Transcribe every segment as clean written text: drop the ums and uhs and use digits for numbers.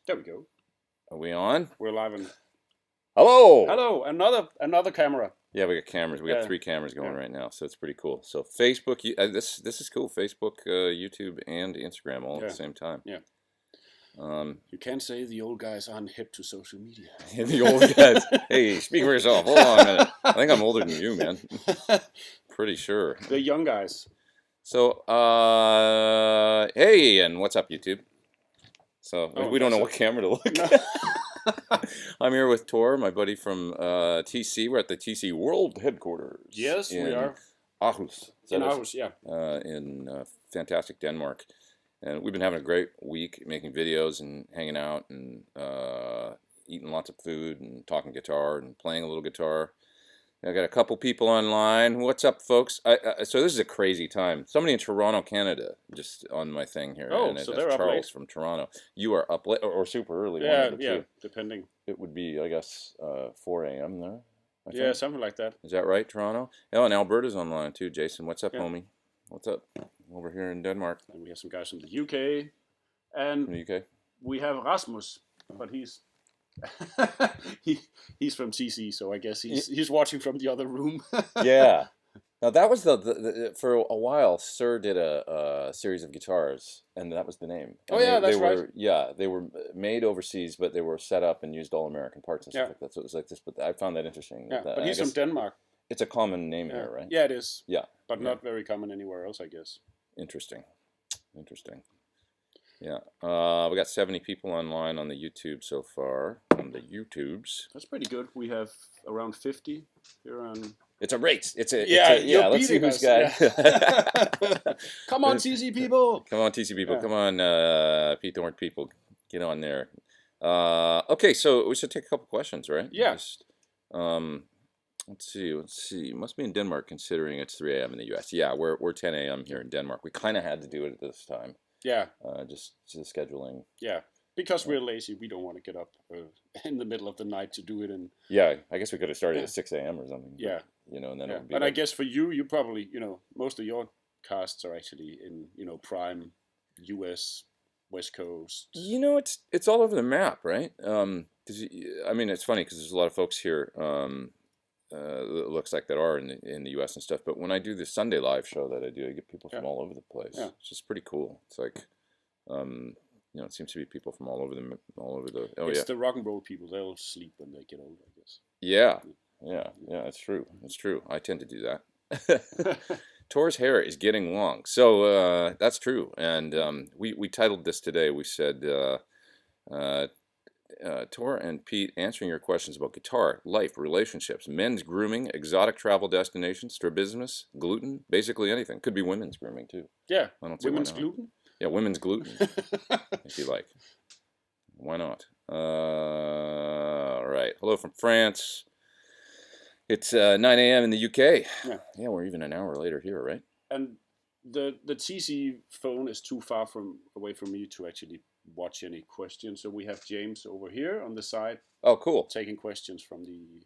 There we go. Are we on? We're live and Hello. hello. Another camera. Yeah, we got cameras. We got 3 cameras going right now, so it's pretty cool. So Facebook, this is cool. Facebook, YouTube, and Instagram all at the same time. Yeah. You can't say the old guys aren't hip to social media. The old guys. Hey, speak for yourself. Hold on a minute. I think I'm older than you, man. Pretty sure. The young guys. So, hey, and what's up, YouTube? So we don't know what camera to look at. I'm here with Tor, my buddy from TC. We're at the TC World headquarters. Yes, we are. Aarhus. In Aarhus, yeah. In fantastic Denmark. And we've been having a great week making videos and hanging out and eating lots of food and talking guitar and playing a little guitar. I got a couple people online. What's up, folks? So this is a crazy time. Somebody in Toronto, Canada, just on my thing here. Oh, and so that's they're up Charles late. from Toronto. You are up late or super early. Yeah, depending. It would be, I guess, 4 a.m. there. I think. Something like that. Is that right, Toronto? Oh, and Alberta's online too. Jason, what's up, homie? What's up? Over here in Denmark. And we have some guys from the UK. And from the UK. We have Rasmus, but he's he's from TC, so I guess he's watching from the other room. Yeah. Now that was the for a while. Suhr did a series of guitars, and that was the name. And that's right. Yeah, they were made overseas, but they were set up and used all American parts and stuff like that. So it was like this. But I found that interesting. Yeah, but he's from Denmark. It's a common name here, right? Yeah, it is. Yeah, but not very common anywhere else, I guess. Interesting. Yeah, we got 70 people online on the YouTube so far. On the YouTubes. That's pretty good. We have around 50 here on. It's a race. Let's see who's got. Yeah. Come on, TC people. Come on, TC people. Yeah. Come on, Pete Thorn people. Get on there. Okay, so we should take a couple questions, right? Yeah. Let's see. Must be in Denmark, considering it's 3 a.m. in the U.S. Yeah, we're 10 a.m. here in Denmark. We kind of had to do it at this time. Yeah. Just scheduling. Yeah. Because we're lazy, we don't want to get up in the middle of the night to do it. And yeah, I guess we could have started at 6 a.m. or something. Yeah. But, and then it would be. But I guess for you probably, most of your casts are actually in, prime U.S. West Coast. It's all over the map, right? It's funny because there's a lot of folks here. It looks like that are in the U.S. and stuff. But when I do the Sunday live show that I do, I get people from all over the place. Yeah. It's just pretty cool. It's like. It seems to be people from all over the. It's the rock and roll people. They'll sleep when they get older, I guess. Yeah, it's true. It's true. I tend to do that. Tor's hair is getting long, so that's true. And we titled this today. We said Tor and Pete answering your questions about guitar, life, relationships, men's grooming, exotic travel destinations, strabismus, gluten, basically anything. Could be women's grooming too. Yeah, women's gluten. Yeah, women's gluten, if you like. Why not? All right. Hello from France. It's 9 a.m. in the UK. Yeah, we're even an hour later here, right? And the TC phone is too far away from me to actually watch any questions. So we have James over here on the side. Oh, cool. Taking questions from the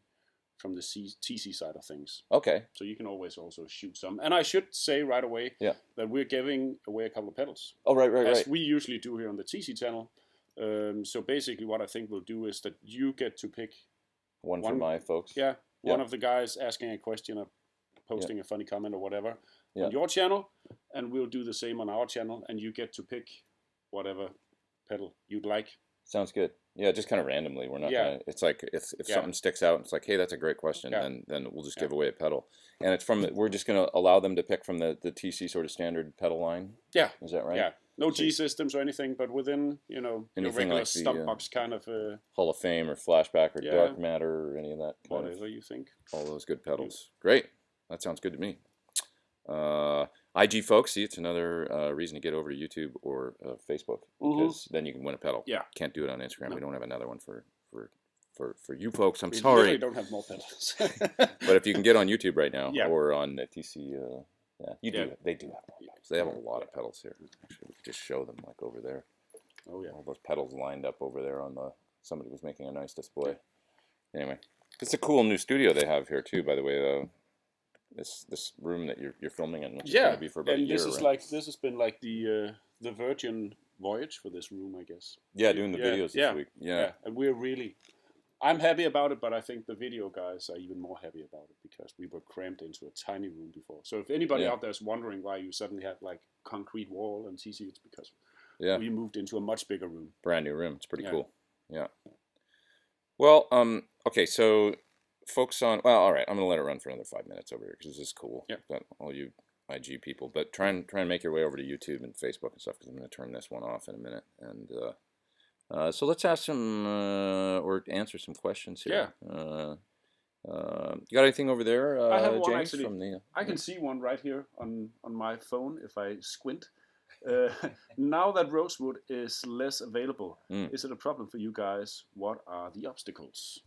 TC side of things. Okay. So you can always also shoot some. And I should say right away that we're giving away a couple of pedals. Oh, right. As we usually do here on the TC channel. So basically what I think we'll do is that you get to pick one for my folks. Yeah. One of the guys asking a question or posting a funny comment or whatever on your channel. And we'll do the same on our channel. And you get to pick whatever pedal you'd like. Sounds good. Yeah, just kind of randomly. We're not gonna. It's like if something sticks out, it's like, hey, that's a great question. Then we'll just give away a pedal, and it's from. We're just gonna allow them to pick from the TC sort of standard pedal line. Yeah, is that right? Yeah, no G systems or anything, but within the regular like stump box kind of. Hall of Fame or Flashback or Dark Matter or any of that. Whatever you think. All those good pedals. Great. That sounds good to me. IG folks, see, it's another reason to get over to YouTube or Facebook because then you can win a pedal. Yeah, can't do it on Instagram. No. We don't have another one for you folks. I'm sorry. We don't have more pedals. But if you can get on YouTube right now or on the TC, they do have more pedals. They have a lot of pedals here. Actually, we could just show them like over there. Oh yeah, all those pedals lined up over there on the. Somebody was making a nice display. Anyway, it's a cool new studio they have here too. By the way, this room that you're filming in, which is going to be for about a year. And this is right? this has been like the Virgin voyage for this room, I guess. Yeah, doing the videos this week. Yeah, and I'm happy about it, but I think the video guys are even more happy about it because we were cramped into a tiny room before. So if anybody out there is wondering why you suddenly have like concrete wall and TC, it's because we moved into a much bigger room. Brand new room. It's pretty cool. Yeah. Well, okay, so focus on. Well, all right. I'm gonna let it run for another 5 minutes over here because this is cool. Yeah. Got all you IG people, but try and make your way over to YouTube and Facebook and stuff because I'm gonna turn this one off in a minute and. So let's ask some or answer some questions here. Yeah. You got anything over there, I have one James? actually. From the, I can see one right here on my phone if I squint. Now that rosewood is less available, is it a problem for you guys? What are the obstacles?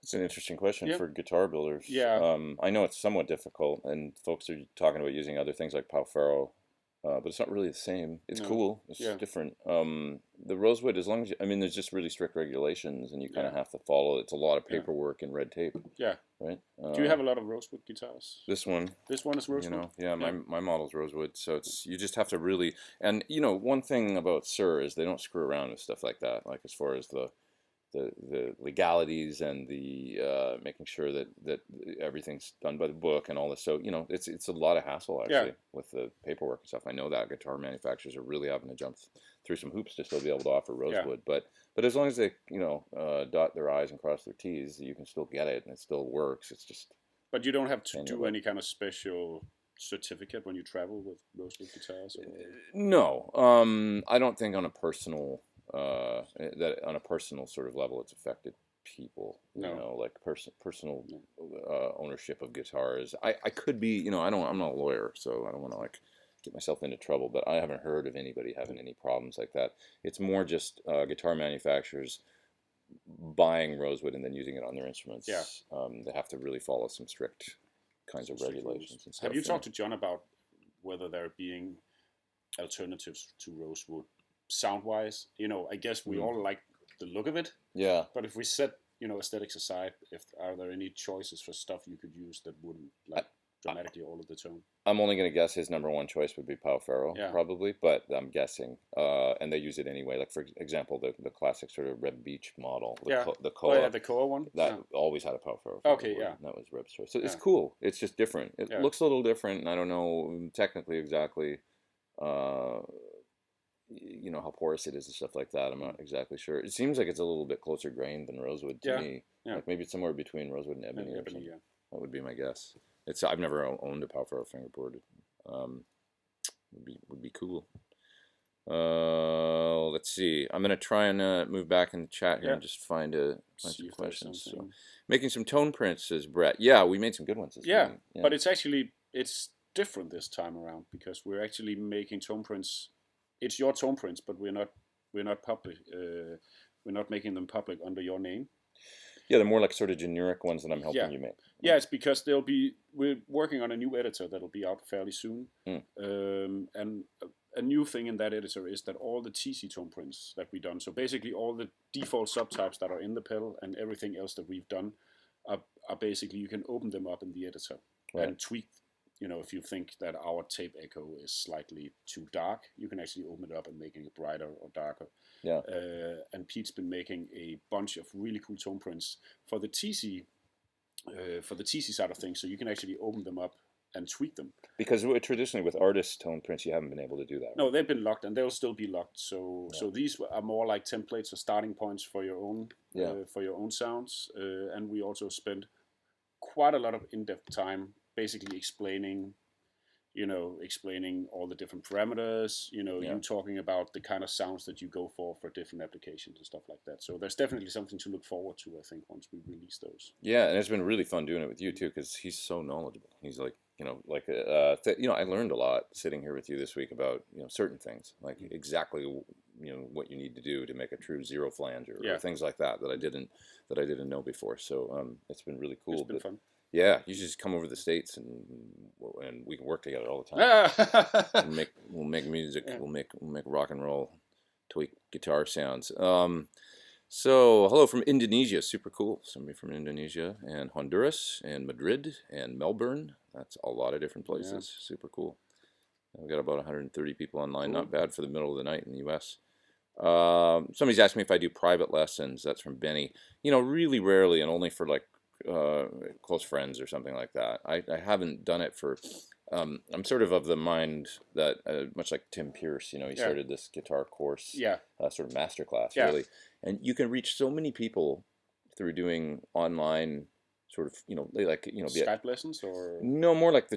It's an interesting question for guitar builders. Yeah. I know it's somewhat difficult, and folks are talking about using other things like Palfaro. But it's not really the same. It's cool. It's different. The rosewood, as long as I mean, there's just really strict regulations, and you kind of have to follow. It's a lot of paperwork and red tape. Yeah. Right. Do you have a lot of rosewood guitars? This one. This one is rosewood. My model's rosewood, so it's you just have to really. And one thing about Suhr is they don't screw around with stuff like that. Like as far as the legalities and the making sure that everything's done by the book and all this. So it's a lot of hassle actually with the paperwork and stuff. I know that guitar manufacturers are really having to jump through some hoops to still be able to offer rosewood. But as long as they dot their I's and cross their T's, you can still get it and it still works. It's just. But you don't have to do any kind of special certificate when you travel with rosewood guitars. Or... No, I don't think on a personal. That on a personal sort of level, it's affected people. Like personal ownership of guitars. I could be, I'm not a lawyer, so I don't want to like get myself into trouble. But I haven't heard of anybody having any problems like that. It's more just guitar manufacturers buying rosewood and then using it on their instruments. Yeah. They have to really follow some strict kinds of regulations and stuff. Have you talked to John about whether there being alternatives to rosewood? Sound-wise, I guess we all like the look of it. Yeah. But if we set, aesthetics aside, are there any choices for stuff you could use that wouldn't dramatically alter the tone? I'm only going to guess his number one choice would be Palfaro, probably, but I'm guessing. And they use it anyway. Like for example, the classic sort of Reb Beach model, the Koa. The Koa one. That always had a Palfaro. Okay, yeah. That was Reb's choice. So it's cool. It's just different. It looks a little different. And I don't know technically exactly. How porous it is and stuff like that. I'm not exactly sure. It seems like it's a little bit closer grained than rosewood to me. Yeah. Like maybe it's somewhere between rosewood and ebony or something. Yeah. That would be my guess. I've never owned a Palfaro fingerboard. Would be cool. Let's see. I'm gonna try and move back in the chat here and just find some questions. So, making some tone prints, says Brett. Yeah, we made some good ones. Yeah, but it's different this time around because we're actually making tone prints. It's your tone prints, but we're not public. We're not making them public under your name. Yeah, they're more like sort of generic ones that I'm helping you make. Yeah, it's because we're working on a new editor that'll be out fairly soon. And a new thing in that editor is that all the TC tone prints that we've done, so basically all the default subtypes that are in the pedal and everything else that we've done, are basically you can open them up in the editor and tweak. If you think that our tape echo is slightly too dark, you can actually open it up and make it brighter or darker. Yeah. And Pete's been making a bunch of really cool tone prints for the TC side of things, so you can actually open them up and tweak them. Because traditionally with artist tone prints, you haven't been able to do that. Right? No, they've been locked, and they'll still be locked. So these are more like templates or starting points for your own sounds. And we also spend quite a lot of in-depth time basically explaining all the different parameters, you talking about the kind of sounds that you go for different applications and stuff like that. So there's definitely something to look forward to, I think, once we release those. Yeah, and it's been really fun doing it with you too, because he's so knowledgeable. He's like, I learned a lot sitting here with you this week about, certain things, like exactly, what you need to do to make a true zero flanger or things like that I didn't know before. So it's been really cool. It's been fun. Yeah, you should just come over to the States and we can work together all the time. We'll make music. Yeah. We'll make rock and roll, tweak guitar sounds. So hello from Indonesia, super cool. Somebody from Indonesia and Honduras and Madrid and Melbourne. That's a lot of different places. Yeah. Super cool. We got about 130 people online. Cool. Not bad for the middle of the night in the U.S. Somebody's asked me if I do private lessons. That's from Benny. Really rarely, and only for like close friends or something like that. I haven't done it for. I'm sort of the mind that much like Tim Pierce. He started this guitar course. Sort of masterclass, really. And you can reach so many people through doing online sort of, Skype lessons or no, more like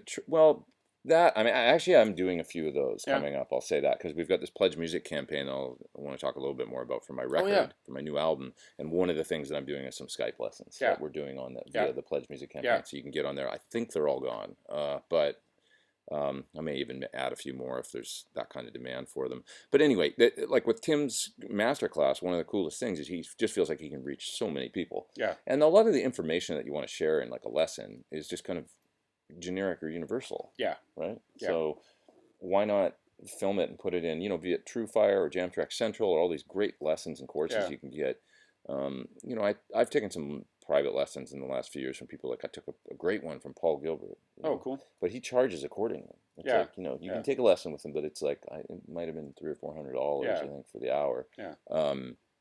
I'm doing a few of those coming up. I'll say that because we've got this Pledge Music campaign I want to talk a little bit more about for my record, for my new album. And one of the things that I'm doing is some Skype lessons that we're doing on that via the Pledge Music campaign. So you can get on there. I think they're all gone, but I may even add a few more if there's that kind of demand for them. But anyway, like with Tim's masterclass, one of the coolest things is he just feels like he can reach so many people. And a lot of the information that you want to share in like a lesson is just kind of generic or universal. Right? So why not film it and put it in, via TrueFire or Jam Track Central or all these great lessons and courses you can get. I've taken some private lessons in the last few years from people. Like I took a great one from Paul Gilbert. Cool. But he charges accordingly. It's like, you can take a lesson with him, but it's like it might have been $300 or $400, I think, for the hour.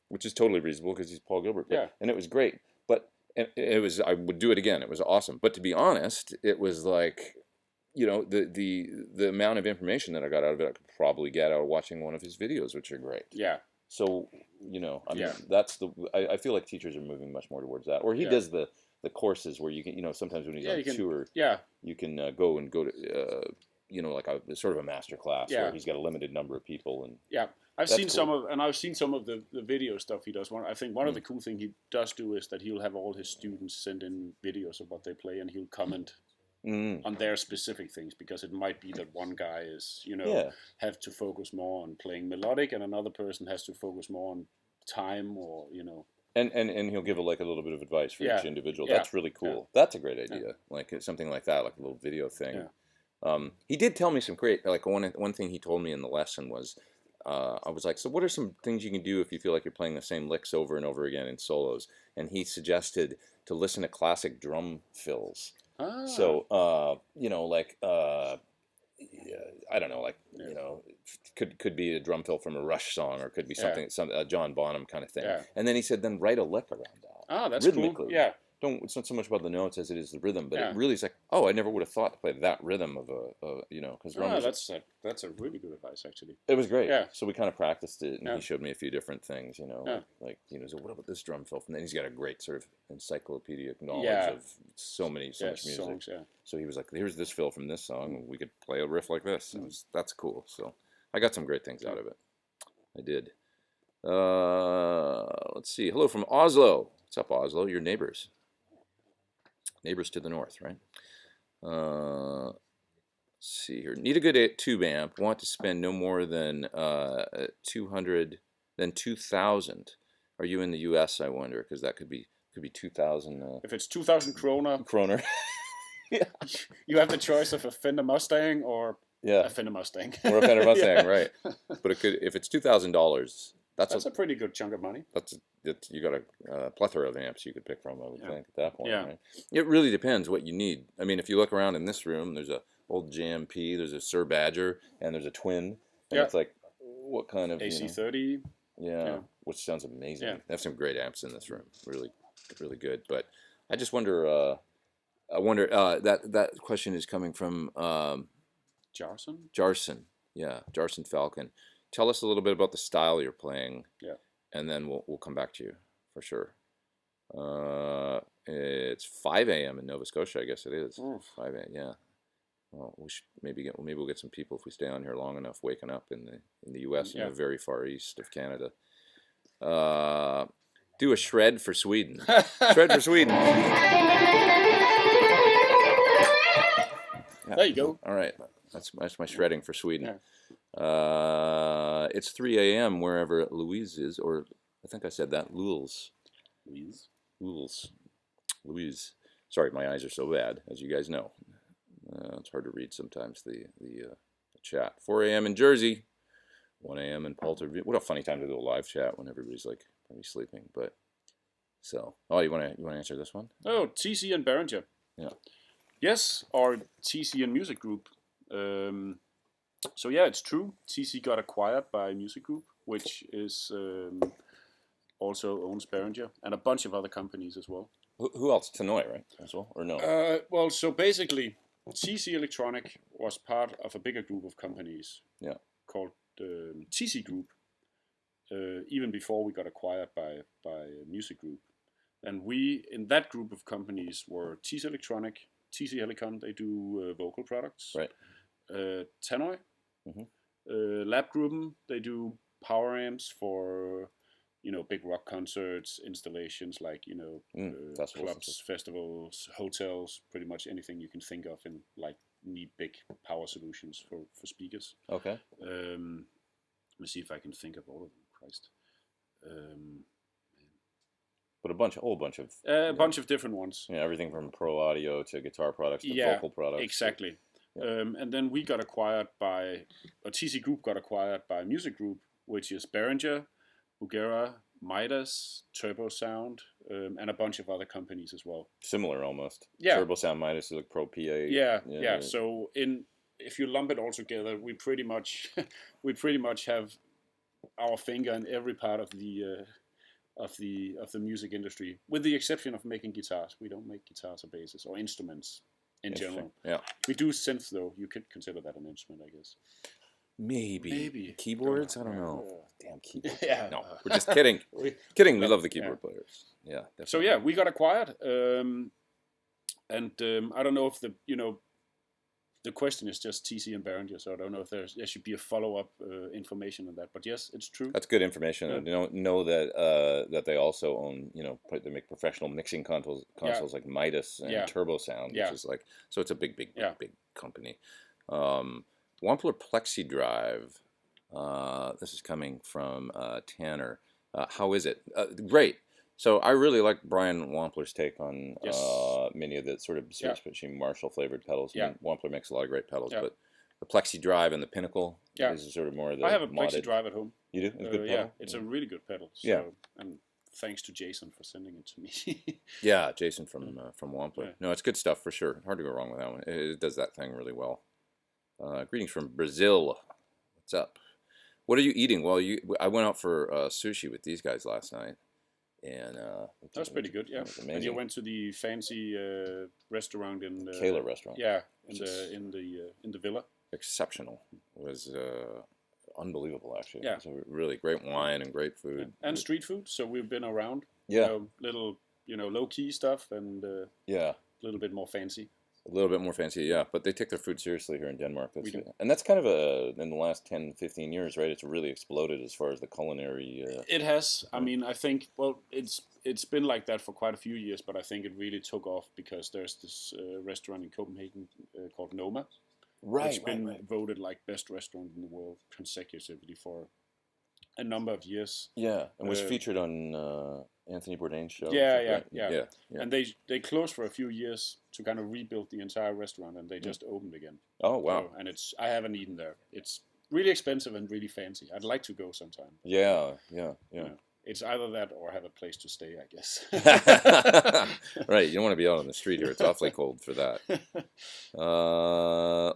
Which is totally reasonable because he's Paul Gilbert. But, and it was great. But I would do it again. It was awesome. But to be honest, it was like, the amount of information that I got out of it, I could probably get out of watching one of his videos, which are great. So, that's I feel like teachers are moving much more towards that. Or he does the courses where you can, sometimes when he's on tour, you can go to, like a sort of a master class where he's got a limited number of people. And I've seen some of the video stuff he does. I think one of the cool things he does do is that he'll have all his students send in videos of what they play, and he'll comment on their specific things, because it might be that one guy is, have to focus more on playing melodic, and another person has to focus more on time, or and he'll give a little bit of advice for each individual. That's really cool. That's a great idea. Like something like that, like a little video thing. He did tell me some great, like one thing he told me in the lesson was, I was like, so what are some things you can do if you feel like you're playing the same licks over and over again in solos? And he suggested to listen to classic drum fills. So, I don't know, could be a drum fill from a Rush song, or could be something, a John Bonham kind of thing. And then he said, then write a lick around that. That's rhythmically. Cool. It's not so much about the notes as it is the rhythm, but it really is like, I never would have thought to play that rhythm of because that's a really good advice, actually. It was great. So we kind of practiced it, and he showed me a few different things, so what about this drum fill? And then he's got a great sort of encyclopedic knowledge of so much music. Songs, So he was like, here's this fill from this song, we could play a riff like this. That's cool. So I got some great things out of it. I did. Let's see. Hello from Oslo. What's up, Oslo? Your neighbors. Neighbors to the north, right? Let's see here. Need a good tube amp. Want to spend no more than 2,000. Are you in the U.S.? I wonder, because that could be 2,000. If it's 2,000 kroner, you have the choice of a Fender Mustang or a Fender Mustang, or a Fender Mustang, right? But it could, if it's $2,000, that's a pretty good chunk of money. You got a plethora of amps you could pick from, I would think, at that point. Right? It really depends what you need. I mean, if you look around in this room, there's a old JMP, there's a Suhr Badger, and there's a Twin. And it's like, what kind of AC30? Which sounds amazing. They have some great amps in this room, really, really good. But I just wonder. That question is coming from Jarson. Jarson Falcon. Tell us a little bit about the style you're playing. And then we'll come back to you for sure. It's 5 a.m. in Nova Scotia, I guess it is. 5 a.m. Yeah. Well, we should maybe we'll get some people if we stay on here long enough, waking up in the U.S. and the very far east of Canada. Do a shred for Sweden. Shred for Sweden. There you go. All right, that's my shredding for Sweden. It's 3 a.m. wherever Louise is, or I think I said that. Louise. Sorry, my eyes are so bad, as you guys know. It's hard to read sometimes, the chat. 4 a.m. in Jersey, 1 a.m. in Poulter. What a funny time to do a live chat when everybody's like probably sleeping. But so, you want to answer this one? Oh, TC and Behringer. Yes, our TC and music group. So yeah, it's true. TC got acquired by Music Group, which is also owns Behringer and a bunch of other companies as well. Who else? Tannoy, right? As well, or no? Well, so basically, TC Electronic was part of a bigger group of companies. Yeah. Called TC Group. Even before we got acquired by Music Group, and we in that group of companies were TC Electronic, TC Helicon. They do vocal products. Right. Tannoy. Lab Groomen. They do power amps for big rock concerts, installations like clubs, festivals, hotels, pretty much anything you can think of in like need big power solutions for speakers. Okay. Let me see if I can think of all of them. Christ. But a whole bunch of bunch of different ones. Yeah, everything from pro audio to guitar products to vocal products. Exactly. And then we got acquired by, TC Group got acquired by Music Group, which is Behringer, Bugera, Midas, Turbo Sound, and a bunch of other companies as well. Similar almost. Yeah. Turbo Sound, Midas is like Pro PA. Yeah. So if you lump it all together, we pretty much have our finger in every part of the music industry, with the exception of making guitars. We don't make guitars or basses or instruments in general. Yeah. We do synth though. You could consider that an instrument, I guess. Maybe. Keyboards? I don't know. Damn keyboards. Yeah. No, we're just kidding. Kidding. We love the keyboard players. Yeah. Definitely. So yeah, we got acquired, and I don't know if the question is just TC and Behringer, so I don't know if there should be a follow-up information on that. But yes, it's true. That's good information. I know that they also own, they make professional mixing consoles like Midas and Turbo Sound, which is like, so it's a big company. Wampler Plexi Drive. This is coming from Tanner. How is it? Great. So I really like Brian Wampler's take on many of the sort of Suhr Marshall flavored pedals. Yeah. I mean, Wampler makes a lot of great pedals, but the Plexi Drive and the Pinnacle is sort of more of the I have a Plexi Drive at home. You do? It's a good pedal? Yeah, it's a really good pedal. So, and thanks to Jason for sending it to me. Yeah, Jason from Wampler. Yeah. No, it's good stuff for sure. Hard to go wrong with that one. It does that thing really well. Greetings from Brazil. What's up? What are you eating? Well, I went out for sushi with these guys last night. And that was pretty good, yeah. And you went to the fancy restaurant in Kayla restaurant. Yeah, in the villa. Exceptional. It was unbelievable, actually. Yeah. So really great wine and great food. Yeah. And street food. So we've been around. Yeah. Little low key stuff and a little bit more fancy. A little bit more fancy, yeah. But they take their food seriously here in Denmark. And that's kind of in the last 10, 15 years, right? It's really exploded as far as the culinary... It has. I mean, I think, well, it's been like that for quite a few years, but I think it really took off because there's this restaurant in Copenhagen called Noma. Right, it's been voted like best restaurant in the world consecutively for a number of years. Yeah, and was featured on Anthony Bourdain's show. Yeah. And they closed for a few years to kind of rebuild the entire restaurant, and they just opened again. Oh wow! So, and I haven't eaten there. It's really expensive and really fancy. I'd like to go sometime. Yeah. It's either that or have a place to stay, I guess. Right, you don't want to be out on the street here. It's awfully cold for that.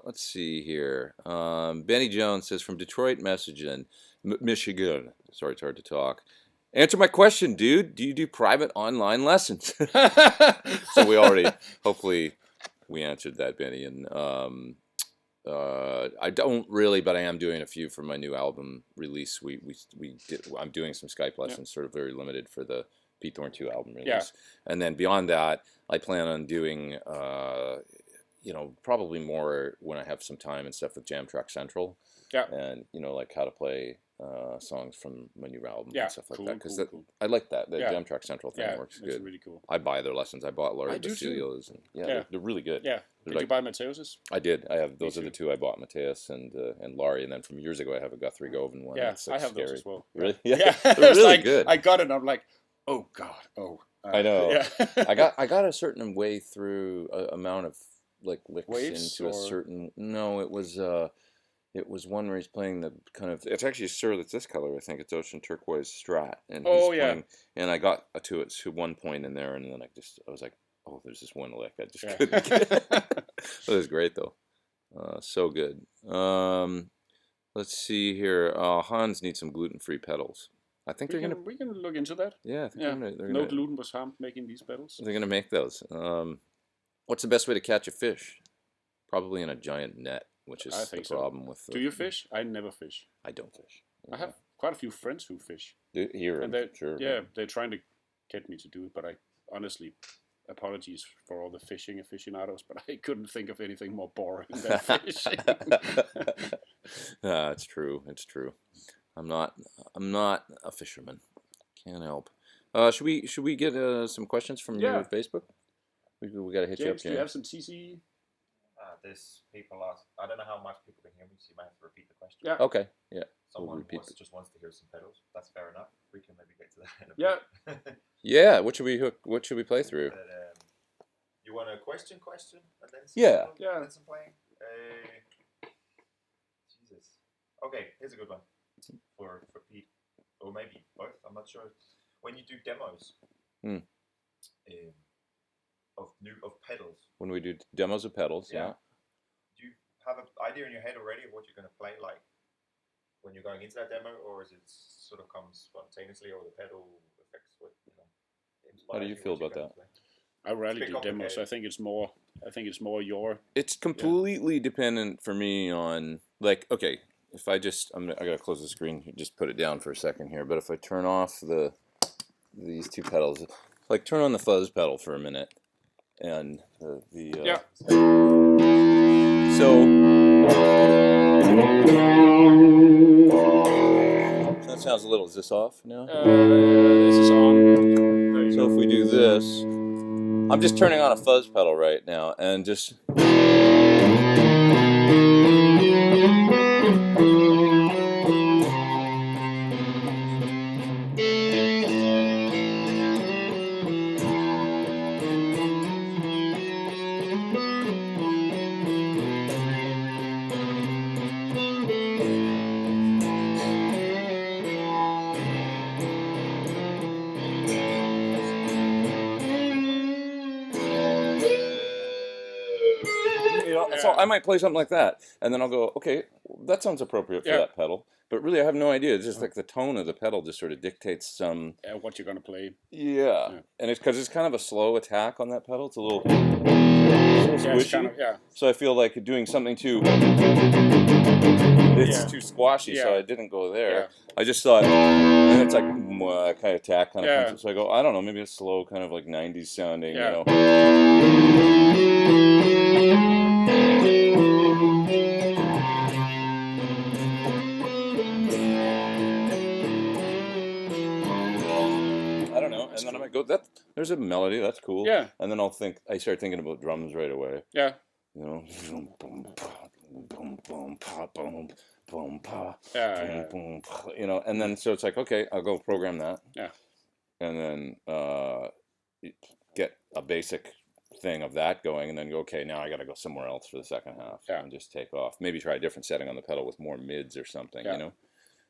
Let's see here. Benny Jones says, from Detroit, Michigan. Sorry, it's hard to talk. Answer my question, dude. Do you do private online lessons? So hopefully we answered that, Benny. And I don't really, but I am doing a few for my new album release. I'm doing some Skype lessons, sort of very limited for the Pete Thorn 2 album release. Yeah. And then beyond that, I plan on doing, probably more when I have some time and stuff with Jam Track Central. Yeah. And, like how to play songs from my new album and stuff like that. Because cool. I like that. The Jam Track Central thing works good. It's really cool. I buy their lessons. I bought Laurie Basilio's. And they're really good. Yeah. Did you buy Mateus's? I did. I have those are the two I bought, Mateus and Laurie, and then from years ago I have a Guthrie Govan one. Yeah, that's, like, I have scary. those as well. Really? Yeah. They're really good. I got it and I'm like, oh God, I know. Yeah. I got a certain way through amount of like licks Waves into a certain. No, it was one where he's playing the kind of. It's actually Suhr that's this color. I think it's Ocean Turquoise Strat, and he's playing. And I got to it to one point in there, and then I was like, oh, there's this one lick. I just couldn't get it. It was great though. So good. Let's see here. Hans needs some gluten-free pedals. I think we can look into that. Yeah, I think they're No gonna. gluten was harmed making these pedals. They're gonna make those. What's the best way to catch a fish? Probably in a giant net, which is the problem with. Do you fish? I never fish. I don't fish. I have quite a few friends who fish. Here, and they, sure. Yeah, they're trying to get me to do it, but I honestly, apologies for all the fishing aficionados, but I couldn't think of anything more boring than fishing. It's true. It's true. I'm not a fisherman. Can't help. Should we get some questions from your Facebook? We got to hit you up, James. Do you have some TC? There's people ask. I don't know how much people can hear me, so you might have to repeat the question. Yeah. Okay. Yeah. Someone just wants to hear some pedals. That's fair enough. We can maybe get to that in a bit. Yeah. What should we play through? But, you want a question, and then some some playing. Jesus. Okay, here's a good one for Pete, or maybe both. I'm not sure. When you do demos of pedals. When we do demos of pedals, yeah. Do you have an idea in your head already of what you're going to play, like when you're going into that demo, or is it sort of comes spontaneously, or the pedal affects what How do you feel about that? I rarely do demos. I think it's more your. It's completely dependent for me on, like, okay, if I gotta close the screen, just put it down for a second here. But if I turn off these two pedals, like turn on the fuzz pedal for a minute, and so that sounds a little. Is this off now? This is on. So if we do this, I'm just turning on a fuzz pedal right now, and just. So I might play something like that, and then I'll go, okay, that sounds appropriate for that pedal. But really, I have no idea. It's just like the tone of the pedal just sort of dictates some... what you're going to play. Yeah. And it's because it's kind of a slow attack on that pedal. It's a little squishy. Kind of, So I feel like doing something too... It's too squashy, so I didn't go there. I just thought, and it's like kind of attack kind of thing. So I go, I don't know, maybe a slow kind of like 90s sounding, you know. I don't know, and then I might go, there's a melody, that's cool. Yeah. And then I start thinking about drums right away. Yeah. You know, boom, boom, boom, boom, pa, boom, boom, pa, boom, boom, pa, you know, and then so it's like, okay, I'll go program that. Yeah. And then get a basic thing of that going, and then go, okay, now I got to go somewhere else for the second half and just take off. Maybe try a different setting on the pedal with more mids or something,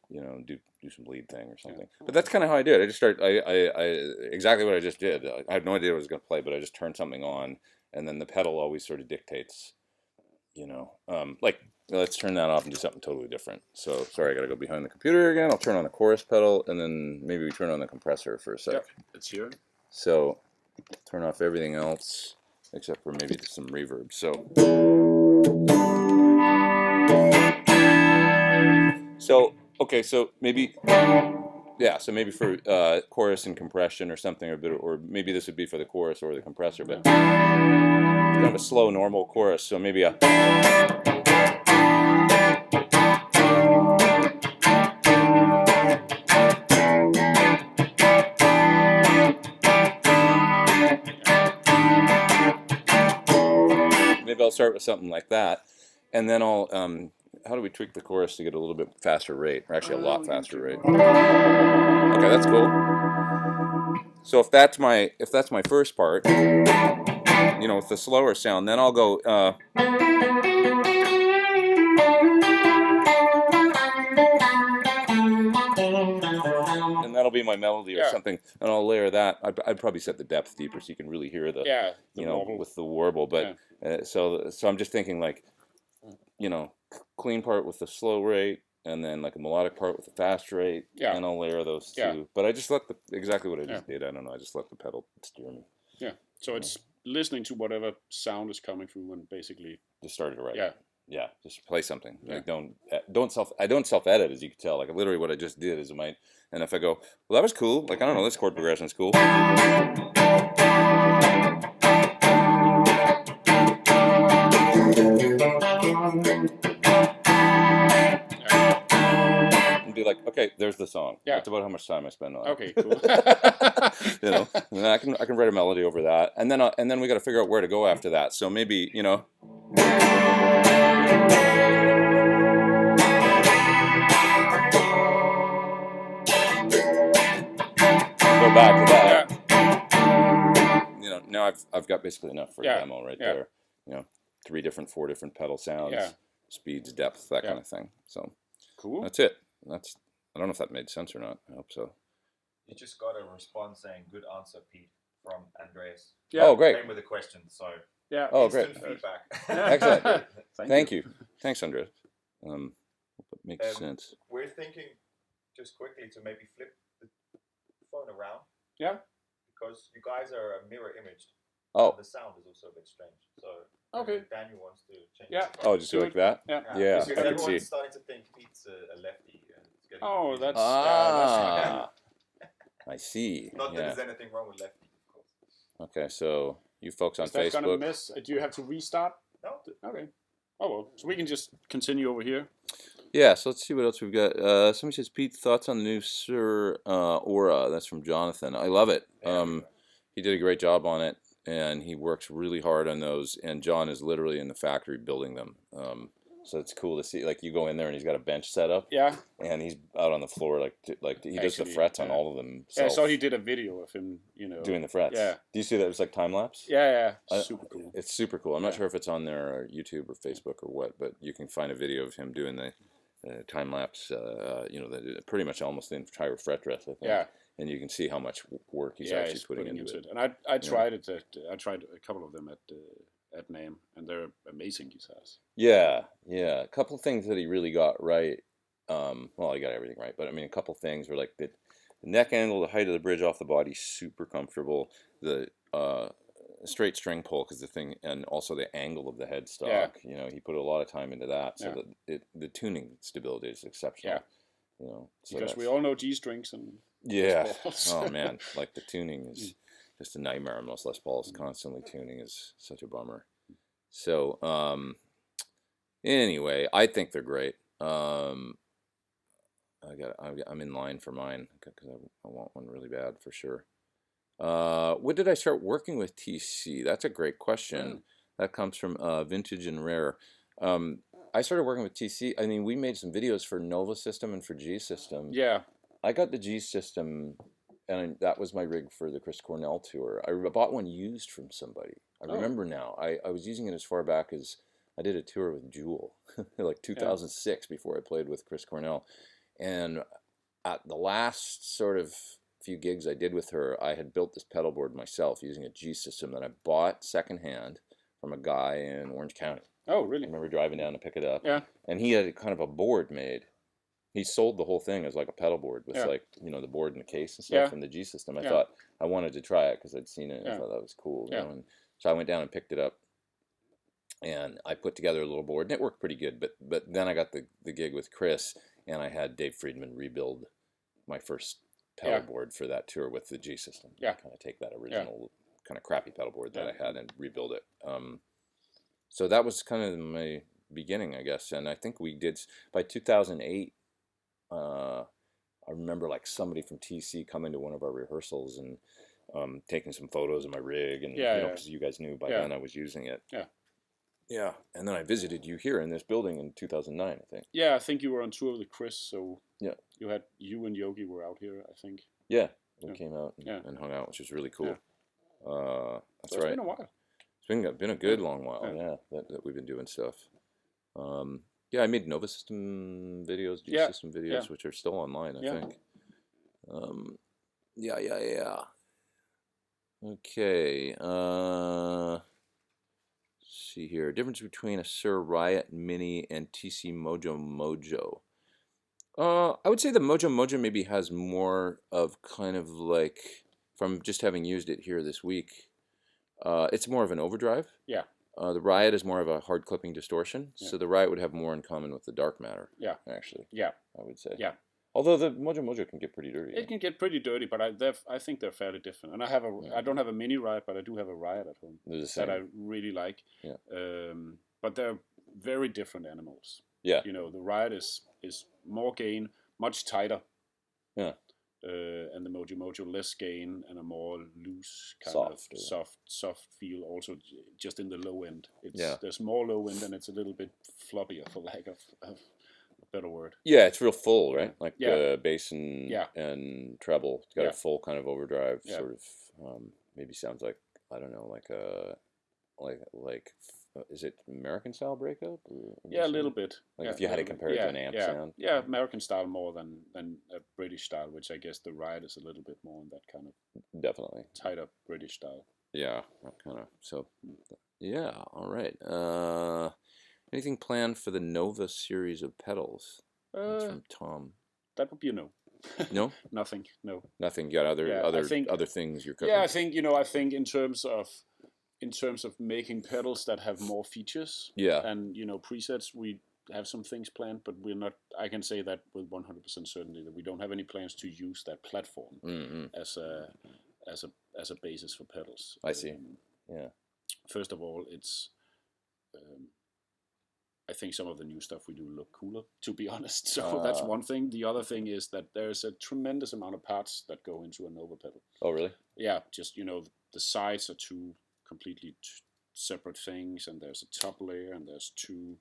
you know, do some lead thing or something. But that's kind of how I did. I just exactly what I just did. I had no idea what I was going to play, but I just turned something on, and then the pedal always sort of dictates, you know, like, let's turn that off and do something totally different. So, sorry, I got to go behind the computer again. I'll turn on the chorus pedal, and then maybe we turn on the compressor for a sec. It's here. So, turn off everything else, except for maybe some reverb. So, okay, so maybe... Yeah, so maybe for chorus and compression or something, or maybe this would be for the chorus or the compressor, but it's kind of a slow, normal chorus, so maybe a... Maybe I'll start with something like that, and then I'll... how do we tweak the chorus to get a little bit faster rate, or actually a lot faster rate? Okay, that's cool. So if that's my first part, you know, with the slower sound, then I'll go. And that'll be my melody or something, and I'll layer that. I'd probably set the depth deeper so you can really hear the you know, warble. With the warble. But so I'm just thinking, like, you know, clean part with the slow rate, and then like a melodic part with a fast rate, and I'll layer those two. Yeah. But I just let exactly what I just did. I don't know. I just let the pedal steer me. Yeah. So it's listening to whatever sound is coming through and basically just started to write. Yeah. Yeah. Just play something. Like I don't self edit, as you can tell. Like literally what I just did is and if I go, well, that was cool. Like I don't know, this chord progression is cool. And be like, okay, there's the song. Yeah. That's about how much time I spend on it. Okay, cool. You know, and then I can write a melody over that, and then we got to figure out where to go after that. So maybe go back to that. You know, now I've got basically enough for a demo right there. You know, 4 different pedal sounds, speeds, depth, that kind of thing. So cool. That's it. I don't know if that made sense or not. I hope so. You just got a response saying "good answer, Pete" from Andreas. Yeah. Oh, great. Came with a question, so Oh, great. Feedback. Excellent. Thank you. Thanks, Andreas. That makes sense. We're thinking just quickly to maybe flip the phone around. Yeah. Because you guys are a mirror image. Oh. The sound is also a bit strange. So okay. Daniel wants to change. Yeah. Oh, just do like that. Yeah. Yeah. Because everyone's starting to think Pete's a lefty. And it's getting confusing. That's I see. Not that there's anything wrong with lefty, of course. Okay, so you folks on Facebook. Gonna miss? Do you have to restart? No. Okay. Oh well, so we can just continue over here. Yeah, so let's see what else we've got. Somebody says, Pete, thoughts on the new Suhr Aura? That's from Jonathan. I love it. He did a great job on it, and he works really hard on those. And John is literally in the factory building them. So it's cool to see. Like you go in there, and he's got a bench set up. Yeah. And he's out on the floor, like he does the frets on all of them. Yeah, I saw he did a video of him, doing the frets. Yeah. Do you see that? It was like time lapse. Yeah. Super cool. It's super cool. I'm not sure if it's on there or YouTube or Facebook or what, but you can find a video of him doing the time lapse. Pretty much almost the entire fret dress, I think. Yeah. And you can see how much work he's actually putting into it. And I tried it. I tried a couple of them at NAMM, and they're amazing guitars. Yeah. A couple of things that he really got right. Well, he got everything right, but I mean, a couple of things were like the neck angle, the height of the bridge off the body, super comfortable. The straight string pull, because the thing, and also the angle of the headstock. Yeah. He put a lot of time into that, so that the tuning stability is exceptional. Yeah. So because we all know G strings and oh man, like the tuning is just a nightmare. Most Les Pauls constantly tuning is such a bummer. So anyway, I think they're great. I'm in line for mine because I want one really bad for sure. When did I start working with TC? That's a great question. That comes from Vintage and Rare. I started working with TC. I mean, we made some videos for Nova System and for G System. Yeah. I got the G System, and that was my rig for the Chris Cornell tour. I bought one used from somebody. I remember now. I was using it as far back as I did a tour with Jewel, like 2006, before I played with Chris Cornell. And at the last sort of few gigs I did with her, I had built this pedal board myself using a G System that I bought secondhand from a guy in Orange County. Oh, really? I remember driving down to pick it up. Yeah. And he had kind of a board made. He sold the whole thing as like a pedal board with the board and the case and stuff and the G System. I thought I wanted to try it because I'd seen it and I thought that was cool. You know? And so I went down and picked it up, and I put together a little board, and it worked pretty good. But then I got the gig with Chris, and I had Dave Friedman rebuild my first pedal board for that tour with the G System. Yeah. Kind of take that original kind of crappy pedal board that I had and rebuild it. So that was kind of my beginning, I guess. And I think we did, by 2008, I remember like somebody from TC coming to one of our rehearsals and taking some photos of my rig, and because you guys knew by then I was using it. Yeah, and then I visited you here in this building in 2009, I think. Yeah, I think you were on tour with Chris, so you and Yogi were out here, I think. Yeah, we came out and hung out, which was really cool. That's right. It's been a while. It's been a good long while, that we've been doing stuff. I made Nova System videos, G System videos, which are still online, I think. Okay. Let's see here. Difference between a Suhr Riot Mini and TC Mojo. I would say the Mojo Mojo maybe has more of kind of like, from just having used it here this week, it's more of an overdrive. Yeah. The Riot is more of a hard clipping distortion, Yeah. so the Riot would have more in common with the Dark Matter. Yeah. Actually. Yeah. I would say. Yeah. Although the Mojo Mojo can get pretty dirty. It can get pretty dirty, but I think they're fairly different. And I don't have a mini Riot, but I do have a Riot at home They're the same. that I really like. Yeah. But they're very different animals. Yeah. You know, the Riot is more gain, much tighter. Yeah. And the Mojo Mojo less gain and a more loose Soft, soft feel. Also, just in the low end, Yeah. there's more low end and it's a little bit floppier, for lack of a better word. Yeah, it's real full, right? Like Yeah. bass and Yeah. and treble. It's got Yeah. a full kind of overdrive, Yeah. sort of. Maybe sounds like, I don't know, like a is it American style breakup? Or Yeah, a little bit. Like yeah, if you had to little bit. compare it to an amp sound. Yeah, American style more than a British style, which I guess the Riot is a little bit more in that kind of Definitely. tighter British style. Yeah, kind of. So, yeah. All right. Anything planned for the Nova series of pedals? That's from Tom. That would be a no. No, Nothing. No. nothing. You got other things you're cooking. Yeah, I think in terms of making pedals that have more features. Yeah. And presets, we have some things planned, but we're not. I can say that with 100% certainty that we don't have any plans to use that platform as a basis for pedals. I see. Yeah. First of all, it's. I think some of the new stuff we do look cooler, to be honest. So that's one thing. The other thing is that there's a tremendous amount of parts that go into a Nova pedal. Oh, really? Yeah, just the sides are two completely separate things, and there's a top layer, and there's two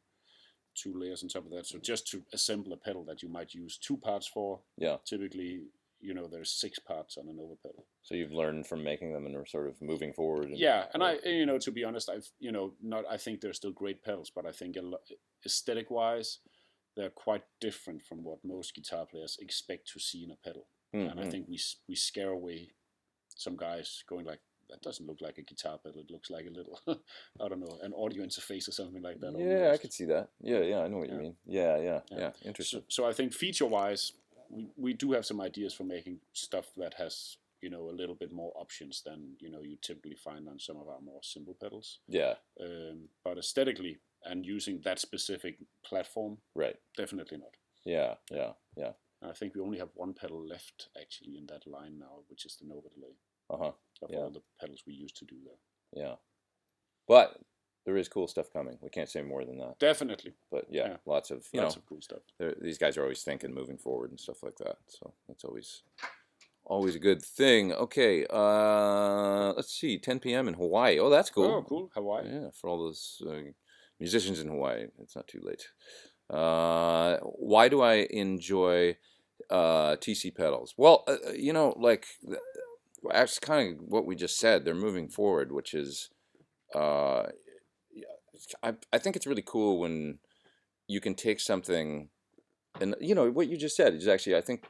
layers on top of that. So just to assemble a pedal that you might use 2 parts for, typically, there's 6 parts on a Nova pedal. So you've learned from making them and are sort of moving forward. And I, to be honest, I think they're still great pedals, but I think aesthetic wise, they're quite different from what most guitar players expect to see in a pedal. And I think we scare away some guys going like, that doesn't look like a guitar pedal. It looks like a little, I don't know, an audio interface or something like that. Yeah, I could see that. Yeah, I know what you mean. Yeah. Interesting. So I think feature-wise, we do have some ideas for making stuff that has, a little bit more options than, you typically find on some of our more simple pedals. Yeah. But aesthetically and using that specific platform, right? Definitely not. Yeah. I think we only have one pedal left actually in that line now, which is the Nova delay. Of all the pedals we used to do there. Yeah. But there is cool stuff coming. We can't say more than that. Definitely. But yeah. Lots of cool stuff. These guys are always thinking, moving forward and stuff like that. So that's always a good thing. Okay. Let's see. 10 p.m. in Hawaii. Oh, that's cool. Oh, cool. Hawaii. Yeah, for all those musicians in Hawaii, it's not too late. Why do I enjoy TC pedals? Well, that's kind of what we just said. They're moving forward, which is, I think it's really cool when you can take something, and what you just said is actually, I think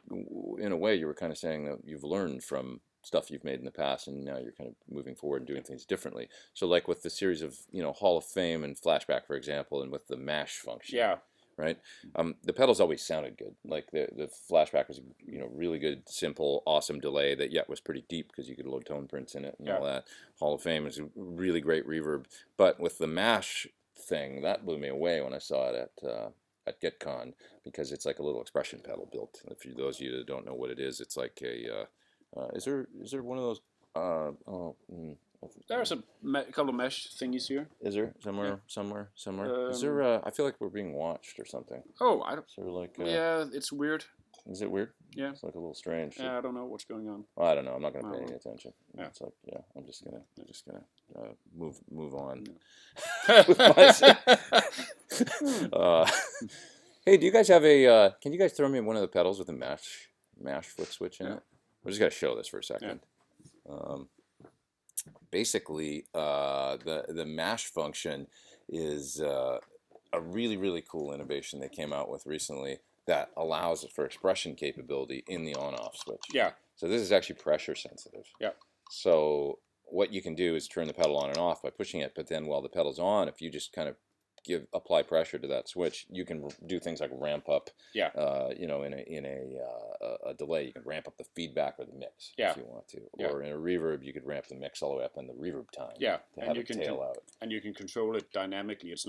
in a way you were kind of saying that you've learned from stuff you've made in the past, and now you're kind of moving forward and doing things differently. So like with the series of Hall of Fame and Flashback, for example, and with the mash function. Yeah. Right. The pedals always sounded good. Like the Flashback was really good, simple, awesome delay that yet was pretty deep because you could load TonePrints in it and all that. Hall of Fame is a really great reverb. But with the mash thing, that blew me away when I saw it at GetCon, because it's like a little expression pedal built. If those of you that don't know what it is, it's like a is there one of those There's a couple of mesh thingies here. Is there somewhere? Is there? I feel like we're being watched or something. Oh, I don't. Is there like? Yeah, it's weird. Is it weird? Yeah. It's like a little strange. Yeah, I don't know what's going on. I don't know. I'm not gonna pay any attention. Yeah. It's like I'm just gonna move on with myself. Hey, do you guys have a? Can you guys throw me one of the pedals with a mash foot switch in it? We're just gonna show this for a second. Yeah. Basically, the mash function is a really, really cool innovation they came out with recently that allows for expression capability in the on-off switch. Yeah. So this is actually pressure sensitive. Yeah. So what you can do is turn the pedal on and off by pushing it, but then while the pedal's on, if you just kind of apply pressure to that switch, you can do things like ramp up. Yeah. You know, in a delay, you can ramp up the feedback or the mix if you want to, or in a reverb, you could ramp the mix all the way up in the reverb time. Yeah, to have it tail out. And you can control it dynamically. It's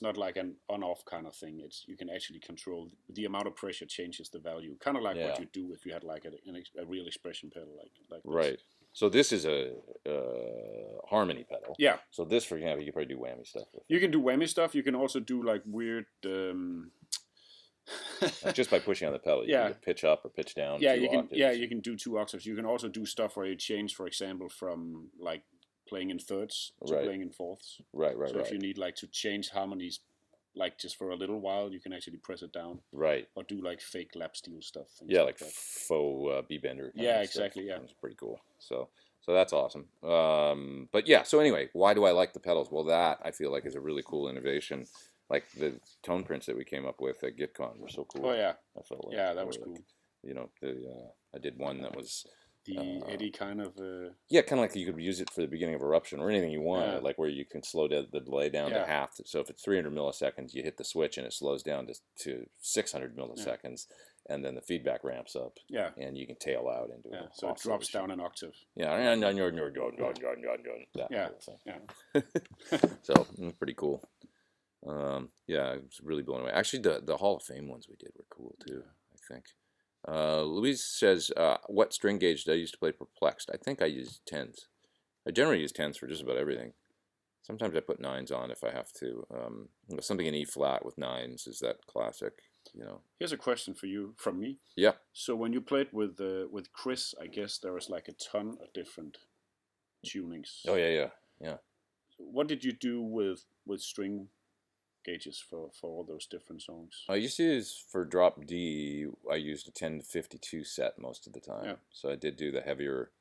not like an on-off kind of thing. You can actually control the amount of pressure changes the value, kind of like what you do if you had like a real expression pedal like this. Right. So this is a harmony pedal. Yeah. So this, for example, you could probably do whammy stuff with. You can do whammy stuff. You can also do like weird. Just by pushing on the pedal, you can pitch up or pitch down. Yeah, you can. Octaves. Yeah, you can do 2 octaves. You can also do stuff where you change, for example, from like playing in thirds to playing in fourths. Right. So if you need like to change harmonies, like just for a little while, you can actually press it down. Right. Or do like fake lap steel stuff. Yeah, like faux B bender. Yeah, exactly. Stuff. Yeah, that's pretty cool. So that's awesome. But yeah. So anyway, why do I like the pedals? Well, that I feel like is a really cool innovation. Like the tone prints that we came up with at GitCon were so cool. Oh yeah. I felt like that was cool. You know, I did one that was the Eddie kind of. Yeah, kind of like you could use it for the beginning of eruption or anything you want, like where you can slow down the delay down to half. So if it's 300 milliseconds, you hit the switch and it slows down to 600 milliseconds, and then the feedback ramps up. Yeah. And you can tail out into it. So it drops down an octave. Yeah, and that whole thing. Yeah. So pretty cool. Yeah, I was really blown away. Actually, the Hall of Fame ones we did were cool too, I think. Louise says, what string gauge did I use to play Perplexed? I think I used 10s. I generally use 10s for just about everything. Sometimes I put 9s on if I have to. Something in E flat with 9s is that classic, you know. Here's a question for you from me. Yeah. So when you played with Chris, I guess there was like a ton of different tunings. Oh yeah. What did you do with string gauges for all those different songs? I used to use for drop D. I used a 10 to 52 set most of the time. Yeah. So I did do the heavier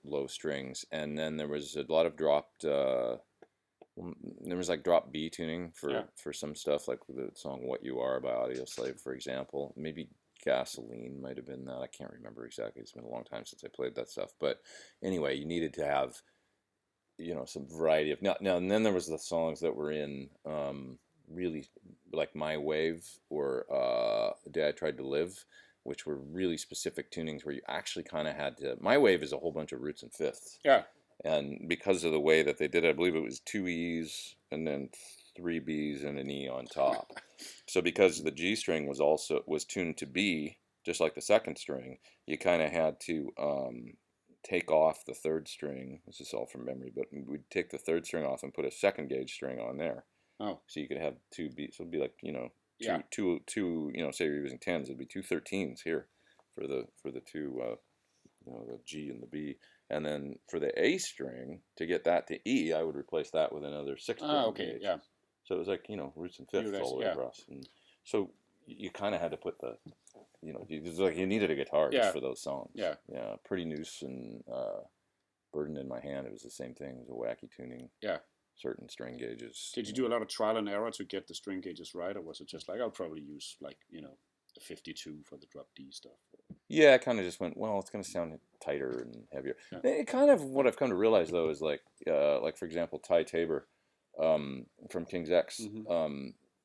low strings, and then there was a lot of dropped. There was like drop B tuning for some stuff, like the song "What You Are" by Audio Slave, for example. Maybe Gasoline might have been that. I can't remember exactly. It's been a long time since I played that stuff. But anyway, you needed to have, you know, some variety of now. And then there was the songs that were in really like My Wave or The Day I Tried to Live, which were really specific tunings where you actually kind of had to. My Wave is a whole bunch of roots and fifths. Yeah. And because of the way that they did it, I believe it was 2 E's and then 3 B's and an E on top. So because the G string was tuned to B, just like the second string, you kind of had to take off the third string. This is all from memory, but we'd take the third string off and put a second gauge string on there. Oh. So you could have 2 B. So it'd be like, you know, two, you know, say you're using 10s, it'd be 2 13s here for the two, you know, the G and the B. And then for the A string, to get that to E, I would replace that with another 6 string gauge. Yeah. So it was like, you know, roots and fifths all the way across. And so you kind of had to put the, you know, it was like you needed a guitar just for those songs. Yeah. Yeah. Pretty Noose and Burden in My Hand, it was the same thing. It was a wacky tuning. Yeah. Certain string gauges. Did you do a lot of trial and error to get the string gauges right, or was it just like, I'll probably use like, you know, a 52 for the drop D stuff? Yeah, I kind of just went, well, it's going to sound tighter and heavier. Yeah. It kind of, what I've come to realize though is like for example, Ty Tabor from King's X,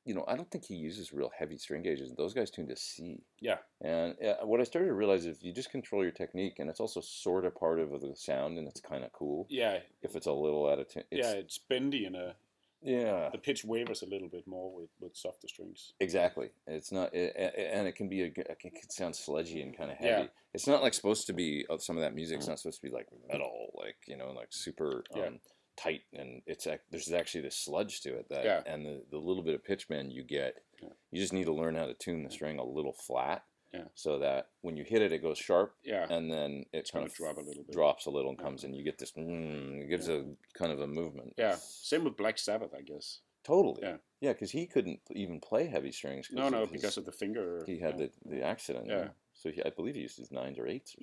you know, I don't think he uses real heavy string gauges. Those guys tune to C. Yeah. And what I started to realize is you just control your technique, and it's also sort of part of the sound, and it's kind of cool. Yeah. If it's a little out of tune. It's bendy and yeah. The pitch wavers a little bit more with softer strings. Exactly. It's not, and it can be it can sound sludgy and kind of heavy. Yeah. It's not like supposed to be some of that music's not supposed to be like metal, like, you know, like super tight, and there's actually this sludge to it that and the little bit of pitch bend you get, you just need to learn how to tune the string a little flat, so that when you hit it, it goes sharp, and then it kind of drop a little bit. Drops a little and comes in. You get this, it gives a kind of a movement. Yeah, same with Black Sabbath, I guess. Totally. Yeah, because he couldn't even play heavy strings. Because of the finger. He had the accident. Yeah. So I believe he used his 9s or 8s.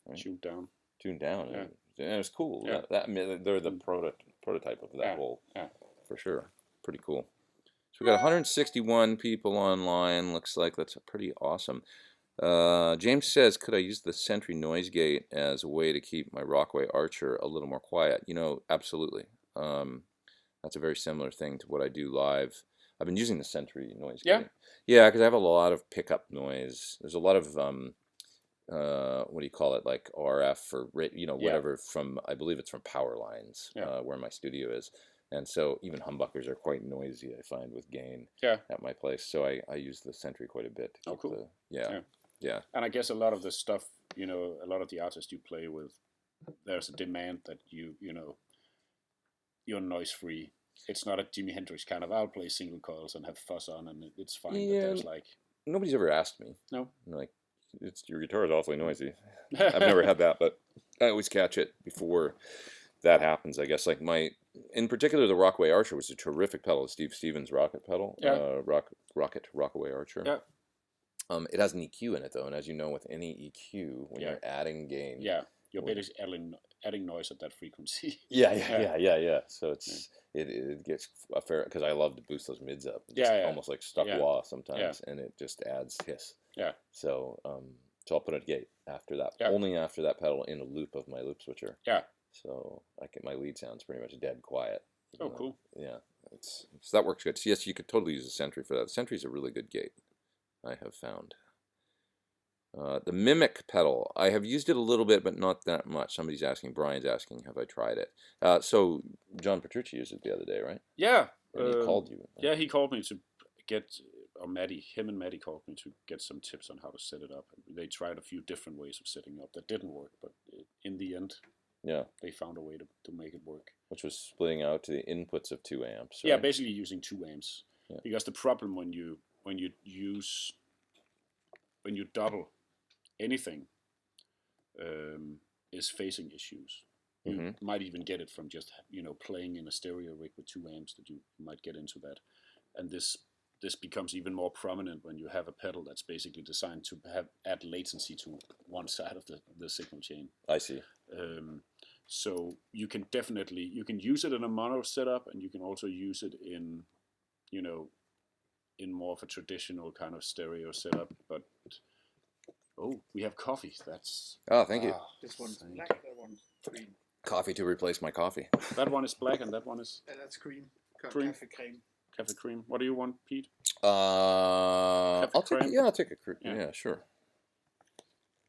Or something, right? Tuned down. Yeah. And it was cool. Yeah. I mean, they're the prototype of that whole, for sure. Pretty cool. So we got 161 people online. Looks like that's pretty awesome. James says, could I use the Sentry noise gate as a way to keep my Rockway Archer a little more quiet? You know, absolutely. That's a very similar thing to what I do live. I've been using the Sentry noise Yeah? gate. Yeah, because I have a lot of pickup noise. There's a lot of what do you call it, like RF or whatever from, I believe it's from power lines, where my studio is, and so even humbuckers are quite noisy, I find, with gain at my place. So I use the Sentry quite a bit to keep cool. Yeah. And I guess a lot of the stuff, a lot of the artists you play with, there's a demand that you're noise free. It's not a Jimi Hendrix kind of, I'll play single coils and have fuzz on and it's fine. But there's like, nobody's ever asked me. No. Like, your guitar is awfully noisy. I've never had that, but I always catch it before that happens. I guess, like in particular, the Rockaway Archer was a terrific pedal, Steve Stevens rocket pedal, Rockaway Archer. Yeah. It has an EQ in it though, and as you know, with any EQ, when you're adding gain, you're basically adding noise at that frequency. Yeah. So it gets a fair, because I love to boost those mids up. Just almost like stuck wah sometimes, and it just adds hiss. Yeah. So I'll put a gate after that, only after that pedal in a loop of my loop switcher. Yeah. So my lead sounds pretty much dead quiet. Oh, cool. Yeah, so that works good. So yes, you could totally use a Sentry for that. Sentry's a really good gate, I have found. The Mimic pedal, I have used it a little bit, but not that much. Brian's asking, have I tried it? So John Petrucci used it the other day, right? Yeah. And he called you. Yeah, he called me to get, or him and Maddie called me to get some tips on how to set it up. They tried a few different ways of setting up that didn't work, but in the end, they found a way to make it work. Which was splitting out to the inputs of 2 amps. Right? Yeah, basically using 2 amps. Yeah. Because the problem when you double anything is phasing issues. You might even get it from just playing in a stereo rig with 2 amps, that you might get into that. And this becomes even more prominent when you have a pedal that's basically designed to add latency to one side of the signal chain. I see. So you can use it in a mono setup, and you can also use it in more of a traditional kind of stereo setup. But we have coffee. That's thank you. This one's black, that one's green. Coffee to replace my coffee. That one is black, and that one is that's cream. Cream. Cafe cream. Cafe cream. What do you want, Pete? I'll take a cream. Yeah, sure.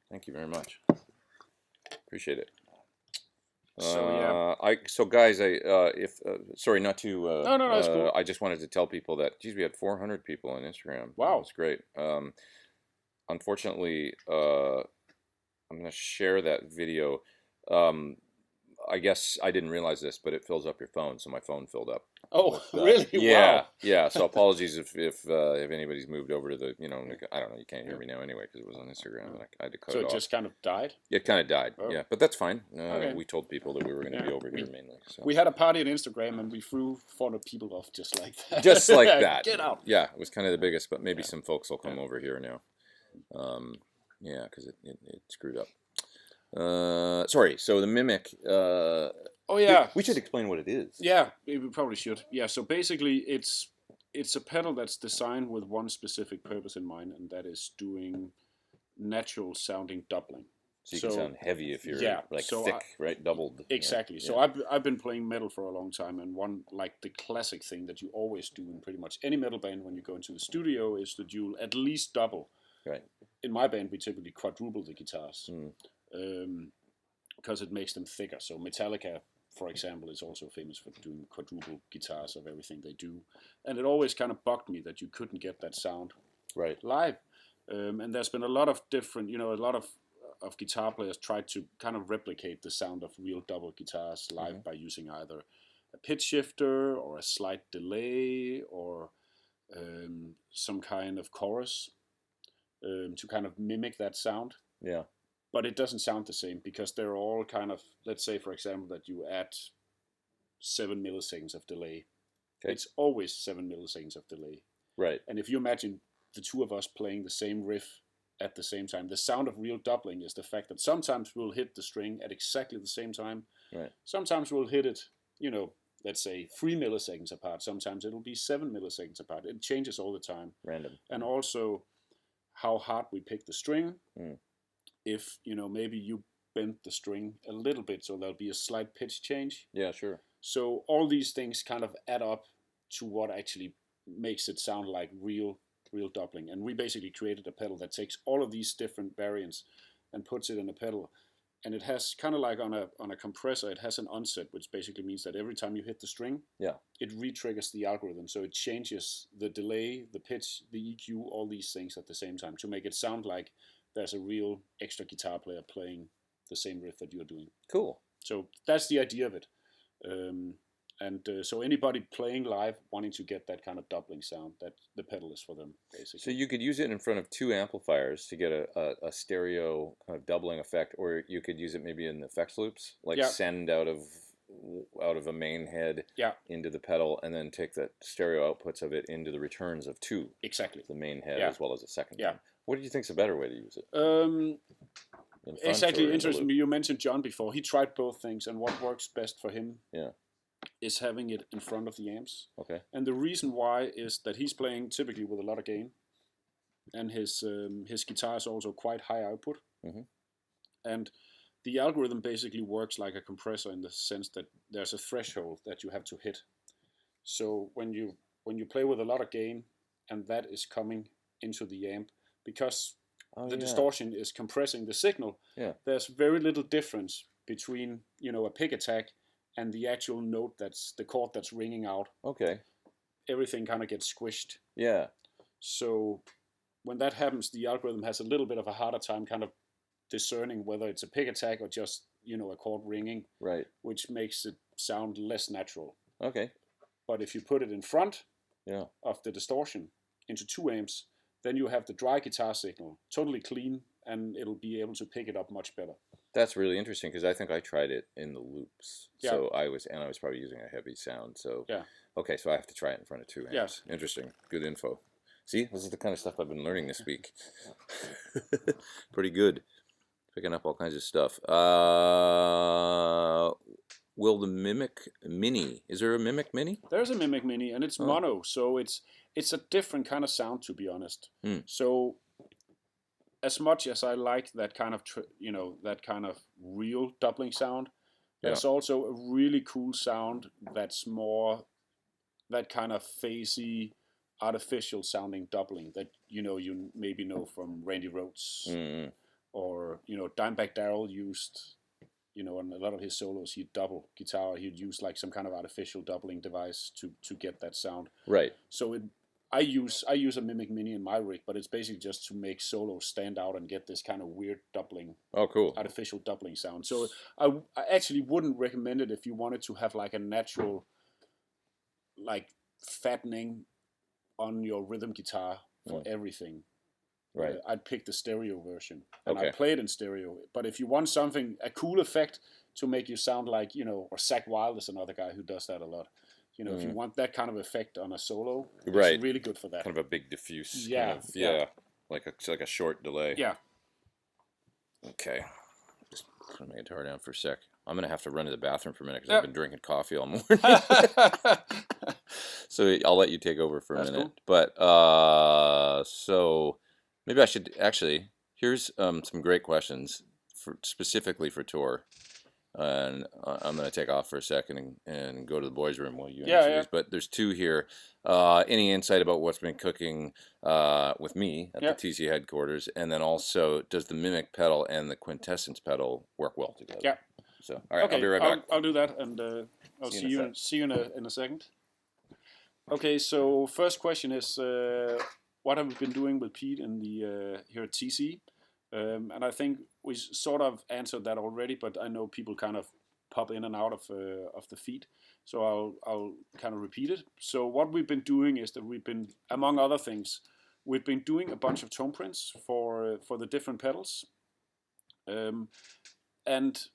Thank you very much. Appreciate it. So guys, sorry not to. No, it's cool. I just wanted to tell people that, geez, we had 400 people on Instagram. Wow, that's great. Unfortunately, I'm gonna share that video. I guess I didn't realize this, but it fills up your phone, so my phone filled up. Oh, really? Yeah, wow. Yeah. So apologies if anybody's moved over to the, I don't know, you can't hear me now anyway because it was on Instagram, and I had to cut it off. So it just kind of died? It kind of died, yeah, but that's fine. Okay. We told people that we were going to be over here mainly. So. We had a party on Instagram, and we threw 400 people off just like that. Just like that. Get out. Yeah, it was kind of the biggest, but maybe some folks will come over here now. Because it screwed up. Sorry, so the Mimic... we should explain what it is. Yeah, we probably should. Yeah, so basically it's a pedal that's designed with one specific purpose in mind, and that is doing natural sounding doubling. So you can sound heavy if you're thick, right? Doubled. Exactly. Yeah. So I've been playing metal for a long time, and the classic thing that you always do in pretty much any metal band when you go into the studio is that you'll at least double. Right. In my band, we typically quadruple the guitars. Because it makes them thicker. So Metallica, for example, is also famous for doing quadruple guitars of everything they do. And it always kind of bugged me that you couldn't get that sound live. And there's been a lot of different, a lot of guitar players tried to kind of replicate the sound of real double guitars live by using either a pitch shifter or a slight delay or some kind of chorus to kind of mimic that sound. Yeah. But it doesn't sound the same because they're all kind of, let's say, for example, that you add 7 milliseconds of delay. Okay. It's always 7 milliseconds of delay. Right. And if you imagine the two of us playing the same riff at the same time, the sound of real doubling is the fact that sometimes we'll hit the string at exactly the same time. Right. Sometimes we'll hit it, let's say 3 milliseconds apart. Sometimes it'll be 7 milliseconds apart. It changes all the time. Random. And also how hard we pick the string. If maybe you bend the string a little bit, so there'll be a slight pitch change. Yeah, sure. So all these things kind of add up to what actually makes it sound like real doubling. And we basically created a pedal that takes all of these different variants and puts it in a pedal. And it has kind of like on a compressor, it has an onset, which basically means that every time you hit the string, it re-triggers the algorithm. So it changes the delay, the pitch, the EQ, all these things at the same time to make it sound like there's a real extra guitar player playing the same riff that you're doing. Cool. So that's the idea of it. So anybody playing live wanting to get that kind of doubling sound, that the pedal is for them, basically. So you could use it in front of 2 amplifiers to get a stereo kind of doubling effect, or you could use it maybe in the effects loops, like send out of a main head into the pedal, and then take the stereo outputs of it into the returns of 2. Exactly. The main head as well as a second one. What do you think's a better way to use it? Exactly. Interesting. You mentioned John before. He tried both things, and what works best for him is having it in front of the amps. Okay. And the reason why is that he's playing typically with a lot of gain, and his guitar is also quite high output. Mm-hmm. And the algorithm basically works like a compressor in the sense that there's a threshold that you have to hit. So when you play with a lot of gain, and that is coming into the amp, because the distortion is compressing the signal, there's very little difference between a pick attack and the actual note, that's the chord that's ringing out. Okay. Everything kind of gets squished. Yeah. So when that happens, the algorithm has a little bit of a harder time kind of discerning whether it's a pick attack or just a chord ringing. Right. Which makes it sound less natural. Okay. But if you put it in front of the distortion into 2 amps, then you have the dry guitar signal totally clean, and it'll be able to pick it up much better. That's really interesting, because I think I tried it in the loops. So I was probably using a heavy sound. So okay, so I have to try it in front of 2 amps. Yes. Interesting. Good info. See, this is the kind of stuff I've been learning this week. Pretty good. Picking up all kinds of stuff. Will the Mimic Mini? Is there a Mimic Mini? There's a Mimic Mini, and it's mono, so it's a different kind of sound, to be honest. So as much as I like that kind of that kind of real doubling sound, there's also a really cool sound that's more that kind of phasey, artificial sounding doubling that you maybe know from Randy Rhoads, or Dimebag Darrell used. On a lot of his solos, he'd double guitar. He'd use like some kind of artificial doubling device to get that sound. Right. So I use a Mimic Mini in my rig, but it's basically just to make solos stand out and get this kind of weird doubling. Oh, cool. Artificial doubling sound. So I actually wouldn't recommend it if you wanted to have like a natural, like fattening on your rhythm guitar for everything. Right. I'd pick the stereo version, and Okay. I play it in stereo. But if you want a cool effect to make you sound like, or Zakk Wylde is another guy who does that a lot. If you want that kind of effect on a solo, it's really good for that. Kind of a big diffuse. Yeah. Like a short delay. Yeah. Okay. Just put my guitar down for a sec. I'm gonna have to run to the bathroom for a minute because I've been drinking coffee all morning. So I'll let you take over for a minute. Cool. But so maybe I should actually. Here's some great questions specifically for tour. And I'm going to take off for a second and go to the boys' room while you answer these. But there's 2 here. Any insight about what's been cooking with me at the TC headquarters? And then also, does the Mimic pedal and the Quintessence pedal work well together? Yeah. So, all right, I'll be right back. I'll do that, and I'll see you in a second. Okay, so first question is, what have we been doing with Pete in the here at TC? And I think we sort of answered that already, but I know people kind of pop in and out of the feed, so I'll kind of repeat it. So what we've been doing is that we've been, among other things, we've been doing a bunch of tone prints for the different pedals, and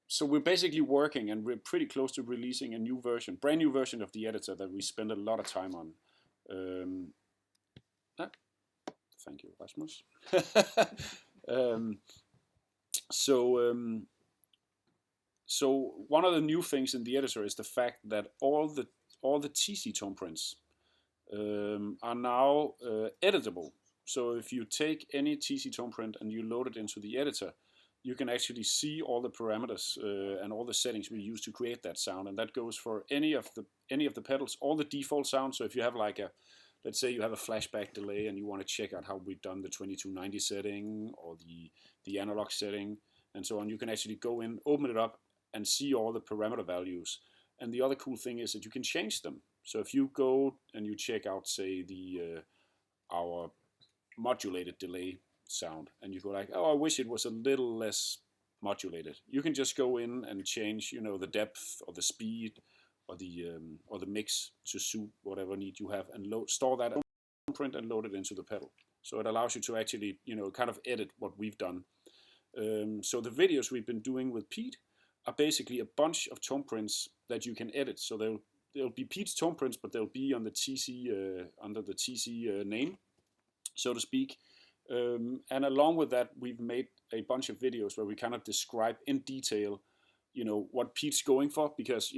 so we're basically working, and we're pretty close to releasing a brand new version of the editor that we spend a lot of time on. Thank you, Rasmus. So one of the new things in the editor is the fact that all the TC tone prints are now editable. So if you take any TC tone print and you load it into the editor, you can actually see all the parameters and all the settings we use to create that sound, and that goes for any of the pedals, all the default sounds. So if you have like let's say you have a flashback delay and you want to check out how we've done the 2290 setting or the analog setting and so on, you can actually go in, open it up, and see all the parameter values. And the other cool thing is that you can change them. So if you go and you check out, say, our modulated delay sound, and you go like, oh, I wish it was a little less modulated, you can just go in and change, the depth or the speed or the mix to suit whatever need you have, and store that on TonePrint and load it into the pedal. So it allows you to actually, kind of edit what we've done. So the videos we've been doing with Pete are basically a bunch of tone prints that you can edit. So they'll be Pete's tone prints, but they'll be on the TC under the TC name, so to speak. And along with that, we've made a bunch of videos where we kind of describe in detail, what Pete's going for, because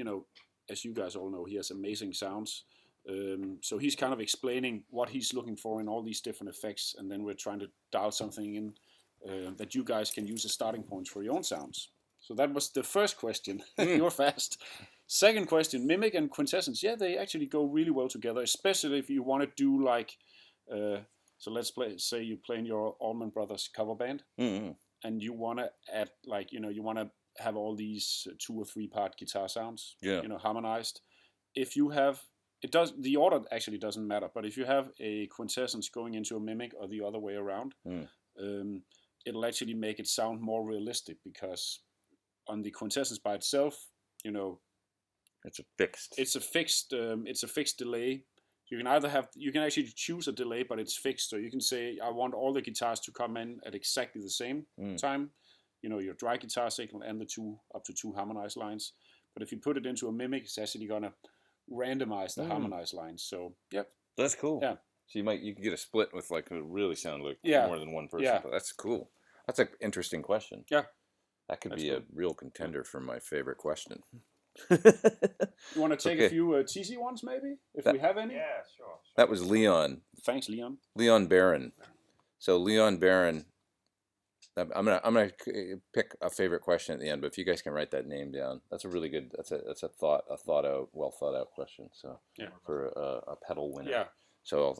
as you guys all know, he has amazing sounds. So he's kind of explaining what he's looking for in all these different effects, and then we're trying to dial something in that you guys can use as starting points for your own sounds. So that was the first question. You're fast. Second question, mimic and quintessence. Yeah, they actually go really well together, especially if you want to do like, so let's say you play in your Allman Brothers cover band, and you want to add like, you want to have all these 2 or 3 part guitar sounds, harmonized. If you have, the order actually doesn't matter, but if you have a quintessence going into a mimic or the other way around, it'll actually make it sound more realistic, because on the quintessence by itself, it's a fixed delay. You can actually choose a delay, but it's fixed. So you can say, I want all the guitars to come in at exactly the same time, your dry guitar signal and the up to 2 harmonized lines. But if you put it into a mimic, it's actually gonna randomize the harmonized lines. So yep, that's cool. Yeah. So you could get a split with like it really sound like more than one person. Yeah. But that's cool. That's an interesting question. Yeah. That could be a real contender for my favorite question. You want to take a few TC ones, maybe, if we have any? Yeah, sure. That was Leon. Thanks, Leon. Leon Barron. So Leon Barron. I'm gonna pick a favorite question at the end, but if you guys can write that name down, that's a really good. That's a well thought out question. So for a pedal winner. Yeah. So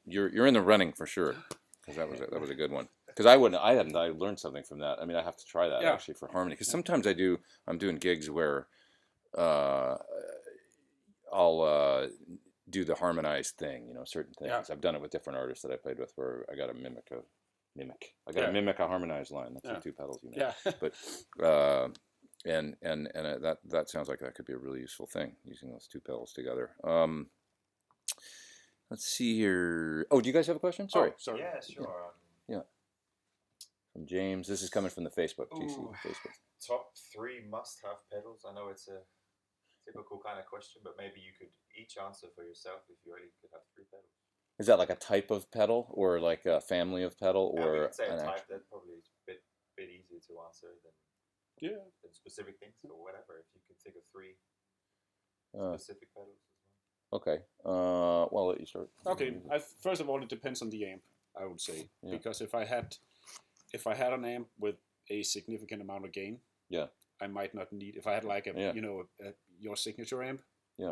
you're in the running for sure, because that was a good one. Because I learned something from that. I mean, I have to try that actually for harmony. Because sometimes I'm doing gigs where I'll do the harmonized thing, certain things. Yeah. I've done it with different artists that I played with, where I got to mimic a harmonized line. That's the 2 pedals you make. Yeah. But and that sounds like that could be a really useful thing, using those 2 pedals together. Let's see here. Oh, do you guys have a question? Sorry. Oh, sorry. Yeah, sure. Yeah. From James. This is coming from the Facebook. TC Facebook. Top 3 must-have pedals. I know it's a typical kind of question, but maybe you could each answer for yourself if you really could have 3 pedals. Is that like a type of pedal, or like a family of pedal, or we could say a type? That probably is a bit easier to answer than specific things, or whatever. If you could think of 3 specific pedals as well. Okay. Well, I'll let you start. Okay. First of all, it depends on the amp, I would say, because if I had an amp with a significant amount of gain, I might not need. If I had like your signature amp,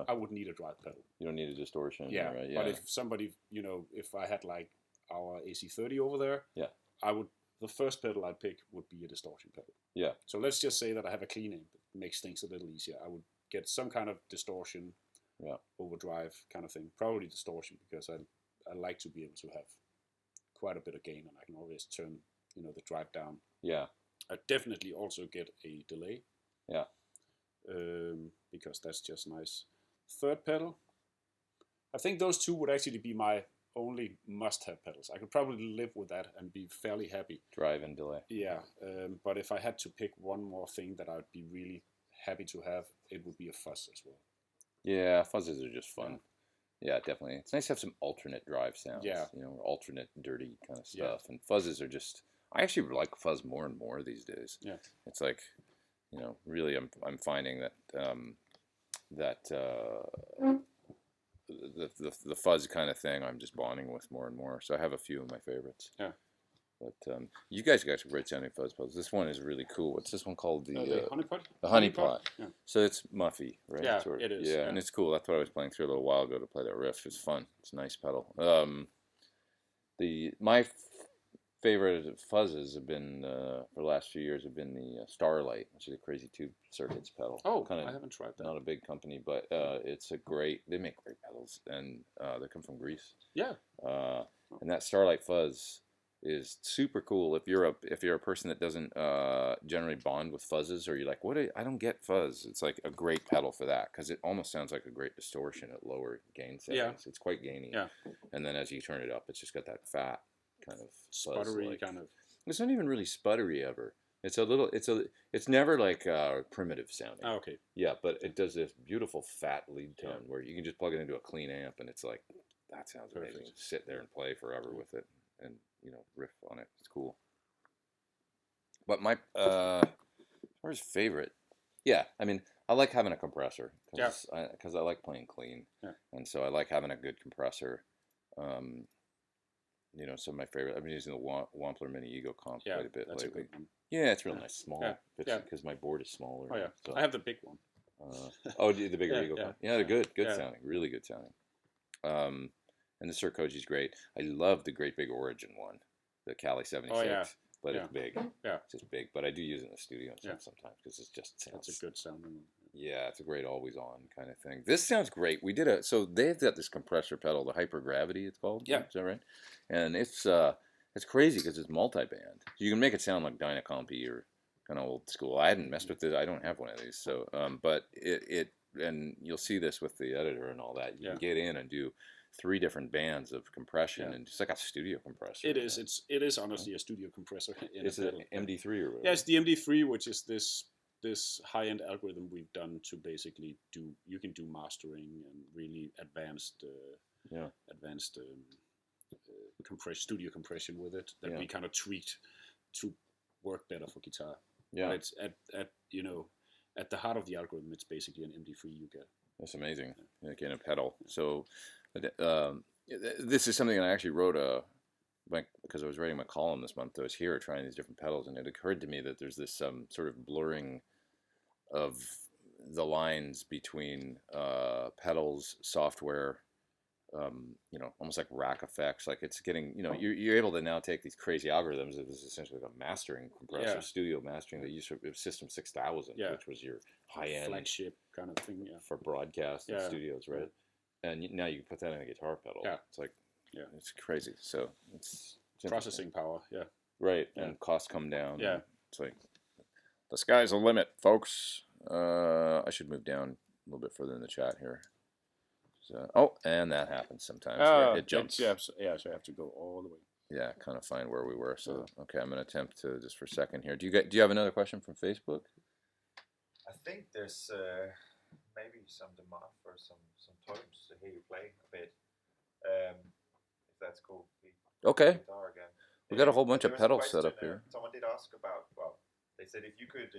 I wouldn't need a drive pedal. You don't need a distortion. Yeah. Right? But if somebody, if I had like our AC30 over there, the first pedal I'd pick would be a distortion pedal. Yeah. So let's just say that I have a clean amp. It makes things a little easier. I would get some kind of distortion, overdrive kind of thing. Probably distortion, because I like to be able to have quite a bit of gain, and I can always turn, the drive down. Yeah. I definitely also get a delay. Yeah. Because that's just nice. Third pedal, I think those 2 would actually be my only must-have pedals. I could probably live with that and be fairly happy. Drive and delay. Yeah, but if I had to pick one more thing that I would be really happy to have, it would be a fuzz as well. Yeah, fuzzes are just fun. Yeah, definitely. It's nice to have some alternate drive sounds. Yeah. Alternate dirty kind of stuff. And fuzzes are just. I actually like fuzz more and more these days. Yeah. It's like, really, I'm finding that the fuzz kind of thing I'm just bonding with more and more. So I have a few of my favorites. Yeah. But you guys got some great sounding fuzz pedals. This one is really cool. What's this one called? The honeypot. The honeypot. Yeah. So it's muffy, right? Yeah, sort of. it is. Yeah, Yeah, and it's cool. That's what I was playing through a little while ago to play that riff. It's fun. It's a nice pedal. My favorite fuzzes have been for the last few years have been the Starlight, which is a Crazy Tube Circuits pedal. Oh, I haven't tried that. Not a big company, but it's a great. They make great pedals, and they come from Greece. Yeah. And that Starlight fuzz is super cool if you're a person that doesn't generally bond with fuzzes, or you're like, I don't get fuzz. It's like a great pedal for that, because it almost sounds like a great distortion at lower gain settings. Yeah. It's quite gainy. Yeah. And then as you turn it up, it's just got that fat kind of sputtery kind of. It's not even really sputtery ever. It's a little. It's never like primitive sounding. Oh, okay. Yeah, but it does this beautiful fat lead tone where you can just plug it into a clean amp, and it's like, that sounds amazing. Just sit there and play forever with it, and riff on it. It's cool. But my as far as favorite, yeah, I mean, I like having a compressor because I like playing clean, and so I like having a good compressor. Some of my favorite. I've been using the Wampler Mini Ego Comp quite a bit lately. A good one. Yeah, it's real nice, small. Yeah, because my board is smaller. Oh yeah, so. I have the big one. The bigger Ego Comp. Yeah, they're good sounding, really good sounding. And the Suhr Koji's great. I love the Great Big Origin one, the Cali 76. Oh, yeah. But it's big. Yeah. It's just big. But I do use it in the studio sometimes because it just sounds. It's a good sounding. Yeah, it's a great always on kind of thing. This sounds great. So they've got this compressor pedal, the Hypergravity it's called. Yeah. Is that right? And it's crazy because it's multi-band. So you can make it sound like Dynacompy or kind of old school. I hadn't messed with it. I don't have one of these. So, but and you'll see this with the editor and all that. You can get in and do 3 different bands of compression and just like a studio compressor. It is. It is honestly a studio compressor. It's an MD3 or whatever. Yeah, it's the MD3, which is this high-end algorithm we've done to basically you can do mastering and really advanced studio compression with it that we kind of tweaked to work better for guitar. Yeah, but it's at the heart of the algorithm, it's basically an MD3 you get. That's amazing. Again, a pedal. So this is something that I actually wrote because I was writing my column this month. I was here trying these different pedals, and it occurred to me that there's this sort of blurring of the lines between pedals, software, almost like rack effects. Like it's getting, you're able to now take these crazy algorithms. It was essentially like a mastering compressor, studio mastering. They used System 6000, which was your high-end flagship kind of thing for broadcast and studios, right? And now you can put that in a guitar pedal. Yeah, it's like, it's crazy. So it's processing power. Yeah, right. And costs come down. Yeah, it's like the sky's the limit, folks. I should move down a little bit further in the chat here. So, and that happens sometimes. It jumps. So I have to go all the way. Yeah, kind of find where we were. So, okay, I'm going to attempt to just for a second here. Do you have another question from Facebook? I think there's maybe some demand for some tones to hear you play a bit. If that's cool. Okay. Guitar again. We got a whole bunch of pedals set up here. Someone did ask about. Well, they said if you could,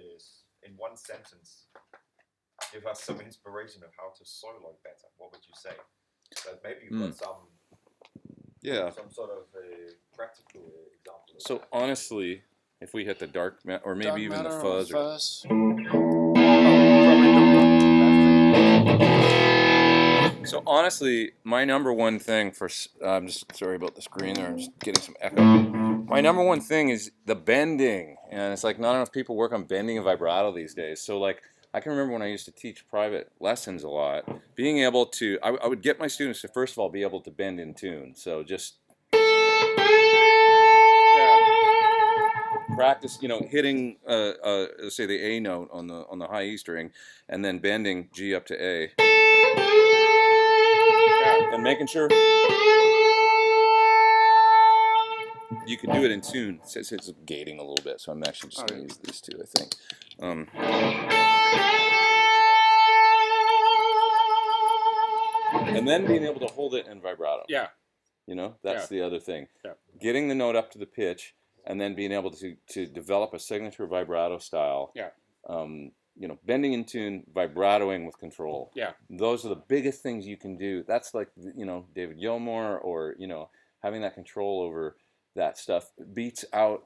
in one sentence, give us some inspiration of how to solo better, what would you say? But maybe you've got some sort of practical example. So honestly, if we hit the dark or maybe even the fuzz. So honestly, my number one thing I'm just sorry about the screen there. I'm just getting some echo. My number one thing is the bending, and it's like not enough people work on bending and vibrato these days. So like, I can remember when I used to teach private lessons a lot, being able to, I would get my students to first of all be able to bend in tune. So just practice, hitting, say the A note on the high E string, and then bending G up to A, and making sure you can do it in tune. It's gating a little bit, so I'm actually just going to use these two, I think. And then being able to hold it in vibrato. Yeah. That's the other thing. Yeah. Getting the note up to the pitch, and then being able to develop a signature vibrato style. Yeah. Bending in tune, vibratoing with control. Yeah. Those are the biggest things you can do. That's like, David Gilmour, or, having that control over that stuff beats out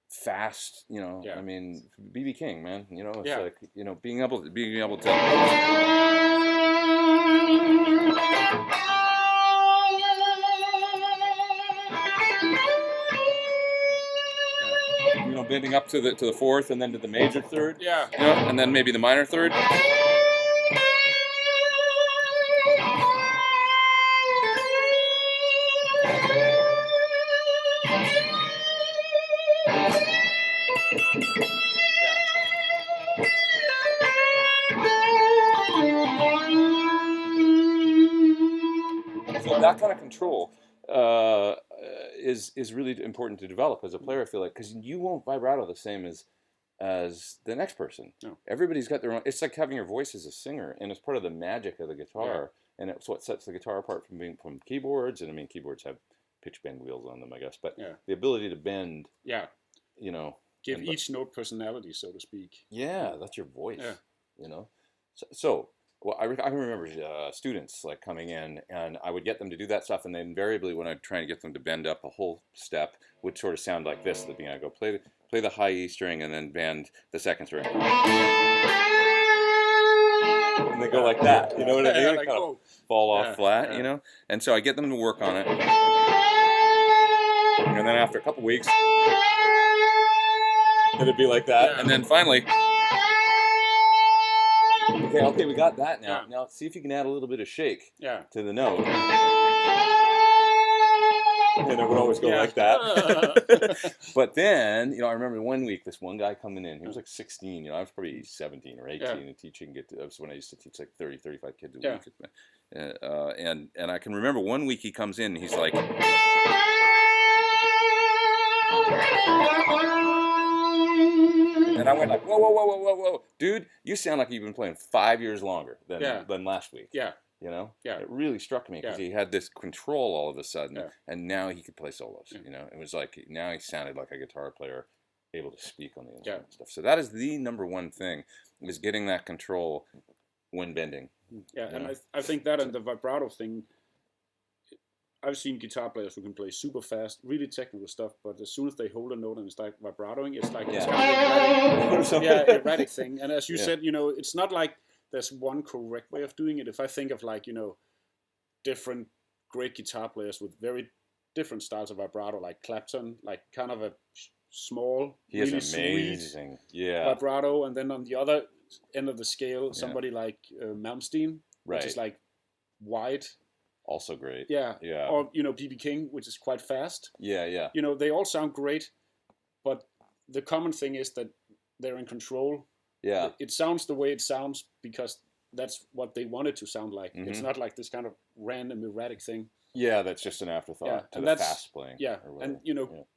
fast, you know. Yeah. I mean, BB King, man, you know, it's Yeah. like, you know, being able to you know, bending up to the fourth and then to the major third, Yeah. you know, and then maybe the minor third. So that kind of control is really important to develop as a player. I feel like, because you won't vibrato the same as the next person. No. Everybody's got their own. It's like having your voice as a singer, and it's part of the magic of the guitar, and it's what sets the guitar apart from keyboards. And I mean, keyboards have pitch bend wheels on them, I guess, but the ability to bend, you know, give each note personality, so to speak. Yeah, that's your voice. Yeah. You know, so well, I remember students like coming in, and I would get them to do that stuff, and then invariably when I'd try to get them to bend up a whole step, would sort of sound like this at the beginning. I go play the high E string and then bend the second string, and they go like that. You know what I mean? Like, kind of fall off flat. You know, and so I get them to work on it, and then after a couple weeks, it'd be like that, and then finally. Okay, we got that now. Now see if you can add a little bit of shake to the note. And it would always go like that. But then, you know, I remember one week, this one guy coming in, he was like 16, you know, I was probably 17 or 18 and teaching, that was when I used to teach like 30, 35 kids a week. And I can remember one week he comes in and he's like, and I went like, whoa, dude, you sound like you've been playing 5 years longer than last week. Yeah. You know, it really struck me because he had this control all of a sudden, and now he could play solos. You know, it was like now he sounded like a guitar player, able to speak on the instrument and stuff. So that is the number one thing, is getting that control when bending. Yeah, and I think that and the vibrato thing. I've seen guitar players who can play super fast, really technical stuff, but as soon as they hold a note and start vibratoing, it's like this kind of erratic thing. And as you said, you know, it's not like there's one correct way of doing it. If I think of like, you know, different great guitar players with very different styles of vibrato, like Clapton, like kind of a small, really amazing, sweet vibrato, and then on the other end of the scale, somebody like Malmsteen, which is like wide. Also great. Yeah. Or, you know, BB King, which is quite fast. Yeah. You know, they all sound great, but the common thing is that they're in control. Yeah. It sounds the way it sounds because that's what they want it to sound like. Mm-hmm. It's not like this kind of random erratic thing. Yeah, that's just an afterthought to the fast playing. Yeah. And, you know,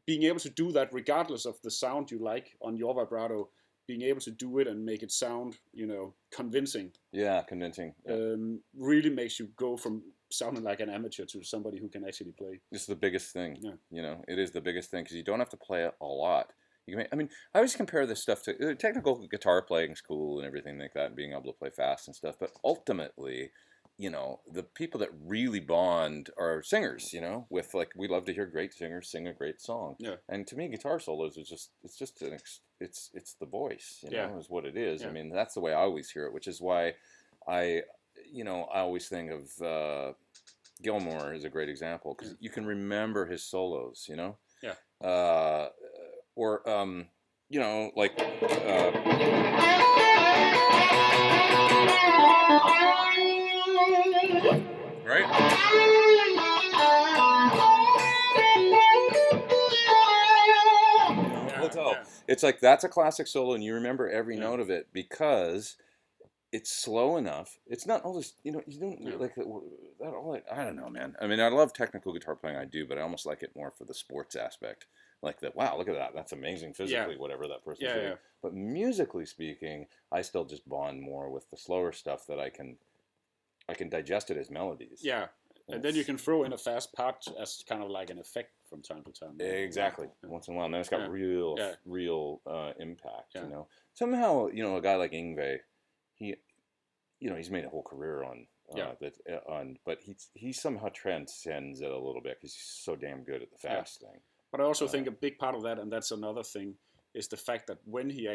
being able to do that regardless of the sound you like on your vibrato, being able to do it and make it sound, you know, convincing. Yeah, convincing. Yeah. Really makes you go from sounding like an amateur to somebody who can actually play. It's the biggest thing. Yeah. You know, it is the biggest thing because you don't have to play it a lot. You can, I mean, I always compare this stuff to technical guitar playing school and everything like that, and being able to play fast and stuff. But ultimately, you know, the people that really bond are singers. You know, with like we love to hear great singers sing a great song. Yeah. And to me, guitar solos is just it's the voice. You know, is what it is. Yeah. I mean, that's the way I always hear it, which is why I always think of Gilmour as a great example because you can remember his solos. You know. Yeah. Or you know, like right? Hotel. It's like that's a classic solo, and you remember every note of it because it's slow enough. It's not all this, you know. You don't like that. I don't know, man. I mean, I love technical guitar playing. I do, but I almost like it more for the sports aspect. Like that, wow, look at that. That's amazing physically, whatever that person's doing. But musically speaking, I still just bond more with the slower stuff that I can digest it as melodies. Yeah. And then you can throw in a fast part as kind of like an effect from time to time. Exactly. Once in a while. And then it's got real impact, you know. Somehow, you know, a guy like Yngwie, he's made a whole career on but he somehow transcends it a little bit because he's so damn good at the fast thing. But I also think a big part of that, and that's another thing, is the fact that when he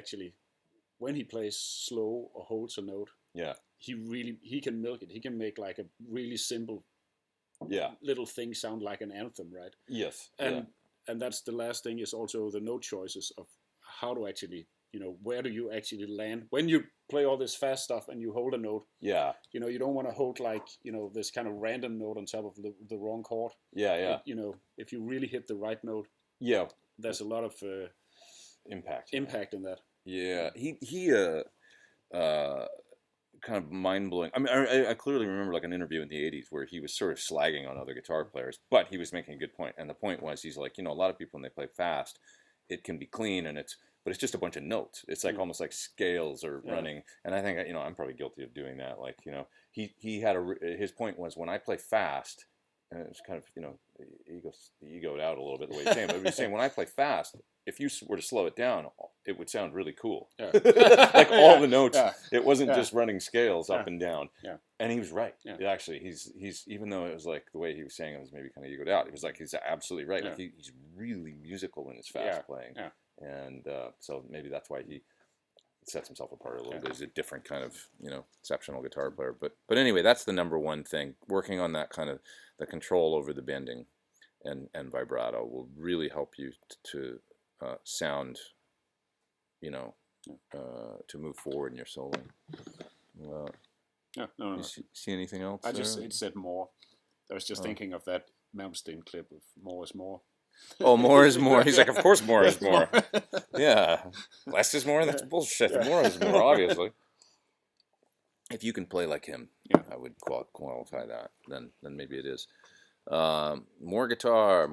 plays slow or holds a note, he can milk it. He can make like a really simple little thing sound like an anthem, right? Yes. And that's the last thing, is also the note choices of how to actually, where do you actually land when you play all this fast stuff and you hold a note. Yeah. You don't want to hold like, this kind of random note on top of the wrong chord. Yeah. If you really hit the right note, there's a lot of impact in that. Yeah. He kind of mind-blowing. I mean, I clearly remember like an interview in the 80s where he was sort of slagging on other guitar players, but he was making a good point. And the point was, he's like, a lot of people when they play fast, it can be clean but it's just a bunch of notes. It's like almost like scales are running. And I think, I'm probably guilty of doing that. Like, he had his point was, when I play fast, and it's kind of, egoed out a little bit the way he's saying, but he was saying, when I play fast, if you were to slow it down, it would sound really cool. Yeah. Like all the notes, it wasn't just running scales up and down. Yeah. And he was right. Yeah. Actually, he's even though it was like the way he was saying it was maybe kind of egoed out, it was like he's absolutely right. Like he's really musical in his fast playing. Yeah. And so maybe that's why he sets himself apart a little bit. He's a different kind of, exceptional guitar player. But anyway, that's the number one thing. Working on that kind of the control over the bending and vibrato will really help you to sound, to move forward in your soloing. No. You see anything else? It said more. I was just thinking of that Malmsteen clip of "More is More." Oh, more is more. He's like, of course more is more. Yeah. Less is more? That's bullshit. More is more, obviously. If you can play like him, I would qualify that. Then maybe it is. More guitar.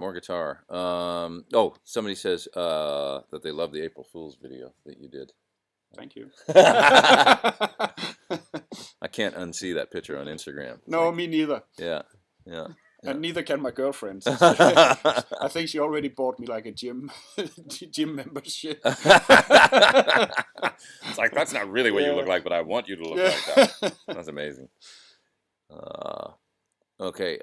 Somebody says that they love the April Fool's video that you did. Thank you. I can't unsee that picture on Instagram. No, me neither. Yeah. And neither can my girlfriend. I think she already bought me like a gym membership. It's like, that's not really what you look like, but I want you to look like that. That's amazing. Okay,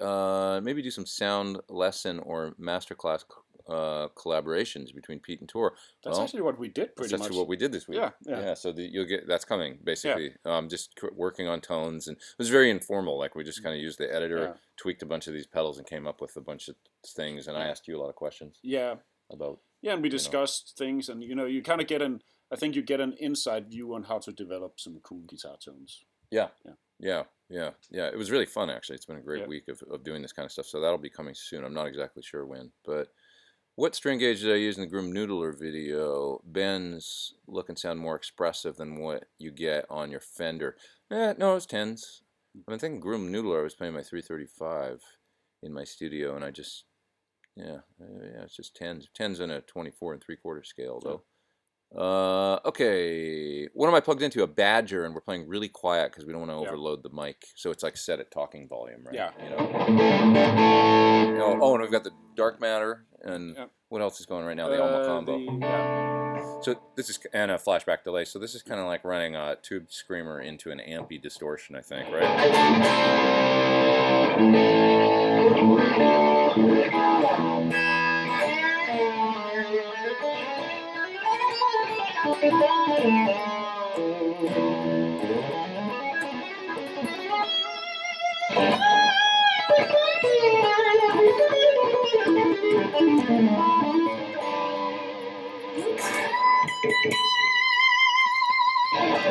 maybe do some sound lesson or masterclass collaborations between Pete and Thor. That's actually what we did pretty much. That's what we did this week. Yeah. So you'll get, that's coming basically. Just working on tones, and it was very informal. Like we just kind of used the editor, tweaked a bunch of these pedals, and came up with a bunch of things. And I asked you a lot of questions. Yeah. About. Yeah, and we discussed things, and you kind of get I think you get an inside view on how to develop some cool guitar tones. Yeah. It was really fun, actually. It's been a great week of doing this kind of stuff. So that'll be coming soon. I'm not exactly sure when, but. What string gauge did I use in the Groomed Noodler video? Bends look and sound more expressive than what you get on your Fender. No, it was 10s. I'm thinking Groomed Noodler, I was playing my 335 in my studio, and I just, it's just 10s. 10s in a 24 3/4 scale, though. Okay, what am I plugged into? A Badger, and we're playing really quiet because we don't want to overload the mic. So it's like set at talking volume, right? Yeah. And we've got the Dark Matter, and what else is going right now? The Alma combo. So this is, and a flashback delay. So this is kind of like running a tube screamer into an ampy distortion, I think, right?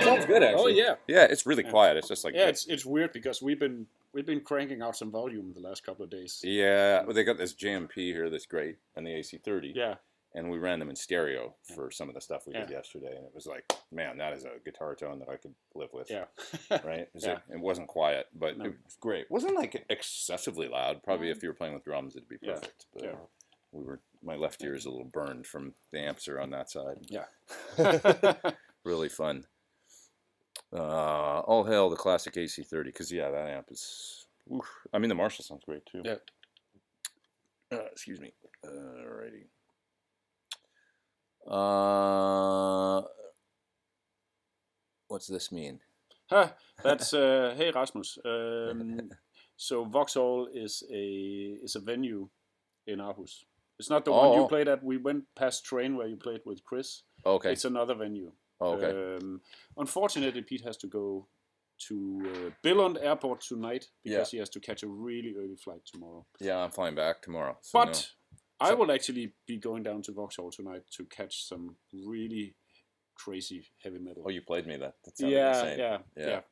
Sounds good, actually. Oh yeah. Yeah, it's really quiet. It's just like it's weird because we've been cranking out some volume the last couple of days. Yeah, but they got this JMP here that's great, and the AC30. Yeah. And we ran them in stereo for some of the stuff we did yesterday, and it was like, man, that is a guitar tone that I could live with. Yeah. Right? It wasn't quiet, but it was great. It wasn't like excessively loud. Probably if you were playing with drums, it'd be perfect. But my left ear is a little burned from the amps are on that side. Yeah. Really fun. All hail the classic AC30, because that amp is. Oof. I mean, the Marshall sounds great too. Yeah. Excuse me. Alrighty. What's this mean? That's hey Rasmus. So Vauxhall is a venue in Aarhus. It's not the one you Oh. played at. We went past Train where you played with Chris. Okay. It's another venue. Oh, okay. Unfortunately, Pete has to go to Billund Airport tonight because he has to catch a really early flight tomorrow. Yeah, I'm flying back tomorrow. So But I will actually be going down to Vauxhall tonight to catch some really crazy heavy metal. Oh, you played me that. That sounded insane. Yeah.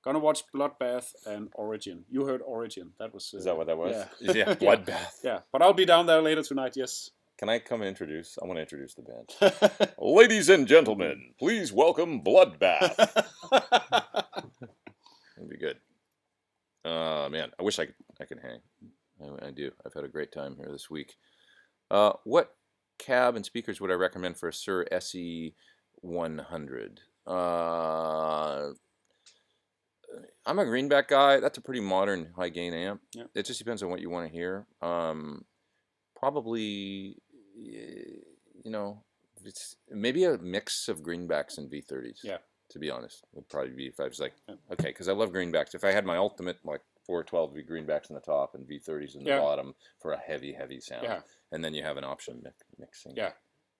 Gonna watch Bloodbath and Origin. You heard Origin. That was. Is that what that was? Yeah. Bloodbath. Yeah, but I'll be down there later tonight. Yes. Can I come and introduce? I want to introduce the band. Ladies and gentlemen, please welcome Bloodbath. That'd be good. Man, I wish I could hang. I do. I've had a great time here this week. What cab and speakers would I recommend for a Suhr SE 100? I'm a greenback guy. That's a pretty modern high gain amp. Yeah. It just depends on what you want to hear. Probably, it's maybe a mix of greenbacks and V30s. Yeah. To be honest, would probably be if I was like, okay, because I love greenbacks. If I had my ultimate, like 412 V greenbacks in the top and V30s in the bottom for a heavy sound, and then you have an option mixing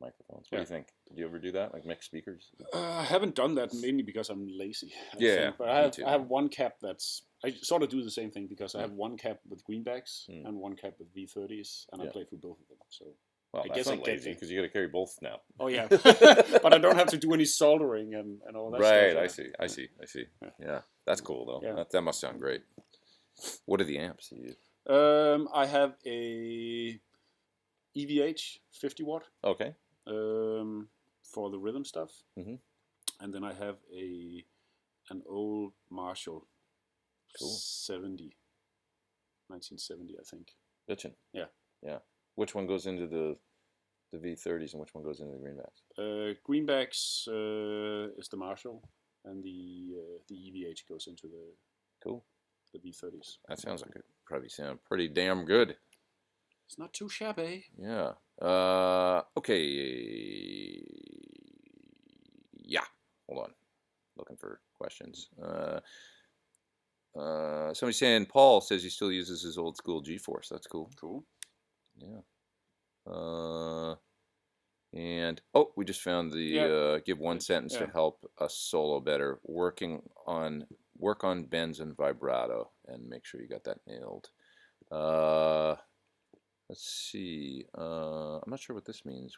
microphones. What do you think? Did you ever do that, like mix speakers? I haven't done that mainly because I'm lazy. I think. But I have one cap that's. I sort of do the same thing because I have one cap with greenbacks and one cap with V30s, and I play through both of them. So. Well, I that's guess not lazy because you got to carry both now. Oh yeah, but I don't have to do any soldering and all that. Right, stuff. I see. Yeah, that's cool though. Yeah. That must sound great. What are the amps you use? I have a EVH 50 watt. Okay. For the rhythm stuff, and then I have an old Marshall, 1970, I think. Bitchin'. Yeah. Which one goes into the V30s and which one goes into the greenbacks? Greenbacks is the Marshall, and the EVH goes into the V30s. That sounds like it probably sound pretty damn good. It's not too shabby. Yeah. Okay. Yeah. Hold on. Looking for questions. Somebody's saying Paul says he still uses his old school G-Force. That's cool. Cool. Yeah. And we just found the give one sentence to help us solo better. Work on bends and vibrato, and make sure you got that nailed. Let's see. I'm not sure what this means.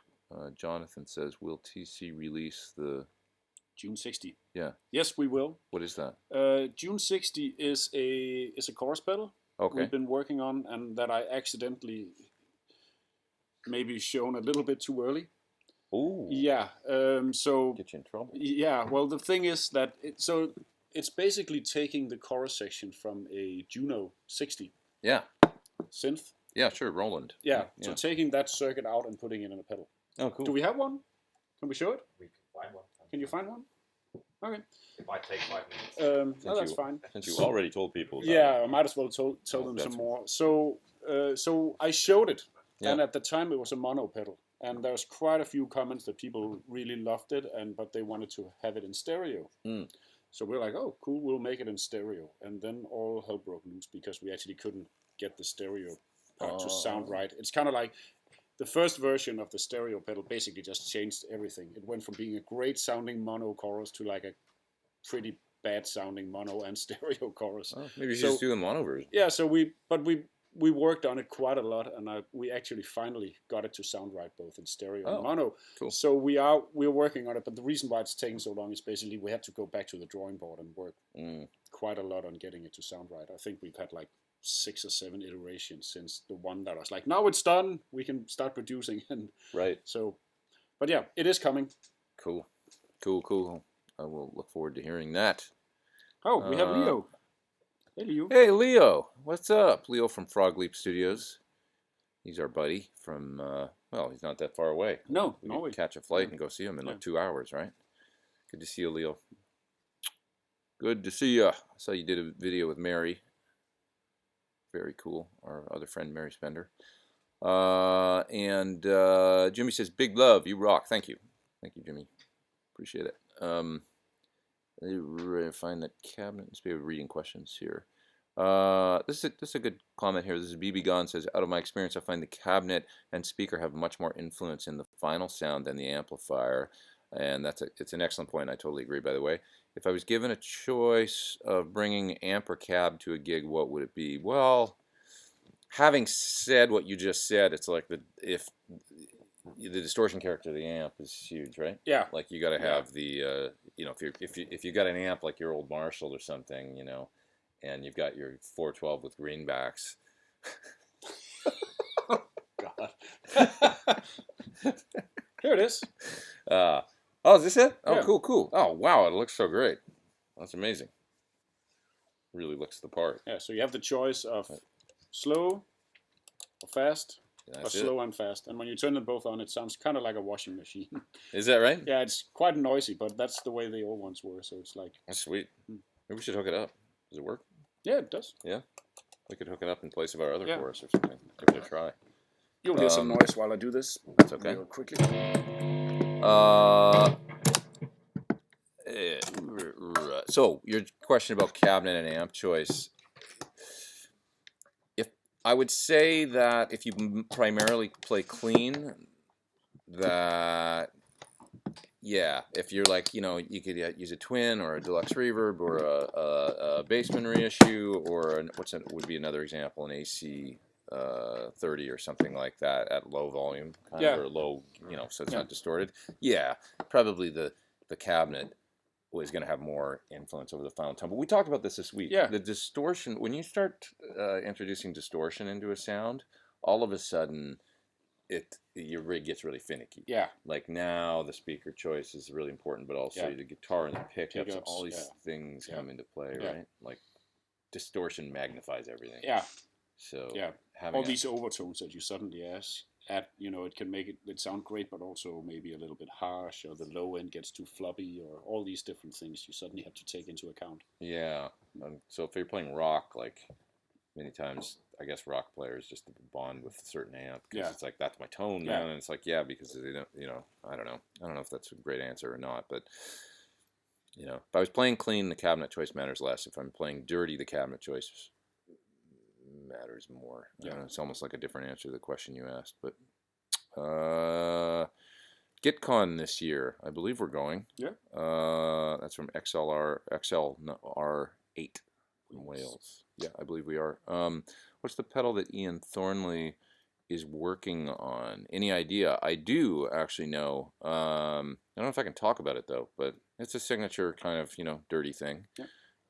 Jonathan says, "Will TC release the June 60? Yeah. Yes, we will. What is that? June 60 is a chorus pedal. Okay. We've been working on, and that I accidentally maybe shown a little bit too early. Ooh. Yeah. So get you in trouble. Yeah. Well, the thing is that it's basically taking the chorus section from a Juno 60. Yeah. Synth. Yeah, sure, Roland. Yeah. So taking that circuit out and putting it in a pedal. Oh, cool. Do we have one? Can we show it? We can find one. Can you find one? Okay. It might take 5 minutes. No, that's fine. Since you already told people. I might as well tell them some more. So I showed it, and at the time it was a mono pedal, and there was quite a few comments that people really loved it, but they wanted to have it in stereo. So we're like, oh, cool, we'll make it in stereo, and then all hell broke loose because we actually couldn't get the stereo part to sound right. It's kind of like the first version of the stereo pedal basically just changed everything. It went from being a great sounding mono chorus to like a pretty bad sounding mono and stereo chorus. Oh, maybe you should just do the mono version. Yeah, so we worked on it quite a lot, and we actually finally got it to sound right both in stereo and mono. Cool. So we're working on it, but the reason why it's taking so long is basically we had to go back to the drawing board and work quite a lot on getting it to sound right. I think we've had like 6 or 7 iterations since the one that was like, now it's done, we can start producing. And right. So, but yeah, it is coming. Cool. I will look forward to hearing that. Oh, we have Leo. Hey, Leo. Hey, Leo. What's up? Leo from Frog Leap Studios. He's our buddy from, he's not that far away. No, we Norway. Could catch a flight and go see him in like 2 hours, right? Good to see you, Leo. Good to see you. I saw you did a video with Mary. Very cool. Our other friend, Mary Spender. And Jimmy says, big love. You rock. Thank you. Thank you, Jimmy. Appreciate it. Find that cabinet. Let's be reading questions here. This is a good comment here. This is BB Gone says, out of my experience, I find the cabinet and speaker have much more influence in the final sound than the amplifier, and it's an excellent point. I totally agree. By the way, if I was given a choice of bringing amp or cab to a gig, what would it be? Well, having said what you just said, it's like the distortion character of the amp is huge, right? Yeah. Like you got to have the you know, if you got an amp like your old Marshall or something, you know, and you've got your 412 with greenbacks. God. Here it is. Oh, is this it? Oh, Yeah. cool. Oh, wow, it looks so great. That's amazing. Really looks the part. Yeah, so you have the choice of slow or fast, or slow and fast. And when you turn them both on, it sounds kind of like a washing machine. Is that right? Yeah, it's quite noisy, but that's the way the old ones were. So it's like... That's sweet. Maybe we should hook it up. Does it work? Yeah, it does. Yeah? We could hook it up in place of our other chorus or something. Give it a try. You'll hear some noise while I do this. That's okay. Real quickly. So, your question about cabinet and amp choice. I would say that if you primarily play clean, that, yeah, if you're like, you know, you could use a twin or a deluxe reverb or a Bassman reissue or would be another example, an AC 30 or something like that at low volume, kind of, or low, you know, so it's not distorted. Yeah, probably the cabinet was going to have more influence over the final tone. But we talked about this week. Yeah. The distortion, when you start introducing distortion into a sound, all of a sudden your rig gets really finicky. Yeah. Like now the speaker choice is really important, but also the guitar and the pickups, all these things come into play, right? Like distortion magnifies everything. Yeah. So having all these overtones that you suddenly add, you know, it can make it sound great, but also maybe a little bit harsh, or the low end gets too floppy, or all these different things you suddenly have to take into account. Yeah. So if you're playing rock, like many times, I guess rock players just bond with a certain amp because it's like, that's my tone, man. And it's like, because they don't, you know, I don't know if that's a great answer or not, but you know, if I was playing clean, the cabinet choice matters less. If I'm playing dirty, the cabinet choice matters more. It's almost like a different answer to the question you asked, but GitCon this year, I believe we're going. That's from XLR8 from Wales. Yeah, I believe we are. What's the pedal that Ian Thornley is working on? Any idea? I do actually know. I don't know if I can talk about it though, but it's a signature kind of, you know, dirty thing.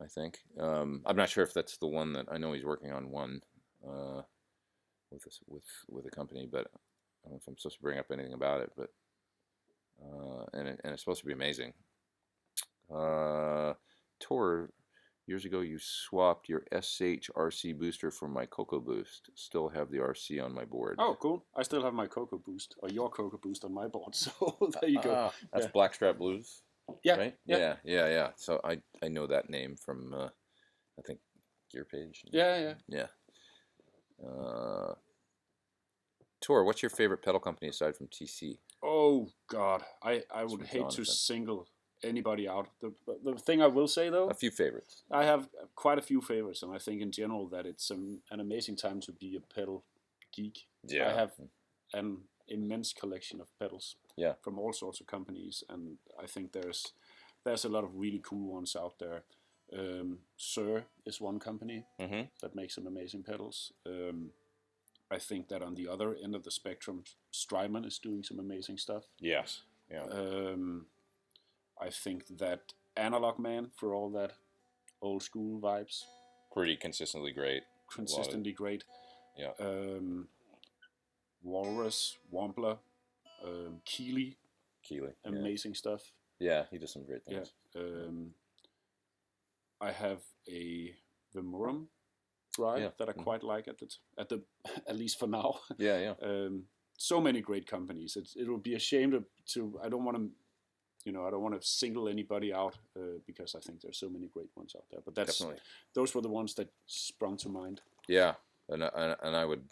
I think. I'm not sure if that's the one that I know he's working on one with a company, but I don't know if I'm supposed to bring up anything about it. But and it's supposed to be amazing. Tor, years ago you swapped your SH RC booster for my Cocoa Boost. Still have the RC on my board. Oh, cool! I still have my Cocoa Boost, or your Cocoa Boost on my board. So there you go. That's Blackstrap Blues. Yeah. Right? Yeah. So I know that name from I think Gear Page. Yeah. Tor, what's your favorite pedal company aside from TC? Oh God, I would hate to single anybody out. The thing I will say though, a few favorites. I have quite a few favorites, and I think in general that it's an amazing time to be a pedal geek. Yeah. I have an immense collection of pedals. Yeah. From all sorts of companies, and I think there's a lot of really cool ones out there. Suhr is one company that makes some amazing pedals. I think that on the other end of the spectrum, Strymon is doing some amazing stuff. Yes. Yeah. I think that Analog Man, for all that old school vibes, pretty consistently great. Great. Yeah. Walrus, Wampler, Keeley, amazing stuff. Yeah, he does some great things. Yeah. I have a Vemurum drive that I quite like at least for now. Yeah. So many great companies. It would be a shame to I don't want to single anybody out because I think there's so many great ones out there. But those were the ones that sprung to mind. Yeah, and I would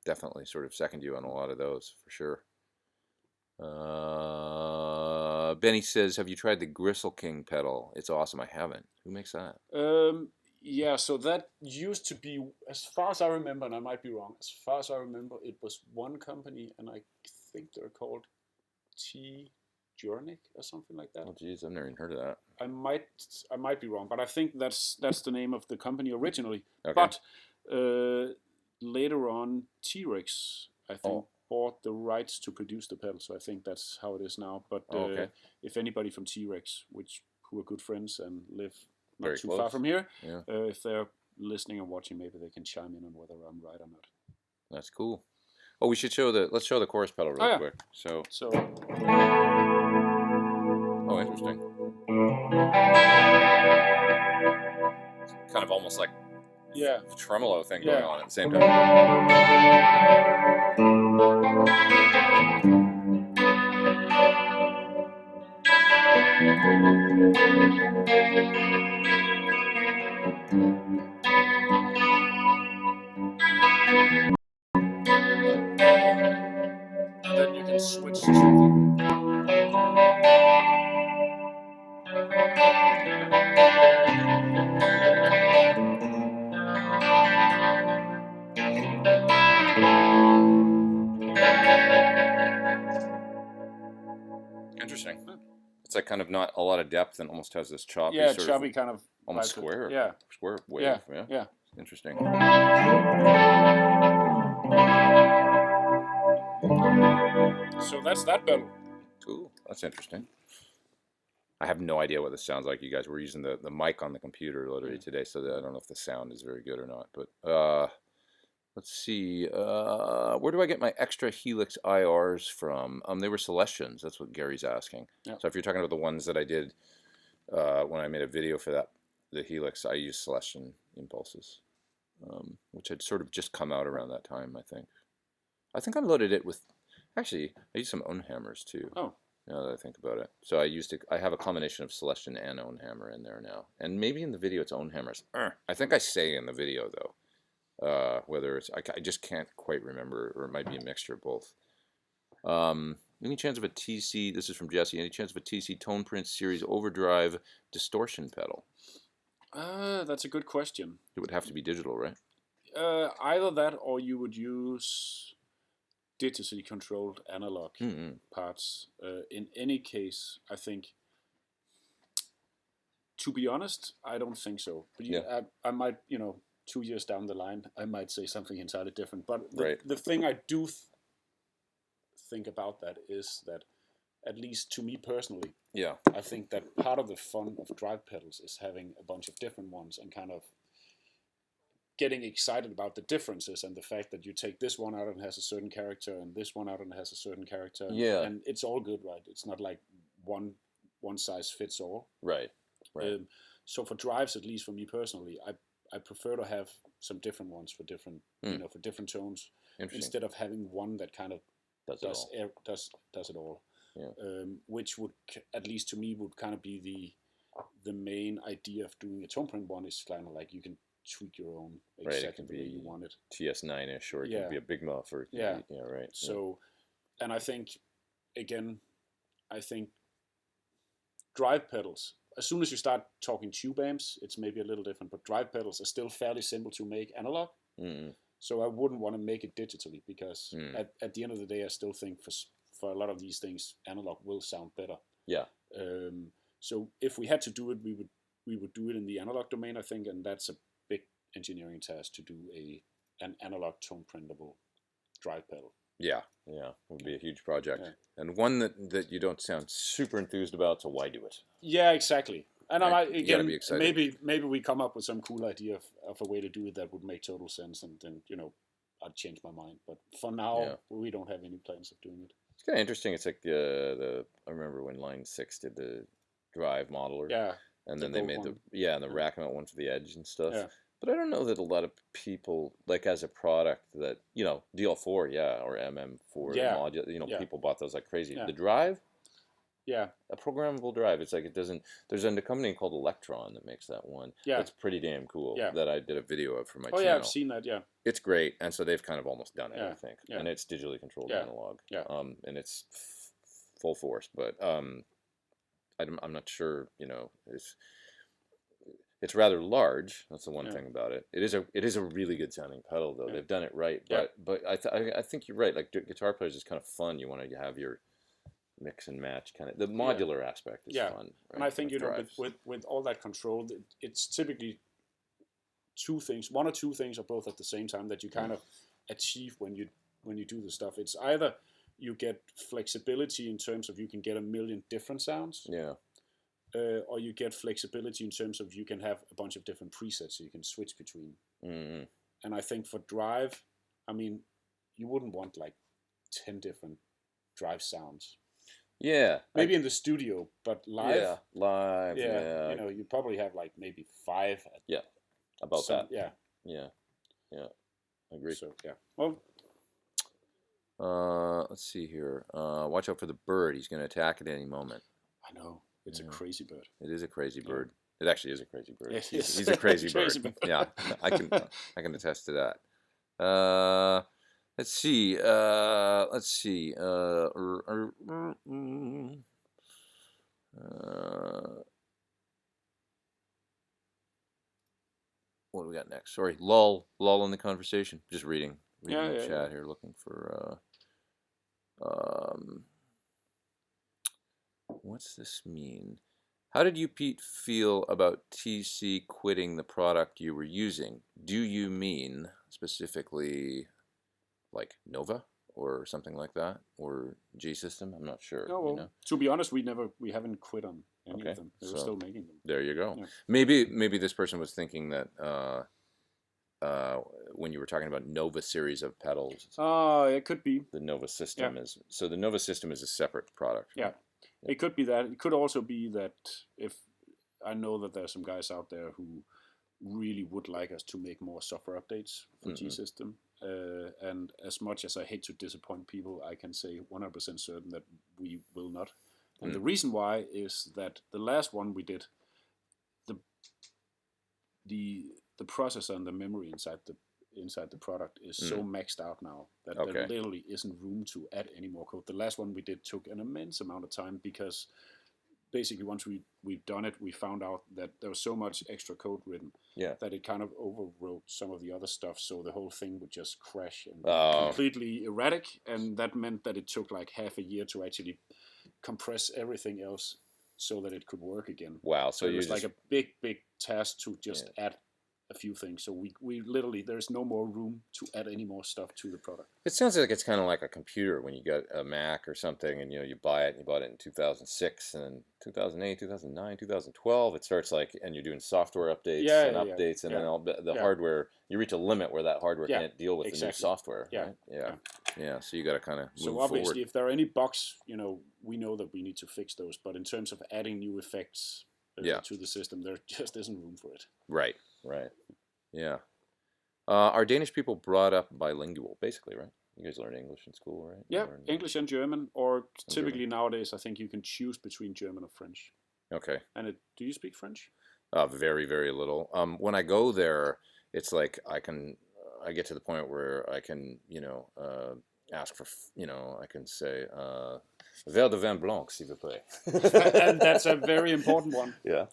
definitely sort of second you on a lot of those for sure. Benny says, have you tried the Gristle King pedal? It's awesome. I haven't. Who makes that? Yeah, so that used to be, as far as I remember, and I might be wrong, as far as I remember, it was one company, and I think they're called T. Journick or something like that. Oh, geez, I've never even heard of that. I might be wrong, but I think that's the name of the company originally. Okay. But later on, T-Rex, I think, bought the rights to produce the pedal, so I think that's how it is now. But okay. if anybody from T-Rex, who are good friends and live not Very too close. far from here, Yeah. if they're listening and watching, maybe they can chime in on whether I'm right or not. That's cool. Oh, we should show let's show the chorus pedal real quick. So. Oh, interesting. It's kind of almost like tremolo thing going on at the same time. And then you can switch to something. Interesting. It's like kind of not a lot of depth and almost has this choppy choppy kind of almost square. Yeah. Square wave. Yeah. Interesting. So that's that pedal. Cool. That's interesting. I have no idea what this sounds like, you guys. We're using the mic on the computer literally today, so I don't know if the sound is very good or not. But let's see. Where do I get my extra Helix IRs from? They were Celestians. That's what Gary's asking. Yeah. So if you're talking about the ones that I did when I made a video for the Helix, I used Celestian impulses, which had sort of just come out around that time, I think. I think I loaded it with... Actually, I used some own hammers too. Oh. Now that I think about it. So I have a combination of Celestian and own hammer in there now. And maybe in the video it's own hammers. I think I say in the video though. Whether it's... I just can't quite remember, or it might be a mixture of both. Any chance of a TC... This is from Jesse. Any chance of a TC TonePrint series overdrive distortion pedal? That's a good question. It would have to be digital, right? Either that, or you would use digitally controlled analog parts. In any case, I think, to be honest, I don't think so. But I might, 2 years down the line, I might say something entirely different. But the thing I do think about that is that, at least to me personally, I think that part of the fun of drive pedals is having a bunch of different ones and kind of getting excited about the differences and the fact that you take this one out and it has a certain character and this one out and it has a certain character. Yeah. And it's all good, right? It's not like one size fits all. Right. So for drives, at least for me personally, I prefer to have some different ones for different, for different tones, instead of having one that kind of does it all. Yeah. Which would, at least to me, would kind of be the main idea of doing a TonePrint one, is kind of like you can tweak your own exactly the way you want it. TS9-ish, or it could be a big muff, or right. So, and I think, again, drive pedals, as soon as you start talking tube amps, it's maybe a little different, but drive pedals are still fairly simple to make analog. So I wouldn't want to make it digitally, because at the end of the day, I still think for a lot of these things, analog will sound better. Yeah. So if we had to do it, we would do it in the analog domain, I think, and that's a big engineering task to do an analog tone printable drive pedal. Yeah, it would be a huge project, and one that you don't sound super enthused about. So why do it? Yeah, exactly. And you gotta be excited. maybe we come up with some cool idea of a way to do it that would make total sense, and then I'd change my mind. But for now, we don't have any plans of doing it. It's kind of interesting. It's like I remember when Line 6 did the drive modeler. Yeah. And then they made the rack mount one for the edge and stuff. Yeah. But I don't know that a lot of people, like, as a product that, DL4, or MM4 module, people bought those like crazy. Yeah. The drive, a programmable drive. It's like it doesn't. There's a company called Electron that makes that one. Yeah. That's pretty damn cool. Yeah. That I did a video of for my channel. Oh yeah, I've seen that. Yeah. It's great, and so they've kind of almost done it, I think. Yeah. And it's digitally controlled analog. Yeah. And it's full force, but I'm not sure. It's rather large. That's the one Yeah. thing about it. It is a really good sounding pedal though. Yeah. They've done it right. But I think you're right. Like guitar players is kind of fun. You want to have your mix and match kind of. The modular aspect is fun. Right? And I think drives. with all that control, it's typically one or two things, or both at the same time, that you kind of achieve when you do the stuff. It's either you get flexibility in terms of you can get a million different sounds, or you get flexibility in terms of you can have a bunch of different presets so you can switch between. Mm-hmm. And I think for drive, I mean, you wouldn't want like 10 different drive sounds. Yeah, maybe in the studio, but live. Yeah, live. Yeah, you know, you probably have like maybe 5. About that. Yeah. I agree. So yeah. Well, let's see here. Watch out for the bird. He's going to attack at any moment. I know. It's a crazy bird. It is a crazy bird. It actually is a crazy bird. Yes, He's a crazy bird. Yeah, I can attest to that. Let's see. What do we got next? Sorry, lull in the conversation. Just reading the chat here, looking for. What's this mean? How did you, Pete, feel about TC quitting the product you were using? Do you mean specifically like Nova or something like that, or G System? I'm not sure. No, well, to be honest, we haven't quit on any of them. We're still making them. There you go. Yeah. Maybe this person was thinking that when you were talking about Nova series of pedals. It could be. The Nova System the Nova System is a separate product. Right? Yeah. It could be that. It could also be that if I know that there's some guys out there who really would like us to make more software updates for G System. And as much as I hate to disappoint people, I can say 100% certain that we will not. And the reason why is that the last one we did, the processor and the memory inside the product is so maxed out now that there literally isn't room to add any more code. The last one we did took an immense amount of time because basically once we've done it, we found out that there was so much extra code written that it kind of overwrote some of the other stuff, so the whole thing would just crash and be completely erratic, and that meant that it took like half a year to actually compress everything else so that it could work again. Wow. So it was like a big task to just add a few things. So we literally, there's no more room to add any more stuff to the product. It sounds like it's kind of like a computer when you get a Mac or something and you buy it, and you bought it in 2006 and 2008, 2009, 2012, it starts like, and you're doing software updates and then all the hardware, you reach a limit where that hardware can't deal with the new software. Right? So you got to kind of move So obviously forward. If there are any bugs, we know that we need to fix those, but in terms of adding new effects to the system, there just isn't room for it. Right. Yeah. Are Danish people brought up bilingual, basically, right? You guys learn English in school, right? Yeah, English and German, or typically nowadays I think you can choose between German or French. Okay. And do you speak French? Very, very little. When I go there, it's like I get to the point where I can, ask for, I can say, verre de vin blanc, s'il vous plaît. And that's a very important one. Yeah.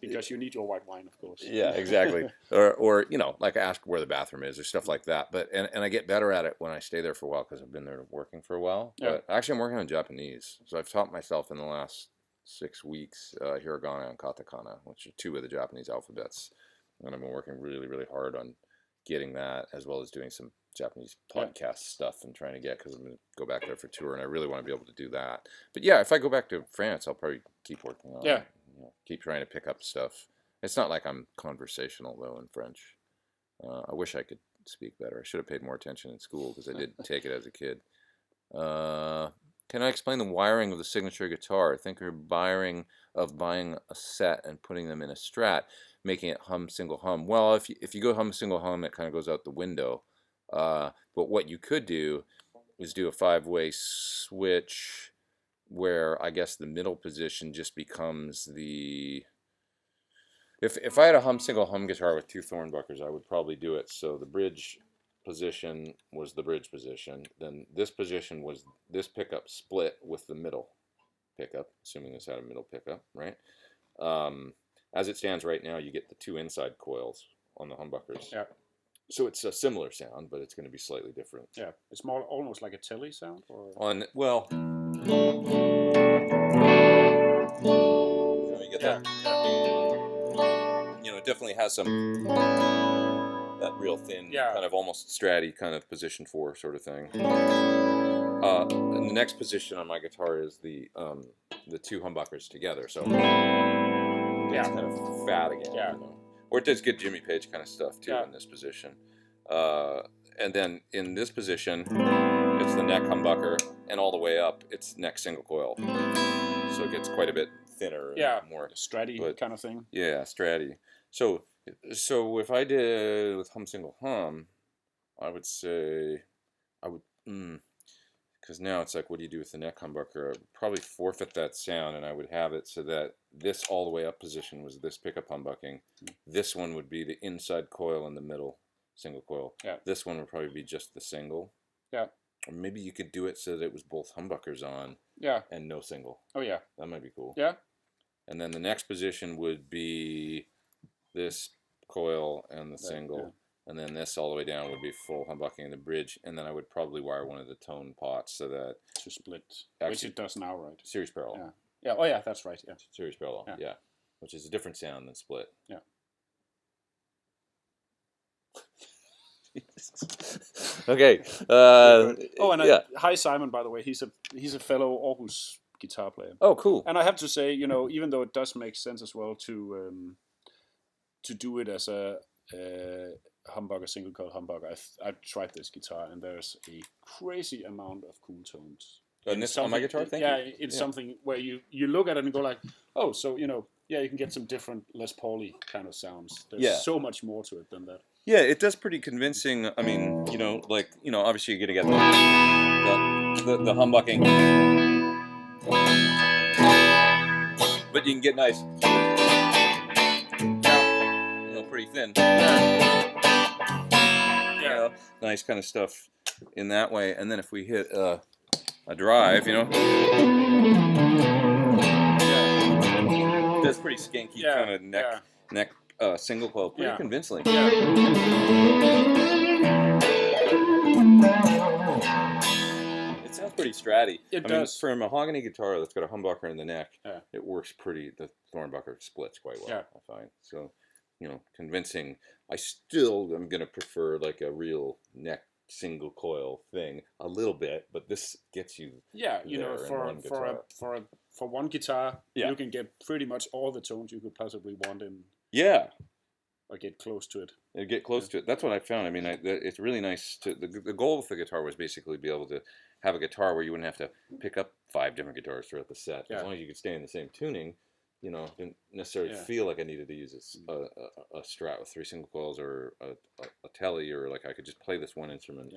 Because you need your white wine, of course. Yeah, exactly. or like ask where the bathroom is or stuff like that. But and I get better at it when I stay there for a while because I've been there working for a while. Yeah. But actually, I'm working on Japanese, so I've taught myself in the last 6 weeks hiragana and katakana, which are 2 of the Japanese alphabets, and I've been working really, really hard on getting that, as well as doing some Japanese podcast stuff and trying to get, because I'm going to go back there for tour and I really want to be able to do that. But yeah, if I go back to France, I'll probably keep working on it. Keep trying to pick up stuff. It's not like I'm conversational though in French. I wish I could speak better. I should have paid more attention in school because I did take it as a kid. Can I explain the wiring of the signature guitar? I think you're buying a set and putting them in a Strat, making it hum single hum. Well, if you go hum single hum, it kind of goes out the window. But what you could do is do a 5-way switch where I guess the middle position just becomes the... If I had a hum single hum guitar with 2 Thornbuckers, I would probably do it so the bridge position was the bridge position, then this position was this pickup split with the middle pickup, assuming this had a middle pickup, right? as it stands right now, you get the 2 inside coils on the humbuckers. Yeah. So it's a similar sound, but it's going to be slightly different. Yeah, it's more almost like a telly sound, or Well, you get that. It definitely has some that real thin, kind of almost stratty kind of position 4 sort of thing. And the next position on my guitar is the 2 humbuckers together, so it's kind of fat again. Or it does get Jimmy Page kind of stuff too in this position. And then in this position, it's the neck humbucker, and all the way up, it's neck single coil. So it gets quite a bit thinner. And more stratty kind of thing. Yeah, stratty. So if I did with hum single hum, I would say because now it's like, what do you do with the neck humbucker? I would probably forfeit that sound, and I would have it so that this all the way up position was this pickup humbucking. This one would be the inside coil in the middle, single coil. Yeah. This one would probably be just the single. Yeah. Or maybe you could do it so that it was both humbuckers on. Yeah. And no single. Oh yeah. That might be cool. Yeah. And then the next position would be this coil and the single. Yeah. And then this all the way down would be full humbucking in the bridge, and then I would probably wire one of the tone pots so that to split, which it does now, right? Series parallel. Yeah. Yeah. Oh yeah, that's right. Yeah. Series parallel. Yeah. Which is a different sound than split. Yeah. Okay. Hi Simon, by the way. He's a fellow Aarhus guitar player. Oh, cool. And I have to say, even though it does make sense as well to do it as a humbucker, single coil humbucker. I tried this guitar, and there's a crazy amount of cool tones. And this on my guitar, it's something where you look at it and go like, oh, so you can get some different Les Paul-y kind of sounds. There's so much more to it than that. Yeah, it does pretty convincing. I mean, obviously you're gonna get the humbucking, but you can get nice. Pretty thin. Nice kind of stuff in that way. And then if we hit a drive, that's pretty skanky kind of neck single coil, pretty convincingly. Yeah. It sounds pretty stratty. It does. For a mahogany guitar that's got a humbucker in the neck, it works pretty. The Thornbucker splits quite well, I find. So. Convincing. I still am going to prefer like a real neck single coil thing a little bit, but this gets you for one guitar, you can get pretty much all the tones you could possibly want in. Yeah. Or get close to it. Get close to it. That's what I found. I mean, it's really nice to. The goal with the guitar was basically be able to have a guitar where you wouldn't have to pick up 5 different guitars throughout the set. As long as you could stay in the same tuning. Didn't necessarily feel like I needed to use a Strat with 3 single coils or a telly, or like I could just play this one instrument.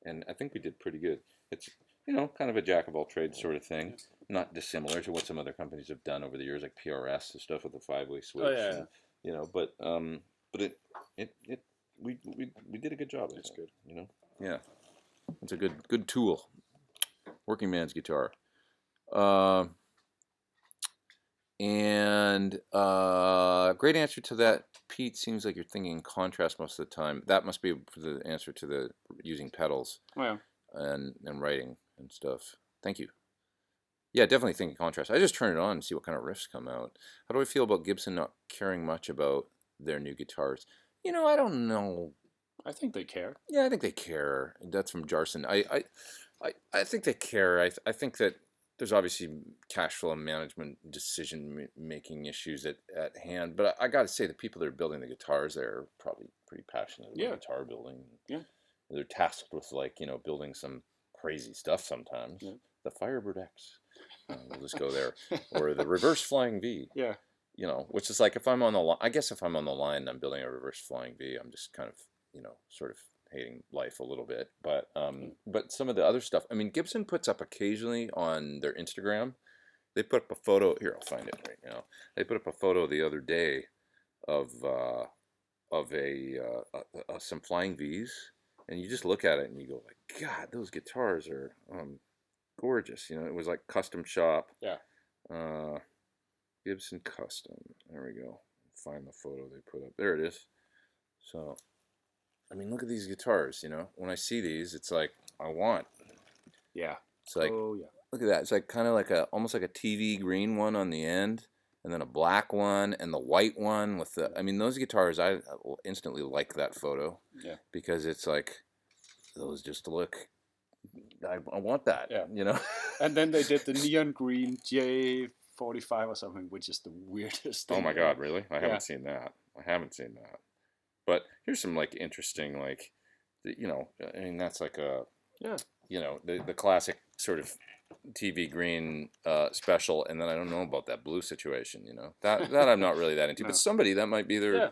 And I think we did pretty good. It's, kind of a jack of all trades sort of thing. Not dissimilar to what some other companies have done over the years, like PRS and stuff with the 5-way switch. And, but we did a good job. It's good. Yeah. It's a good tool. Working man's guitar. And great answer to that, Pete. Seems like you're thinking contrast most of the time. That must be the answer to the using pedals and writing and stuff. Thank you. Yeah, definitely thinking contrast. I just turn it on and see what kind of riffs come out. How do I feel about Gibson not caring much about their new guitars? I don't know. I think they care. Yeah, I think they care. That's from Jarson. I think they care. I think that there's obviously cash flow management, decision-making issues at hand. But I got to say, the people that are building the guitars there are probably pretty passionate about guitar building. Yeah. They're tasked with, building some crazy stuff sometimes. Yeah. The Firebird X. We'll just go there. Or the Reverse Flying V. Yeah. Which is like, if I'm on the line, I guess if I'm on the line and I'm building a Reverse Flying V, I'm just kind of, sort of hating life a little bit, but some of the other stuff, I mean, Gibson puts up occasionally on their Instagram. They put up a photo here. I'll find it right now. They put up a photo the other day of some Flying V's, and you just look at it and you go like, God, those guitars are gorgeous. It was like custom shop. Yeah. Gibson Custom. There we go. Find the photo they put up. There it is. So, I mean, look at these guitars, you know. When I see these, it's like, I want. Yeah. It's like, Oh, yeah. look at that. It's like kind of like almost like a TV green one on the end, and then a black one, and the white one with the, I mean, those guitars, I instantly like that photo. Yeah. Because it's like, those just look, I want that, Yeah. you know. And then they did the neon green J45 or something, which is the weirdest thing. Oh my God, really? I Yeah. haven't seen that. I haven't seen that. But here's some like interesting, like, you know, I mean, that's like a, Yeah. you know, the classic sort of TV green special, and then I don't know about that blue situation, you know. That I'm not really that into. No. But somebody that might be their, Yeah.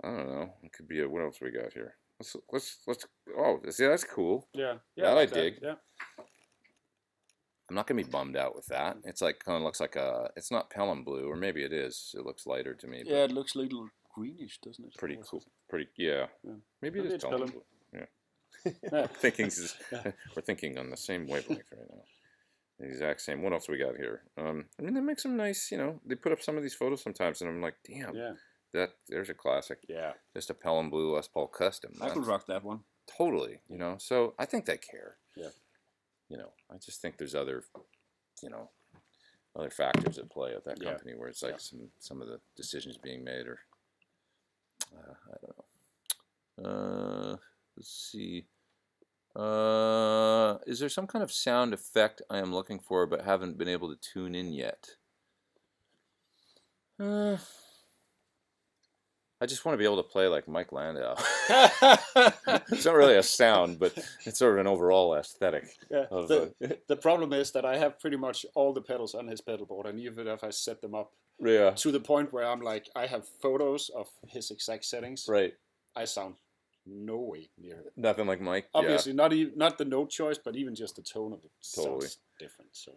I don't know. It could be a, what else we got here? Let's oh, see, that's cool. Yeah. That I dig. Yeah. I'm not gonna be bummed out with that. It's like kind of looks like a, it's not Pelham blue, or maybe it is. It looks lighter to me. Yeah, it looks a little greenish, doesn't it? Pretty cool. Pretty, yeah. Maybe it is it's Pelham Pelham. blue. Yeah. Yeah. We're thinking on the same wavelength right now. The exact same. What else we got here? I mean, they make some nice, you know, they put up some of these photos sometimes, and I'm like, damn, there's a classic. Yeah. Just a Pelham blue Les Paul custom. I could rock that one. Totally, you know. So I think they care. Yeah. You know, I just think there's other, you know, other factors at play at that company where it's like some of the decisions being made, or I don't know. Let's see. Is there some kind of sound effect I am looking for but haven't been able to tune in yet? I just want to be able to play like Mike Landau. It's not really a sound, but it's sort of an overall aesthetic. Yeah. The problem is that I have pretty much all the pedals on his pedal board, and even if I set them up to the point where I'm like, I have photos of his exact settings, right? I sound no way near it. Nothing like Mike. Obviously, not the note choice, but even just the tone of it sounds different. So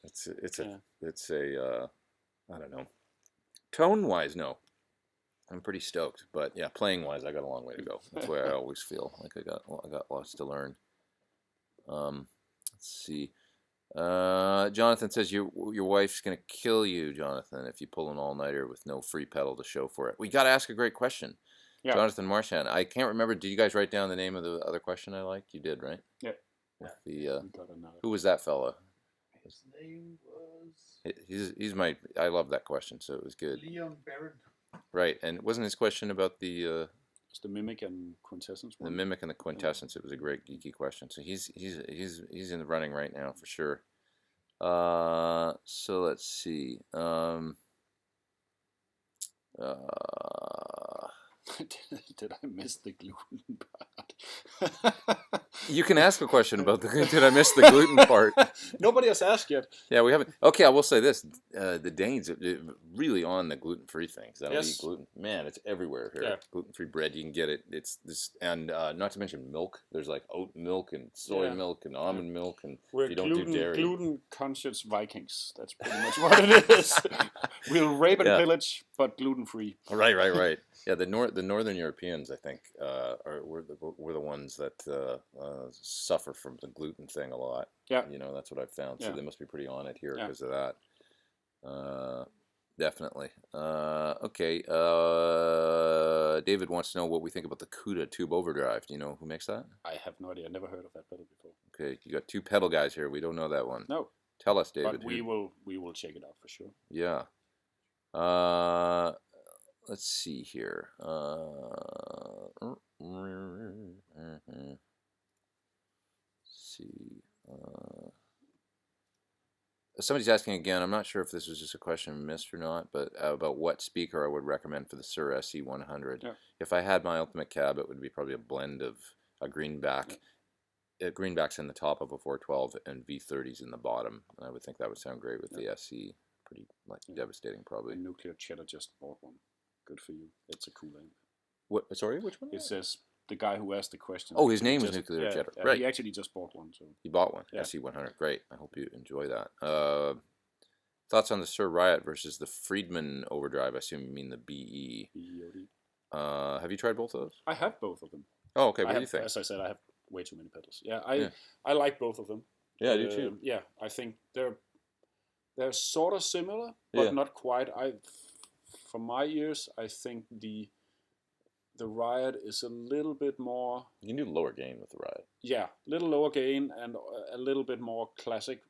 it's a I don't know. Tone wise, no. I'm pretty stoked, but yeah, playing wise, I got a long way to go. That's why I always feel like I got lots to learn. Let's see. Jonathan says your wife's gonna kill you, Jonathan, if you pull an all-nighter with no free pedal to show for it. We got to ask a great question. Yeah. Jonathan Marchand. I can't remember. Did you guys write down the name of the other question I liked? You did, right? Yeah. With the who was that fella? His name was. He's my. I love that question, so it was good. Leon Barrett. Right, and wasn't his question about the? It's the mimic and quintessence one. The mimic and the quintessence. It was a great geeky question. So he's in the running right now for sure. So let's see. Did I miss the gluten part? You can ask a question about did I miss the gluten part? Nobody has asked yet. Yeah, we haven't. Okay, I will say this: the Danes are really on the gluten-free things. They don't eat gluten. Man, it's everywhere here. Yeah. Gluten-free bread, you can get it. It's this, and not to mention milk. There's like oat milk and soy milk and almond milk, and we're you don't do dairy. Gluten-conscious Vikings. That's pretty much what it is. We'll rape and pillage, but gluten-free. Right. Yeah, the Northern Europeans, I think, were the ones that suffer from the gluten thing a lot. Yeah, you know, that's what I've found. So they must be pretty on it here because of that. Definitely. Okay. David wants to know what we think about the Cuda tube overdrive. Do you know who makes that? I have no idea. I never heard of that pedal before. Okay, you got two pedal guys here. We don't know that one. No. Tell us, David. But we will check it out for sure. Yeah. Let's see here. Let's see. Somebody's asking again. I'm not sure if this was just a question missed or not, but about what speaker I would recommend for the Suhr SE100. Yeah. If I had my ultimate cab, it would be probably a blend of a greenback. Greenback's in the top of a 412 and V30s in the bottom. And I would think that would sound great with the SE. Pretty devastating, probably. Nuclear Cheddar just bought one. Good for you. It's a cool amp. What? Sorry, which one? It says the guy who asked the question. Oh, his name was Nuclear Cheddar. Right. He actually just bought one. So he bought one. SE100. Great. I hope you enjoy that. Thoughts on the Suhr Riot versus the Friedman Overdrive? I assume you mean the BE. BEOD. Have you tried both of those? I have both of them. Oh, okay. What do you think? As I said, I have way too many pedals. I like both of them. Yeah, I do too. Yeah, I think they're They're sort of similar, but not quite. From my ears, I think the Riot is a little bit more. You can do lower gain with the Riot. Yeah, little lower gain and a little bit more classic,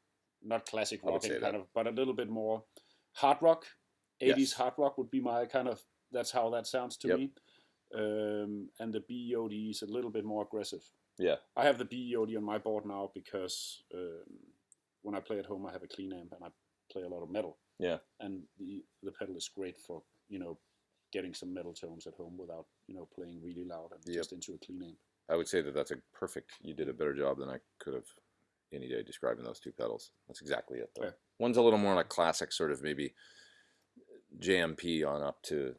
not classic rocking kind of, but a little bit more hard rock. 80s hard rock would be my kind of. That's how that sounds to me. And the BEOD is a little bit more aggressive. Yeah. I have the BEOD on my board now because when I play at home, I have a clean amp and I play a lot of metal. Yeah. And the pedal is great for, getting some metal tones at home without, playing really loud and just into a clean amp. I would say that that's a perfect. You did a better job than I could have any day describing those two pedals. That's exactly it, though. Yeah. One's a little more like classic, sort of maybe JMP on up to,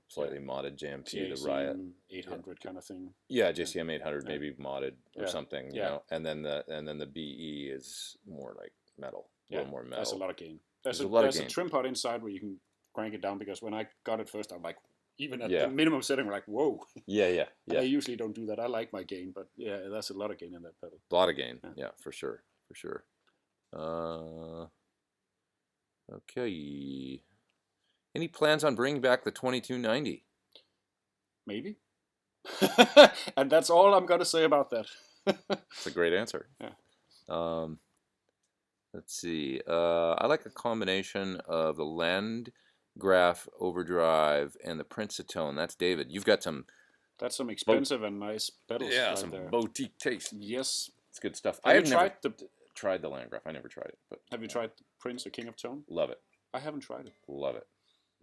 slightly modded JMP, the Riot 800 kind of thing. Yeah, JCM 800 maybe modded or something, you know. And then the BE is more like metal, a little more metal. That's a lot of gain. There's a trim pot inside where you can crank it down, because when I got it first, I'm like, even at the minimum setting, we're like, whoa. Yeah. I usually don't do that. I like my gain, but there's a lot of gain in that pedal. A lot of gain, for sure. Okay. Any plans on bringing back the 2290? Maybe. And that's all I'm going to say about that. That's a great answer. Yeah. Let's see. I like a combination of the Landgraf Overdrive and the Prince of Tone. That's David. You've got some... That's some expensive and nice pedals. Yeah, some boutique taste. Yes. It's good stuff. I haven't tried the Landgraf. I never tried it. But have you tried the Prince or King of Tone? Love it. I haven't tried it. Love it.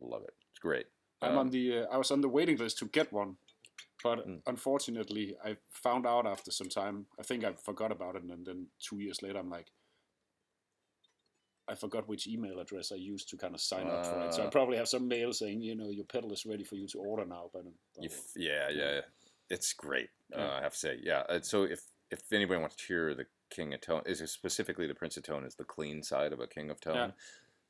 It's great. I was on the waiting list to get one, but unfortunately, I found out after some time. I think I forgot about it, and then 2 years later, I'm like, I forgot which email address I used to kind of sign up for it. So I probably have some mail saying, your pedal is ready for you to order now. But yeah, it's great. I have to say, So if anybody wants to hear the King of Tone, is it specifically the Prince of Tone is the clean side of a King of Tone.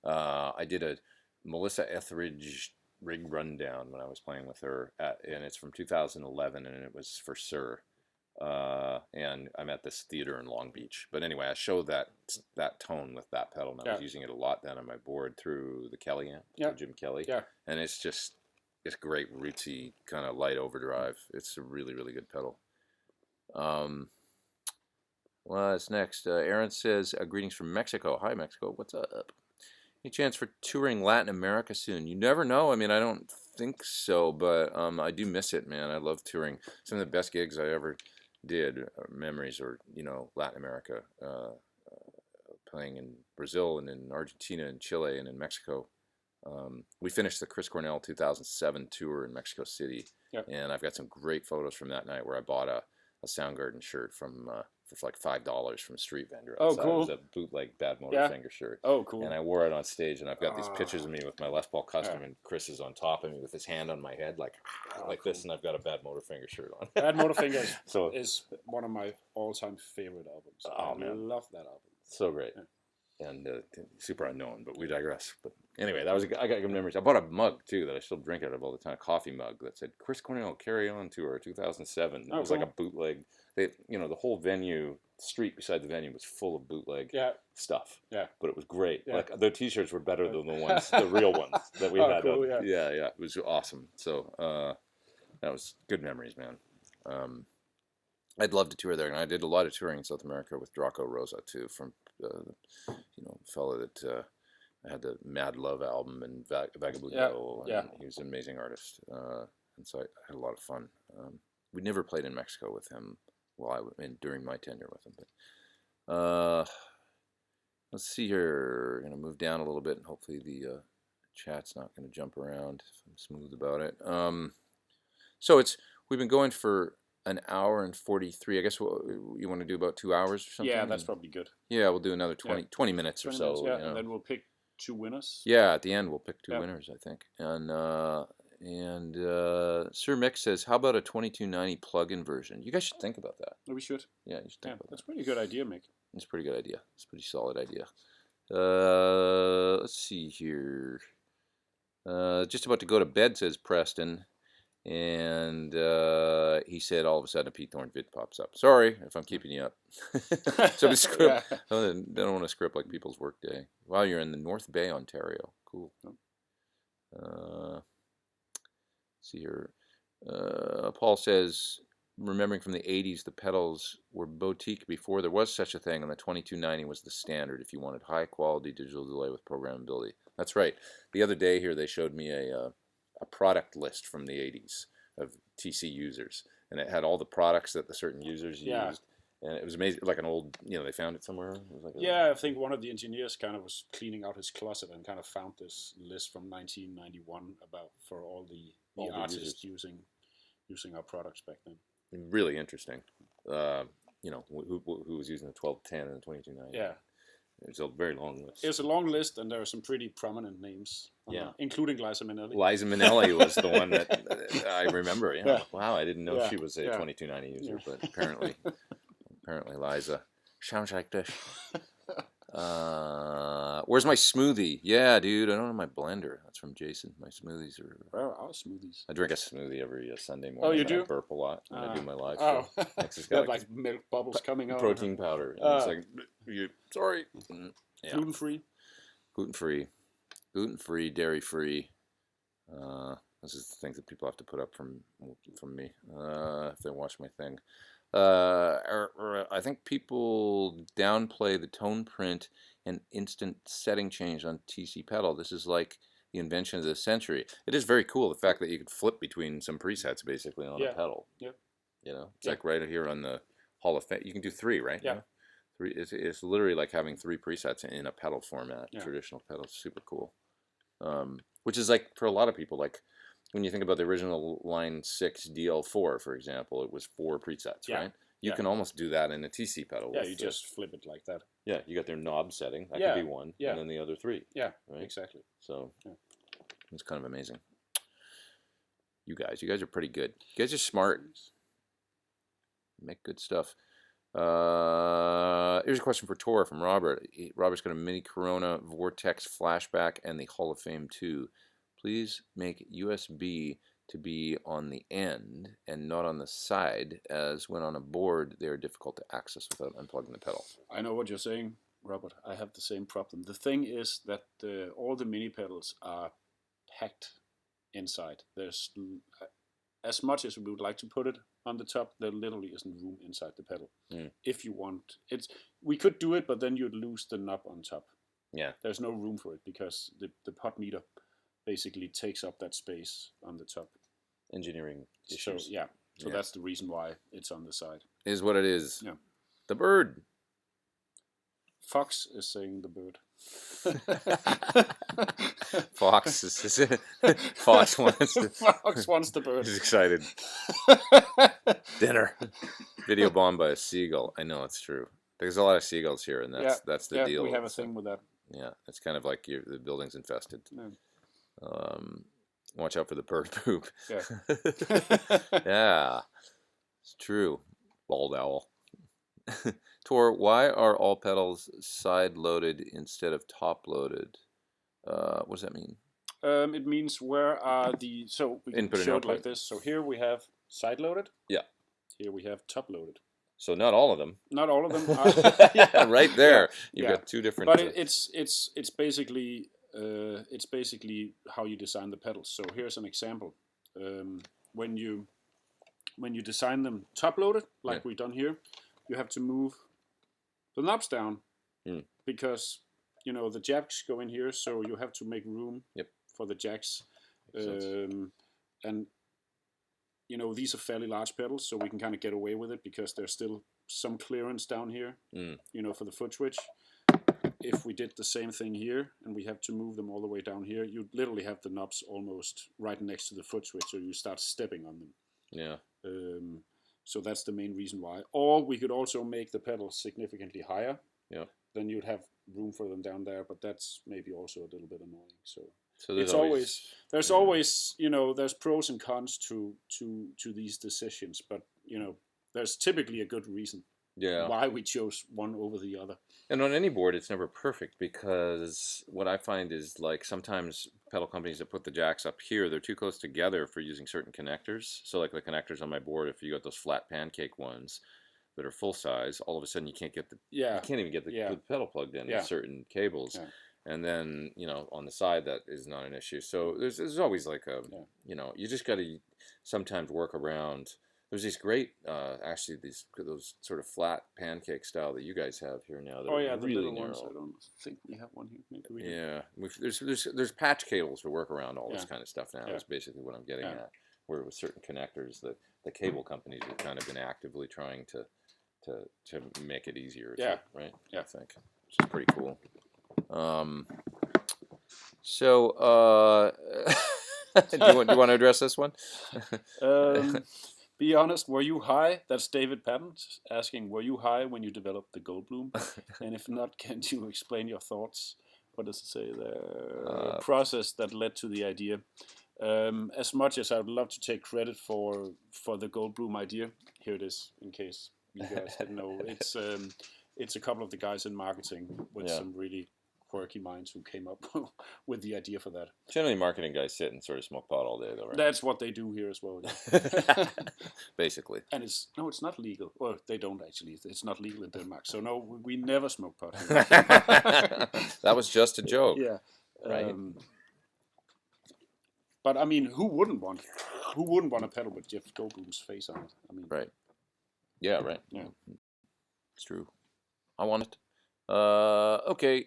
I did a Melissa Etheridge rig rundown when I was playing with her, and it's from 2011, and it was for Suhr. And I'm at this theater in Long Beach. But anyway, I showed that tone with that pedal, and I was using it a lot then on my board through the Kelly amp, through Jim Kelly. Yeah. And it's great rootsy kind of light overdrive. It's a really, really good pedal. Well, that's next. Aaron says, greetings from Mexico. Hi, Mexico. What's up? Any chance for touring Latin America soon? You never know. I mean, I don't think so, but I do miss it, man. I love touring. Some of the best gigs I ever did, memories, or Latin America, playing in Brazil and in Argentina and Chile and in Mexico. We finished the Chris Cornell 2007 tour in Mexico City, and I've got some great photos from that night where I bought a Soundgarden shirt for like $5 from a street vendor outside. Oh, cool. It was a bootleg Bad Motorfinger shirt. Oh, cool. And I wore it on stage, and I've got these pictures of me with my Les Paul Custom, and Chris is on top of me with his hand on my head, like this, and I've got a Bad Motorfinger shirt on. Bad Motorfinger is one of my all-time favorite albums. I love that album. So great. Yeah. And super unknown, but we digress. But anyway, I got good memories. I bought a mug too that I still drink out of all the time, a coffee mug that said Chris Cornell Carry On Tour 2007. It was like a bootleg. The whole street beside the venue was full of bootleg stuff. Yeah, but it was great. Yeah. Like the T-shirts were better than the real ones that we had. Cool, yeah, it was awesome. So that was good memories, man. I'd love to tour there, and I did a lot of touring in South America with Draco Rosa too, from fellow that I had the Mad Love album and Vagabundo, and he was an amazing artist, and so I had a lot of fun. We never played in Mexico with him during my tenure with him. But let's see here. We're gonna move down a little bit, and hopefully the chat's not gonna jump around. I'm smooth about it. So we've been going for an hour and 43. I guess you want to do about 2 hours or something? Yeah, that's probably good. Yeah, we'll do another 20 minutes or so. Minutes, and then we'll pick 2 winners. Yeah, at the end we'll pick 2 winners, I think. And Sir Mick says, how about a 2290 plug-in version? You guys should think about that. We should. Yeah, you should think about that. That's a pretty good idea, Mick. It's a pretty good idea. It's a pretty solid idea. Let's see here. Just about to go to bed, says Preston. And he said all of a sudden a Pete Thorn vid pops up. Sorry if I'm keeping you up. So script. Yeah. I don't want to script like people's workday. Wow, you're in the North Bay, Ontario. Cool. See here. Paul says, remembering from the 80s, the pedals were boutique before there was such a thing, and the 2290 was the standard if you wanted high quality digital delay with programmability. That's right. The other day here, they showed me a product list from the 80s of TC users, and it had all the products that the certain users used. And it was amazing, like an old, they found it somewhere. It was like I think one of the engineers kind of was cleaning out his closet and kind of found this list from 1991 for all the artists using our products back then. Really interesting. Who was using the 1210 and the 2290? Yeah. It's a very long list. It's a long list, and there are some pretty prominent names. Including Liza Minnelli. Liza Minnelli was the one that I remember. Yeah. Wow, I didn't know she was a 2290 user, but apparently Liza sounds like this. Where's my smoothie? Yeah, dude, I don't have my blender. That's from Jason. My smoothies are. Where are our smoothies? I drink a smoothie every Sunday morning. Oh, you do? I burp a lot when I do my live show. Oh, it's got like milk bubbles coming out. Protein powder. And it's like, sorry. Yeah. Gluten free. Gluten free, dairy free. This is the things that people have to put up from me if they watch my thing. I think people downplay the TonePrint and instant setting change on TC pedal. This is like the invention of the century. It is very cool, the fact that you could flip between some presets basically on a pedal. Yeah. It's like right here on the Hall of Fame. You can do 3, right? Yeah. 3. It's literally like having 3 presets in a pedal format. Traditional pedals, super cool. Which is like for a lot of people, like when you think about the original Line 6 DL4, for example, it was 4 presets, right? You can almost do that in a TC pedal. Yeah, you just flip it like that. Yeah, you got their knob setting. That could be 1, and then the other 3. Yeah, right? Exactly. So it's kind of amazing. You guys are pretty good. You guys are smart. Make good stuff. Here's a question for Tor from Robert. Robert's got a mini Corona Vortex flashback and the Hall of Fame 2. Please make USB to be on the end and not on the side, as when on a board they are difficult to access without unplugging the pedal. I know what you're saying, Robert. I have the same problem. The thing is that all the mini pedals are packed inside. There's as much as we would like to put it on the top, there literally isn't room inside the pedal. If you want we could do it, but then you'd lose the knob on top. Yeah, there's no room for it because the pot meter basically takes up that space on the top. Engineering issues. So that's the reason why it's on the side. Is what it is. Yeah. The bird. Fox is saying the bird. Fox wants the bird. He's excited. Dinner. Video bombed by a seagull. I know it's true. There's a lot of seagulls here, and that's the deal. We have a thing with that. Yeah, it's kind of like the building's infested. Yeah. Watch out for the bird poop. Yeah. Yeah, it's true. Bald owl. Tor, why are all pedals side-loaded instead of top-loaded? What does that mean? It means where are the... So we Input show it like this. So here we have side-loaded. Yeah. Here we have top-loaded. So not all of them. Not all of them are... Yeah, right there. You've got 2 different... But it's basically how you design the pedals. So here's an example. When you design them top-loaded, like we've done here, you have to move the knobs down because the jacks go in here, so you have to make room for the jacks. And these are fairly large pedals, so we can kind of get away with it because there's still some clearance down here, for the foot switch. If we did the same thing here and we have to move them all the way down here, you literally have the knobs almost right next to the foot switch, so you start stepping on them. Yeah. So that's the main reason why. Or we could also make the pedals significantly higher. Yeah. Then you'd have room for them down there, but that's maybe also a little bit annoying. So there's always there's pros and cons to these decisions, but there's typically a good reason. why we chose one over the other. And on any board, it's never perfect, because what I find is, like, sometimes pedal companies that put the jacks up here, they're too close together for using certain connectors. So like the connectors on my board, if you got those flat pancake ones that are full size, all of a sudden you can't get you can't even get the pedal plugged in with certain cables. Yeah. And then, you know, on the side, that is not an issue. So there's always like a, you know, you just got to sometimes work around. There's these great, actually, those sort of flat pancake style that you guys have here now. That are the really little narrow. ones. I don't think we have one here. Maybe we do. Yeah, there's patch cables to work around all this kind of stuff now. Is basically what I'm getting at. Where with certain connectors, the cable companies have kind of been actively trying to make it easier. Right. Yeah, I think, which is pretty cool. So, do you want to address this one? Be honest, were you high? That's David Patton asking, were you high when you developed the Goldblum? And if not, can you explain your thoughts? What does it say there? Process that led to the idea. As much as I would love to take credit for the Goldblum idea, here it is, in case you guys didn't know. It's a couple of the guys in marketing with some really quirky minds who came up with the idea for that. Generally, marketing guys sit and sort of smoke pot all day, though, right? That's what they do here as well. Basically. And it's not legal. Well, they don't actually. It's not legal in Denmark. So no, we never smoke pot. That was just a joke. Yeah. Right. But I mean, who wouldn't want a pedal with Jeff Goldblum's face on it? I mean, right. Yeah. Right. Yeah. It's true. I want it. Okay,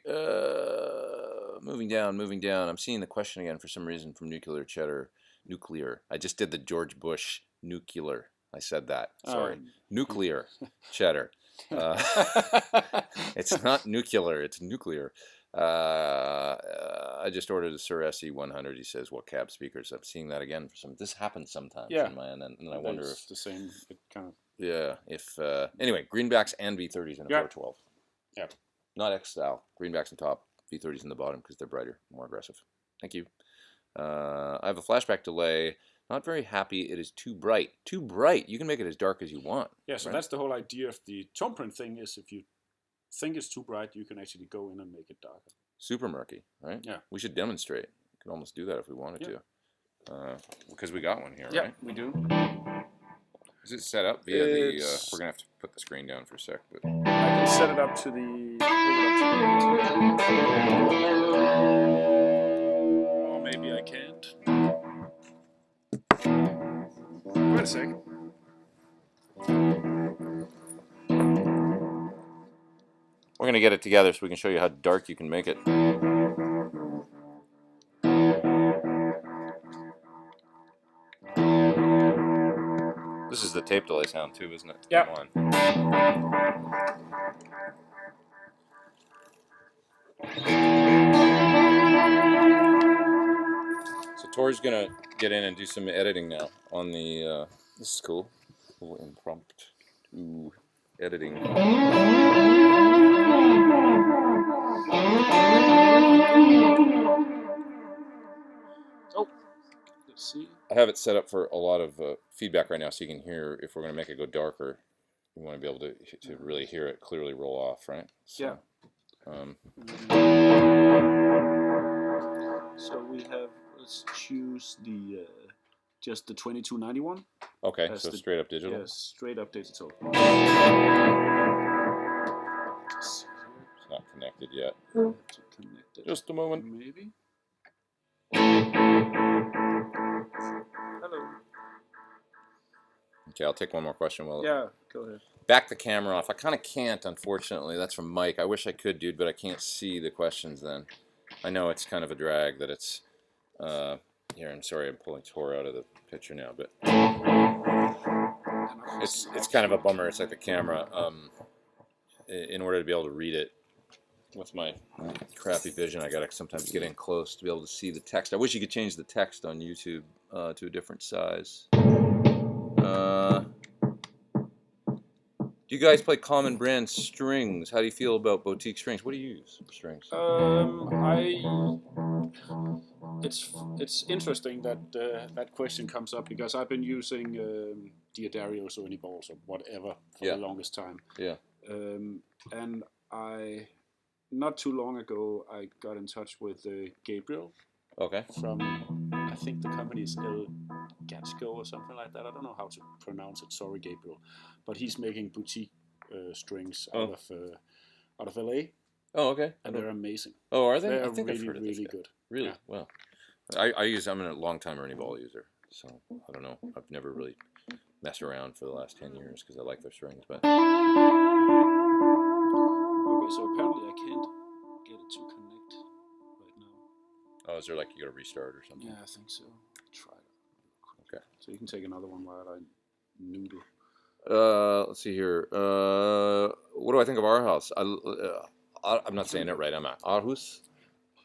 moving down. I'm seeing the question again for some reason from Nuclear Cheddar. Nuclear. I just did the George Bush nuclear. I said that. Sorry. Nuclear Cheddar. It's not nuclear, it's nuclear. I just ordered a Suhr SE100. He says, what cab speakers? I'm seeing that again for some. This happens sometimes in my end, and I wonder if the same. It kind of. Yeah. If anyway, greenbacks and V30s in a 412. Yeah. Not X style. Greenbacks on top, V30s in the bottom because they're brighter, more aggressive. Thank you. I have a flashback delay. Not very happy. It is too bright. Too bright. You can make it as dark as you want. Yeah, so that's the whole idea of the TonePrint thing is if you think it's too bright, you can actually go in and make it darker. Super murky, right? Yeah. We should demonstrate. We could almost do that if we wanted to. Because we got one here, yeah, right? We do. Is it set up via the... we're going to have to put the screen down for a sec. But I can set it up to the... Oh, maybe I can't. Wait a second. We're going to get it together so we can show you how dark you can make it. This is the tape delay sound too, isn't it? Yeah. So Tor's gonna get in and do some editing now on the. This is cool. A little impromptu editing. Oh, let's see. I have it set up for a lot of feedback right now, so you can hear if we're going to make it go darker. You want to be able to really hear it clearly roll off, right? So, yeah. So we have. Let's choose the just the 2291. Okay, so straight up digital. Yes, straight up digital. It's not connected yet. Connect it. Just a moment. Maybe. Hello. Okay, I'll take one more question. Yeah, go ahead. Back the camera off. I kind of can't, unfortunately. That's from Mike. I wish I could, dude, but I can't see the questions then. I know it's kind of a drag that it's... here, I'm sorry, I'm pulling Tor out of the picture now, but... It's kind of a bummer. It's like the camera. In order to be able to read it with my crappy vision, I gotta sometimes get in close to be able to see the text. I wish you could change the text on YouTube to a different size. Do you guys play common brand strings? How do you feel about boutique strings? What do you use for strings? it's interesting that that question comes up because I've been using Diodarios or any balls or whatever for the longest time. Yeah. And not too long ago I got in touch with Gabriel. Okay. From I think the company is El Gatsko or something like that. I don't know how to pronounce it. Sorry, Gabriel, but he's making boutique strings out of LA. Oh, okay. And they're amazing. Oh, are they? They're I think really, I've heard of really this guy. good. Really? Yeah. Well, I'm a long time Ernie Ball user, so I don't know. I've never really messed around for the last 10 years because I like their strings, but. Okay, so apparently I can't get it to connect right now. Oh, is there like you got to restart or something? Yeah, I think so. Try it. Okay. So you can take another one while I noodle. Let's see here. What do I think of our house? I'm not saying it right. I'm at Aarhus.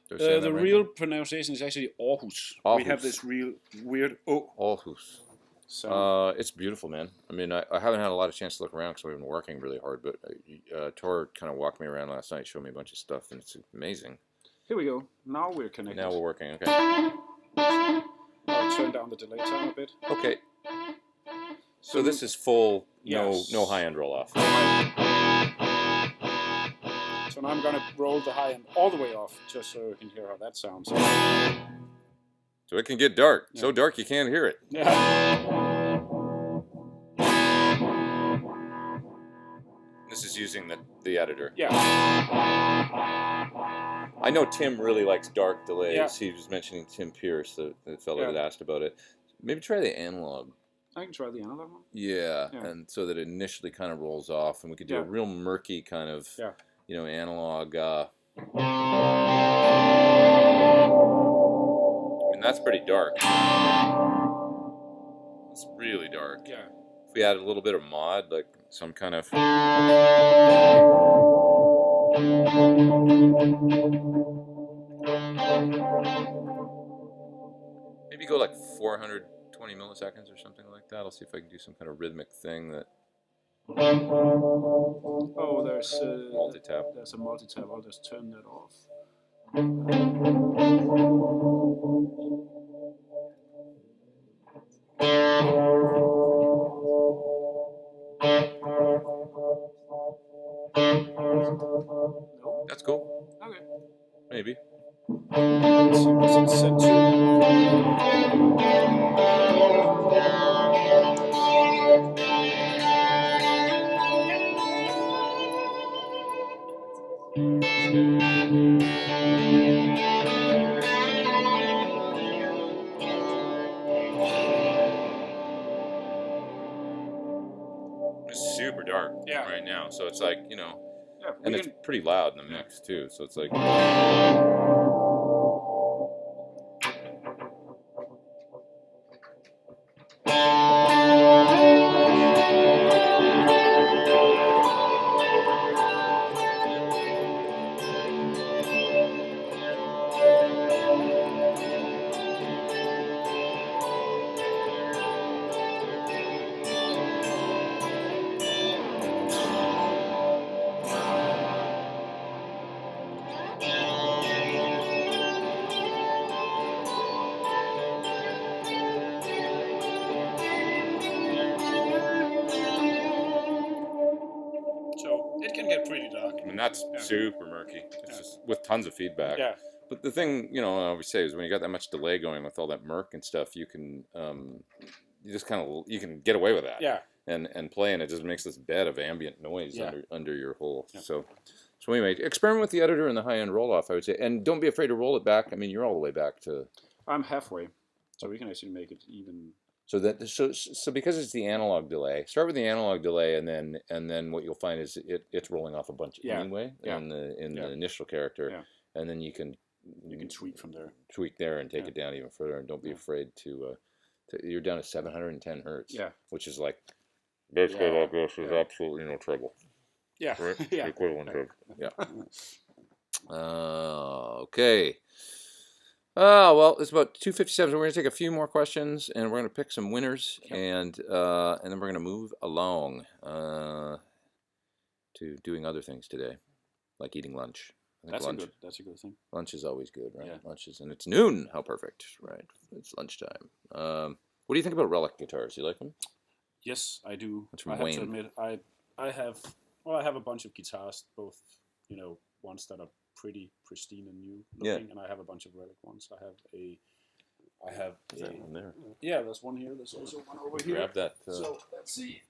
The real pronunciation is actually Aarhus. We have this real weird O. Aarhus. So. It's beautiful, man. I mean, I haven't had a lot of chance to look around because we've been working really hard, but Tor kind of walked me around last night, showed me a bunch of stuff, and it's amazing. Here we go. Now we're connected. Now we're working, okay. I'll turn down the delay time a bit. Okay. So this is full, yes. no high-end roll-off. So now I'm going to roll the high end all the way off, just so you can hear how that sounds. So it can get dark. Yeah. So dark you can't hear it. Yeah. This is using the editor. Yeah. I know Tim really likes dark delays. Yeah. He was mentioning Tim Pierce, the fellow that asked about it. Maybe try the analog. I can try the analog one. Yeah, and so that it initially kind of rolls off, and we could do a real murky kind of, analog. I mean, that's pretty dark. It's really dark. Yeah. If we added a little bit of mod, like some kind of. Maybe go like 420 milliseconds or something like that. I'll see if I can do some kind of rhythmic thing that. Oh, there's multi-tap. There's a multi-tap. I'll just turn that off. That's cool. Okay. Maybe. Let's see what's it set to. It's super dark right now, so it's like, and it's pretty loud in the mix too, so it's like. That's super murky. It's just with tons of feedback. Yeah. But the thing, I always say is when you got that much delay going with all that murk and stuff, you can, you just kind of, you can get away with that. Yeah. And play, and it just makes this bed of ambient noise under your hole. Yeah. So anyway, experiment with the editor and the high end roll off, I would say, and don't be afraid to roll it back. I mean, you're all the way back to. I'm halfway, so we can actually make it even. So because it's the analog delay, start with the analog delay, and then what you'll find is it's rolling off a bunch anyway in the initial character, and then you can tweak from there. Tweak there and take it down even further, and don't be afraid to you're down to 710 hertz, which is like basically like this is absolutely no trouble. Yeah, right? The equivalent of okay. Well, it's about 2:57, so we're going to take a few more questions, and we're going to pick some winners, and then we're going to move along to doing other things today, like eating lunch. That's a good thing. Lunch is always good, right? Yeah. Lunch is, and it's noon. How perfect, right? It's lunchtime. What do you think about relic guitars? You like them? Yes, I do. That's from I have Wayne. to admit, I have a bunch of guitars, both ones that are pretty pristine and new looking, and I have a bunch of relic ones. I have Is that one there? Yeah, there's one here. There's also one over here. Grab that. So let's see.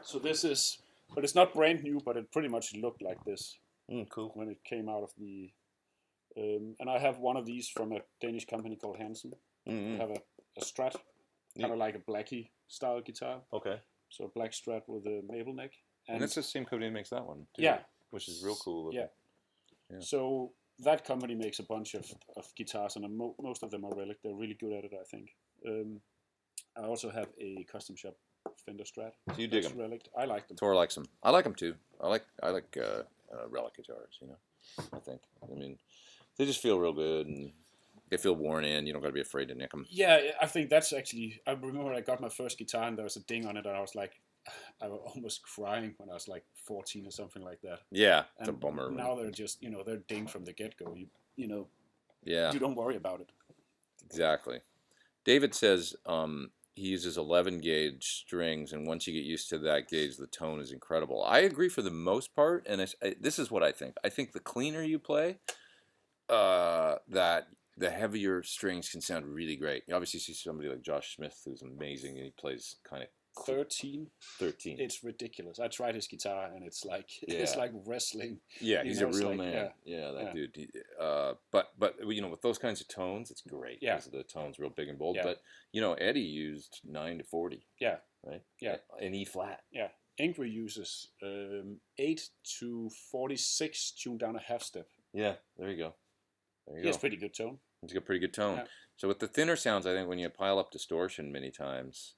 So this is, but it's not brand new, but it pretty much looked like this Cool. when it came out of the. And I have one of these from a Danish company called Hansen. I have a Strat, kind of like a Blackie style guitar. Okay. So a black Strat with a maple neck. And it's the same company that makes that one, too. Yeah. Which is real cool. Yeah. So that company makes a bunch of guitars, and most of them are relic. They're really good at it, I think. I also have a custom shop Fender Strat. So you dig them? Relic. I like them. Tor likes them. I like them too. I like relic guitars. I think. I mean, they just feel real good, and they feel worn in. You don't got to be afraid to nick them. Yeah, I think that's actually. I remember when I got my first guitar, and there was a ding on it, and I was like, I was almost crying when I was like 14 or something like that. Yeah, it's and a bummer. Now they're just, they're dinged from the get-go. Yeah. You don't worry about it. Exactly. David says he uses 11 gauge strings, and once you get used to that gauge, the tone is incredible. I agree for the most part, and this is what I think. I think the cleaner you play, that the heavier strings can sound really great. You obviously see somebody like Josh Smith, who's amazing, and he plays kind of 13. It's ridiculous. I tried his guitar, and it's like wrestling. Yeah, he's a real man. Yeah, that dude. But with those kinds of tones, it's great. Yeah, because the tone's real big and bold. Yeah. But Eddie used 9 to 40. Yeah, right. Yeah, an E flat. Yeah, Ingrid uses 8 to 46 tuned down a half step. Yeah, there you go. He has pretty good tone. He's got pretty good tone. Yeah. So with the thinner sounds, I think when you pile up distortion many times,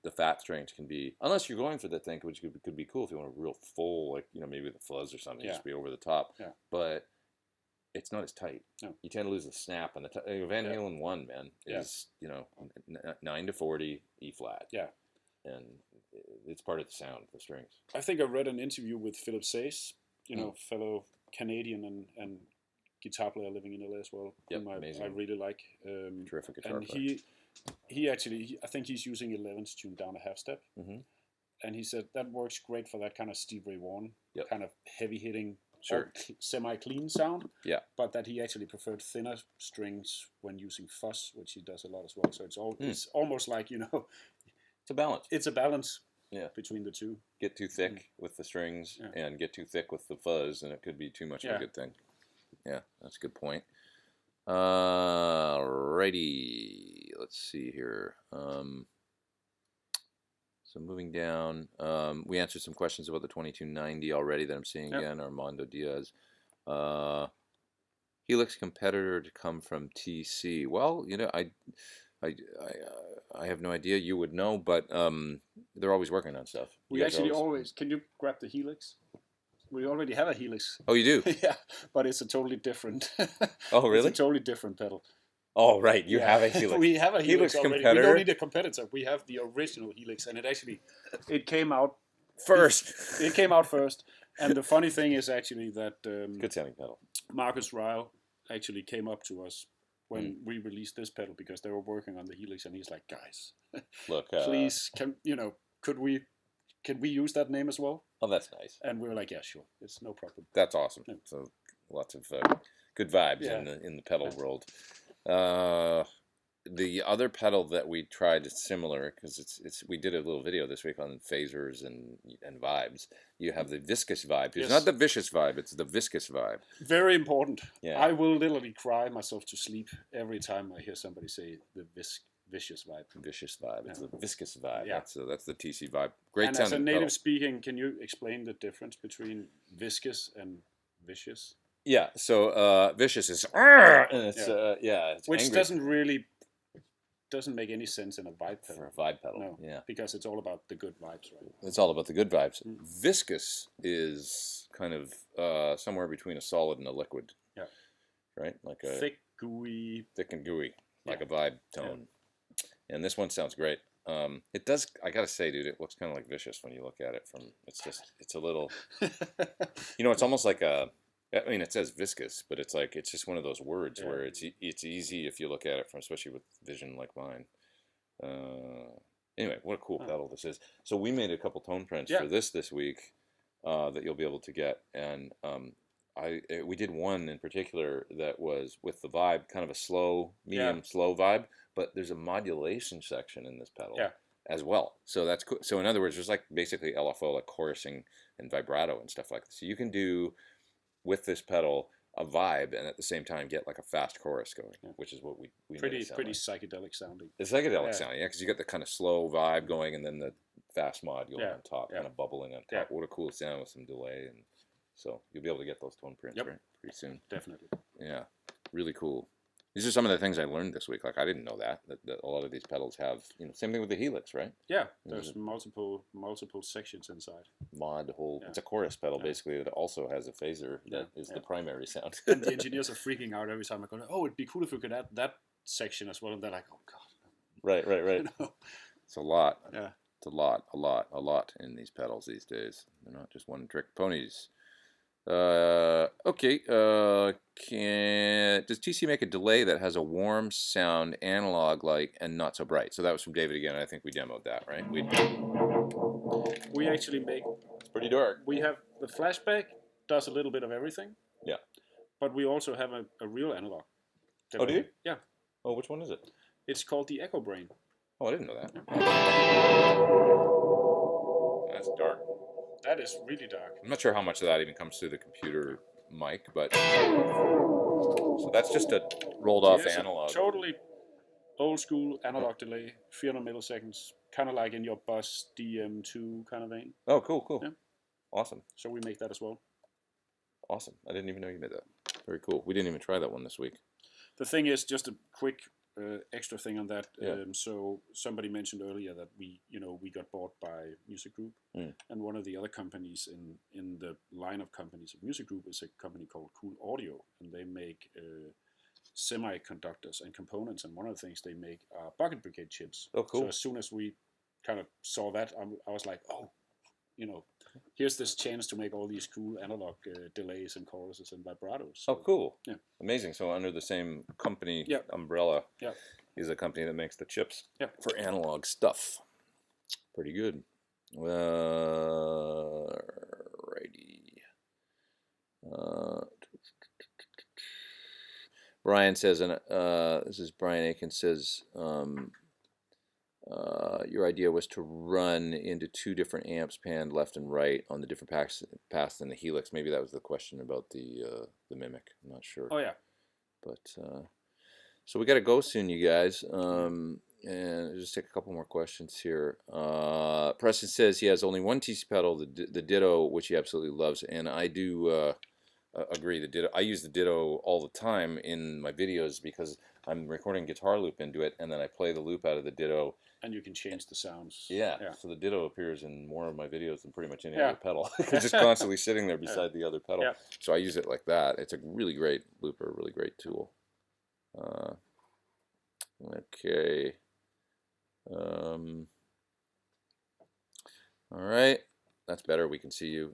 the fat strings can be, unless you're going for the thing, which could be cool if you want a real full, like, maybe with a fuzz or something, just be over the top. Yeah. But it's not as tight. No. You tend to lose the snap. And Van Halen 1, man, is, 9 to 40, E flat. Yeah. And it's part of the sound, the strings. I think I read an interview with Philip Sayce, fellow Canadian and guitar player living in LA as well. Yep, I really like. Terrific guitar and player. he actually, I think he's using 11s tuned down a half step. Mm-hmm. And he said that works great for that kind of Steve Ray Vaughan, Yep. kind of heavy hitting, Sure. semi-clean sound. Yeah. But that he actually preferred thinner strings when using fuzz, which he does a lot as well. So it's almost like, it's a balance. It's a balance. Yeah. Between the two. Get too thick with the strings and get too thick with the fuzz, and it could be too much of a good thing. Yeah, that's a good point. Righty. Let's see here. So moving down, we answered some questions about the 2290 already that I'm seeing again. Armando Diaz. Helix competitor to come from TC. Well, I have no idea. You would know, but they're always working on stuff. We actually always. Can you grab the Helix? We already have a Helix. Oh, you do? Yeah, but it's a totally different. Oh, really? It's a totally different pedal. Oh, right. You have a Helix. We have a Helix already. competitor. We don't need a competitor. We have the original Helix, and it came out first. It came out first, and the funny thing is actually that good sounding pedal. Marcus Ryle actually came up to us when we released this pedal because they were working on the Helix, and he's like, "Guys, look, please, can we use that name as well?" Oh, that's nice. And we were like, "Yeah, sure, it's no problem." That's awesome. Yeah. So lots of good vibes in the pedal world. The other pedal that we tried is similar because we did a little video this week on phasers and vibes. You have the viscous vibe. It's not the vicious vibe. It's the viscous vibe. Very important. Yeah. I will literally cry myself to sleep every time I hear somebody say the vicious vibe. Vicious vibe. It's the viscous vibe. Yeah. That's the TC vibe. Great and sounding as a native pedal. speaking, can you explain the difference between viscous and vicious? Yeah. So vicious is and it's it's which angry. doesn't make any sense in a vibe pedal. For a vibe pedal. No, yeah. Because it's all about the good vibes, right? It's all about the good vibes. Viscous is kind of somewhere between a solid and a liquid. Yeah. Right? Like a thick, gooey. Thick and gooey, like a vibe tone. Yeah. And this one sounds great. It does. I gotta say, dude, it looks kind of like vicious when you look at it from. It's a little. It's almost like a I mean, it says viscous, but it's like it's just one of those words Yeah. where it's easy if you look at it from, especially with vision like mine. Anyway, what a cool pedal this is. So we made a couple tone prints for this week that you'll be able to get, and we did one in particular that was with the vibe, kind of a slow, medium slow vibe, but there's a modulation section in this pedal as well. So that's cool. So in other words, there's like basically LFO, like chorusing and vibrato and stuff like this. So you can do with this pedal a vibe and at the same time get like a fast chorus going, which is what we pretty made it sound pretty like. psychedelic sounding. It's psychedelic sounding, yeah, because you get the kind of slow vibe going and then the fast module on top, kind of bubbling on top. What a cool sound with some delay, and so you'll be able to get those tone prints right pretty soon. Definitely. Yeah, really cool. These are some of the things I learned this week. Like I didn't know that a lot of these pedals have, same thing with the Helix, right? Yeah, there's multiple sections inside. It's a chorus pedal basically that also has a phaser that is the primary sound. And the engineers are freaking out every time I go, oh, it'd be cool if we could add that section as well, and they're like, oh god. Right. It's a lot. Yeah. It's a lot in these pedals these days. They're not just one trick ponies. Okay. Does TC make a delay that has a warm sound, analog like, and not so bright? So that was from David again. I think we demoed that, right? We actually make. It's pretty dark. We have the flashback does a little bit of everything. Yeah. But we also have a real analog delay. Oh, do you? Yeah. Oh, which one is it? It's called the Echo Brain. Oh, I didn't know that. That's dark. That is really dark. I'm not sure how much of that even comes through the computer mic, but so that's just a rolled off analog. Totally old school analog delay, 300 milliseconds, kind of like in your Boss DM2 kind of vein. Oh, cool. Yeah. Awesome. So we make that as well. Awesome. I didn't even know you made that. Very cool. We didn't even try that one this week. The thing is, just a quick extra thing on that. So somebody mentioned earlier that we got bought by Music Group, and one of the other companies in the line of companies of Music Group is a company called Cool Audio, and they make semiconductors and components, and one of the things they make are bucket brigade chips. Oh, cool. So as soon as we kind of saw that, I was like, oh, here's this chance to make all these cool analog delays and choruses and vibratos. So, oh, cool. Yeah. Amazing. So under the same company umbrella is a company that makes the chips for analog stuff. Pretty good. Righty. Brian says, and this is Brian Aiken says, your idea was to run into two different amps panned left and right on the different paths than the Helix. Maybe that was the question about the Mimic. I'm not sure. Oh yeah. But so we got to go soon, you guys. And I'll just take a couple more questions here. Preston says he has only one TC pedal, the Ditto, which he absolutely loves, and I do agree. The Ditto. I use the Ditto all the time in my videos because I'm recording guitar loop into it, and then I play the loop out of the Ditto. And you can change the sounds. Yeah. So the Ditto appears in more of my videos than pretty much any other pedal. It's just constantly sitting there beside the other pedal. Yeah. So I use it like that. It's a really great looper, really great tool. Okay. All right. That's better. We can see you.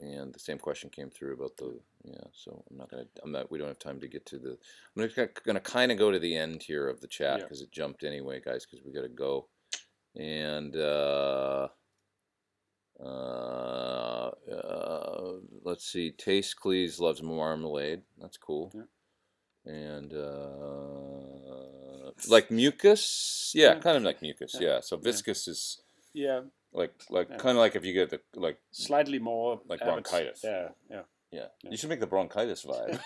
And the same question came through about the so we don't have time to get to the. I'm gonna kind of go to the end here of the chat because it jumped anyway, guys, because we gotta go. And let's see. Taste Cleese loves marmalade. That's cool. Yeah. And like mucus, kind of like mucus. Yeah. So viscous is. Yeah. Like kind of like if you get the slightly more like bronchitis. Yeah. You should make the bronchitis vibe.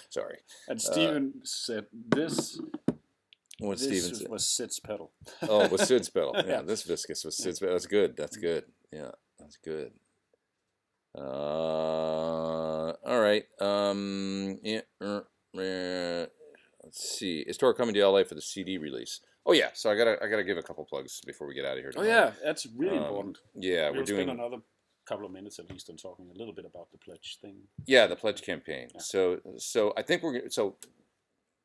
Sorry. And Steven said this. What Steven said was Sid's pedal. Oh, it was Sid's pedal. Yeah, this viscous was Sid's pedal. That's good. That's good. Yeah, that's good. All right. Let's see. Is Tor coming to LA for the CD release? Oh yeah. So I gotta give a couple plugs before we get out of here tonight. Oh yeah, that's really important. Yeah, we'll doing spend another couple of minutes at least on talking a little bit about the pledge thing. Yeah, the pledge campaign. Yeah. So I think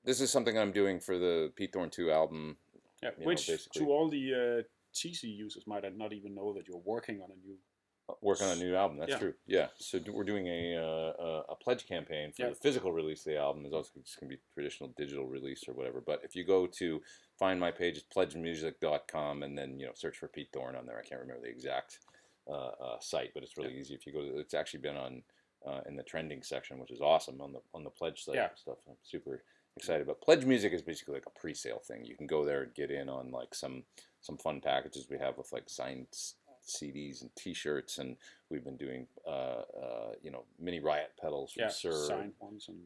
this is something I'm doing for the Pete Thorn 2 album. Yeah, which to all the TC users might not even know that you're working on a new Working on a new album. That's Yeah. true. Yeah. So we're doing a pledge campaign for the physical release of the album. There's also just going to be traditional digital release or whatever. But if you go to find my page, it's pledgemusic.com, and then search for Pete Thorn on there. I can't remember the exact site, but it's really easy. If you go to, it's actually been on in the trending section, which is awesome on the pledge site and stuff. I'm super excited. But Pledge Music is basically like a pre-sale thing. You can go there and get in on like some fun packages we have with like signed CDs and T-shirts, and we've been doing mini riot pedals from Suhr, signed ones and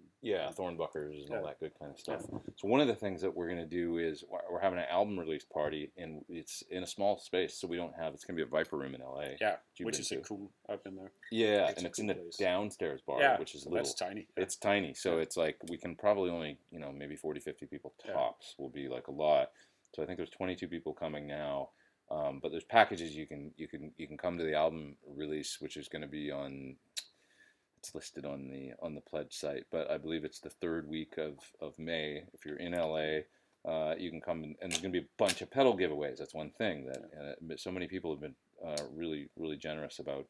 thornbuckers and all that good kind of stuff. So one of the things that we're going to do is we're having an album release party, and it's in a small space, so we don't have. It's going to be a Viper Room in LA. Yeah, which is cool. I've been there. Yeah, and it's in the downstairs bar, which is little. That's tiny. It's tiny, so it's like we can probably only maybe 40-50 people tops. Will be like a lot. So I think there's 22 people coming now. But there's packages you can come to the album release, which is going to be on. It's listed on the pledge site, but I believe it's the third week of May. If you're in LA, you can come, and there's going to be a bunch of pedal giveaways. That's one thing that so many people have been really generous about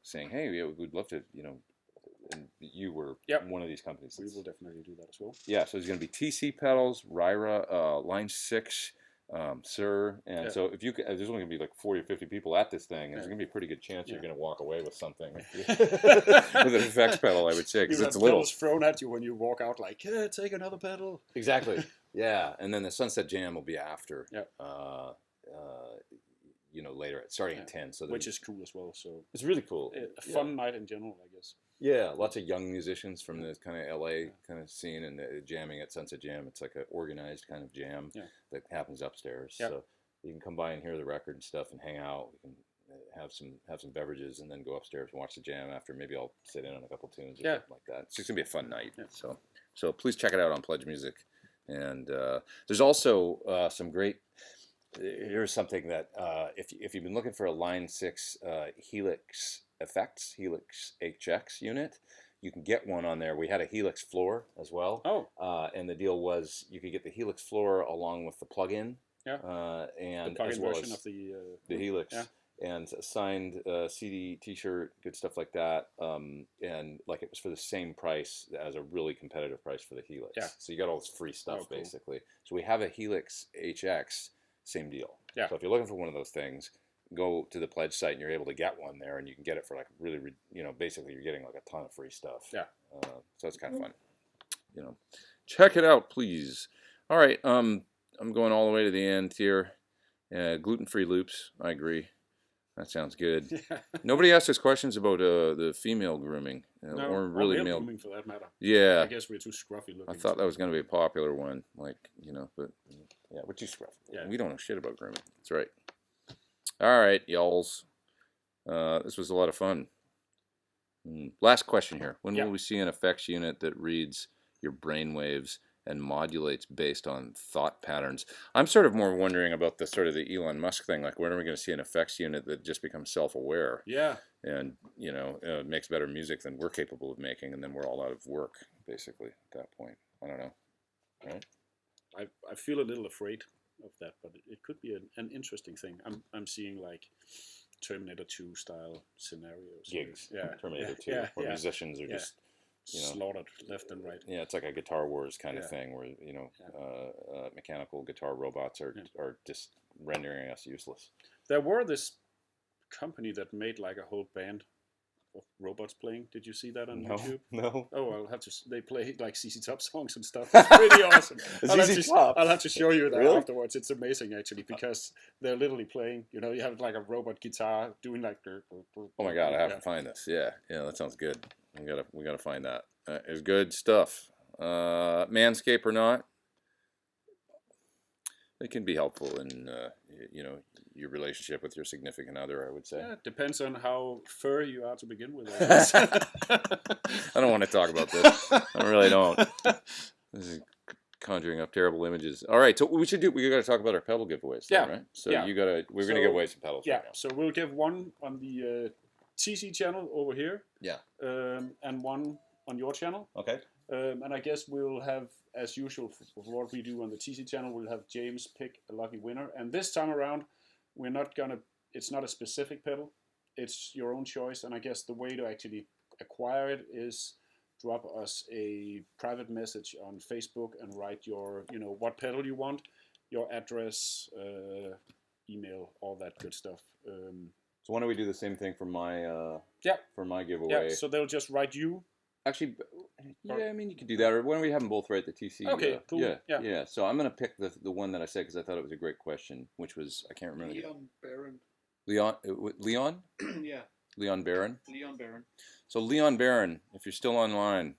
saying, hey, we'd love to and you were one of these companies. We will definitely do that as well. Yeah, so there's going to be TC pedals, Ryra, Line 6. Suhr, and so if there's only gonna be like 40 or 50 people at this thing, and there's gonna be a pretty good chance you're gonna walk away with something with an effects pedal, I would say, because it's little. Pedals thrown at you when you walk out, like, take another pedal. Exactly. Yeah, and then the Sunset Jam will be after. Yeah. Later, starting at 10. So which is cool as well. So it's really cool. A fun night in general, I guess. Yeah, lots of young musicians from the kind of LA kind of scene and jamming at Sunset Jam. It's like an organized kind of jam that happens upstairs. Yeah. So you can come by and hear the record and stuff and hang out. We can have some beverages and then go upstairs and watch the jam after. Maybe I'll sit in on a couple tunes or something like that. It's just gonna be a fun night. Yeah. So please check it out on Pledge Music. And there's also some great. Here's something that if you've been looking for a Line 6 Helix effects, Helix HX unit, you can get one on there. We had a Helix floor as well. And the deal was you could get the Helix floor along with the plug-in. And the plug-in as well version as of the Helix. Yeah. And a signed CD, T-shirt, good stuff like that. And like it was for the same price as a really competitive price for the Helix. Yeah. So you got all this free stuff basically. So we have a Helix HX, same deal. Yeah. So if you're looking for one of those things, go to the pledge site and you're able to get one there, and you can get it for like really, basically you're getting like a ton of free stuff. Yeah. So it's kind of fun. Check it out, please. All right. I'm going all the way to the end here. Gluten-free loops. I agree. That sounds good. Yeah. Nobody asked us questions about the female grooming, or really male grooming for that matter. Yeah. I guess we're too scruffy looking. I thought that was going to be a popular one, but yeah, we're too scruffy. Yeah. We don't know shit about grooming. That's right. All right, y'alls. This was a lot of fun. Last question here. When will we see an effects unit that reads your brainwaves and modulates based on thought patterns? I'm sort of more wondering about the sort of the Elon Musk thing. Like, when are we going to see an effects unit that just becomes self-aware? Yeah. And, makes better music than we're capable of making, and then we're all out of work, basically, at that point. I don't know. Right? I feel a little afraid of that, but it could be an interesting thing. I'm seeing like Terminator 2 style scenarios. Gigs. Yeah. Terminator 2, where musicians are just slaughtered left and right. Yeah, it's like a Guitar Wars kind of thing where mechanical guitar robots are just rendering us useless. There were this company that made like a whole band of robots playing. Did you see that on YouTube? No. Oh, I'll have to. They play like ZZ Top songs and stuff. It's pretty awesome. I'll have to show you that afterwards. It's amazing actually, because they're literally playing. You have like a robot guitar doing like. Oh my god! I have to find this. Yeah, that sounds good. We gotta find that. It's good stuff. Manscape or not, it can be helpful in your relationship with your significant other, I would say. Yeah, it depends on how fur you are to begin with. I don't want to talk about this. I really don't. This is conjuring up terrible images. All right, so we got to talk about our pedal giveaways. Then, right? So we're gonna give away some pedals. Yeah. Right now. So we'll give one on the TC channel over here. Yeah. And one on your channel. Okay. And I guess we'll have, as usual, for what we do on the TC channel, we'll have James pick a lucky winner. And this time around, we're not gonna. it's not a specific pedal. It's your own choice, and I guess the way to actually acquire it is drop us a private message on Facebook and write your, what pedal you want, your address, email, all that good stuff. So why don't we do the same thing for my for my giveaway? Yeah, so they'll just write you. Actually, yeah, I mean, you could do that. Or why don't we have them both write the TC? Okay, cool. Yeah. So I'm going to pick the one that I said because I thought it was a great question, which was, I can't remember. Leon Barron. Leon? Yeah. Leon Barron? Leon Barron. So Leon Barron, if you're still online,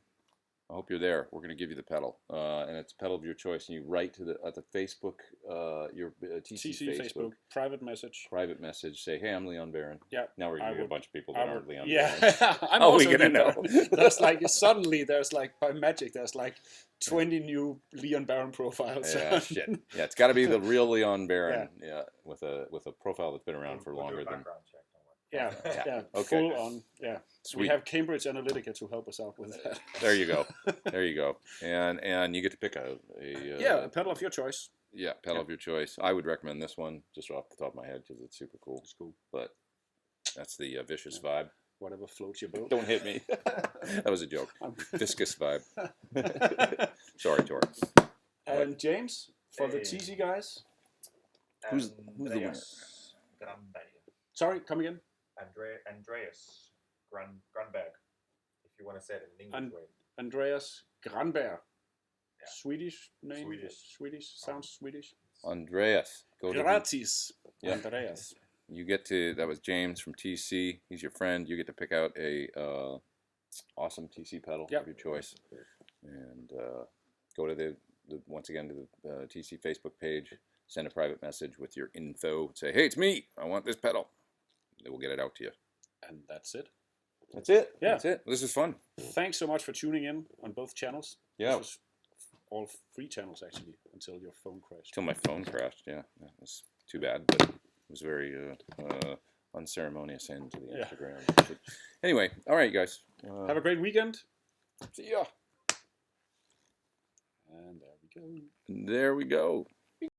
I hope you're there. We're going to give you the pedal, and it's a pedal of your choice. And you write to the Facebook, your TC Facebook private message. Private message. Say, hey, I'm Leon Barron. Yeah. Now we're going to get a bunch of people that aren't Leon Barron. Yeah. I'm How are we also going to know? There's like suddenly there's like by magic there's like 20 new Leon Barron profiles. Yeah, shit. Yeah, it's got to be the real Leon Barron. Yeah, with a profile that's been around for longer than. Yeah. Okay. Full on. Yeah. Sweet. We have Cambridge Analytica to help us out with that. There you go. And you get to pick a pedal of your choice. Yeah, pedal of your choice. I would recommend this one just off the top of my head because it's super cool. It's cool. But that's the Vicious vibe. Whatever floats your boat. Don't hit me. That was a joke. Viscous vibe. Sorry, Tor. And James, for the TC guys. Who's the winner? Sorry, come again. Andreas Granberg, if you want to say it in English way. Andreas Granberg. Yeah. Swedish name? Swedish. Sounds Swedish. Andreas. Gratis. Yeah. Andreas. You get to, that was James from TC. He's your friend. You get to pick out a awesome TC pedal of your choice. And go to the once again to the TC Facebook page. Send a private message with your info. Say, hey, it's me. I want this pedal. They will get it out to you. And that's it. That's it. Yeah. That's it. This is fun. Thanks so much for tuning in on both channels. Yeah. This was all 3 channels actually until your phone crashed. Until my phone crashed. Yeah. That was too bad, but it was very unceremonious end to the Instagram. But anyway, all right, guys. Have a great weekend. See ya. And there we go. There we go.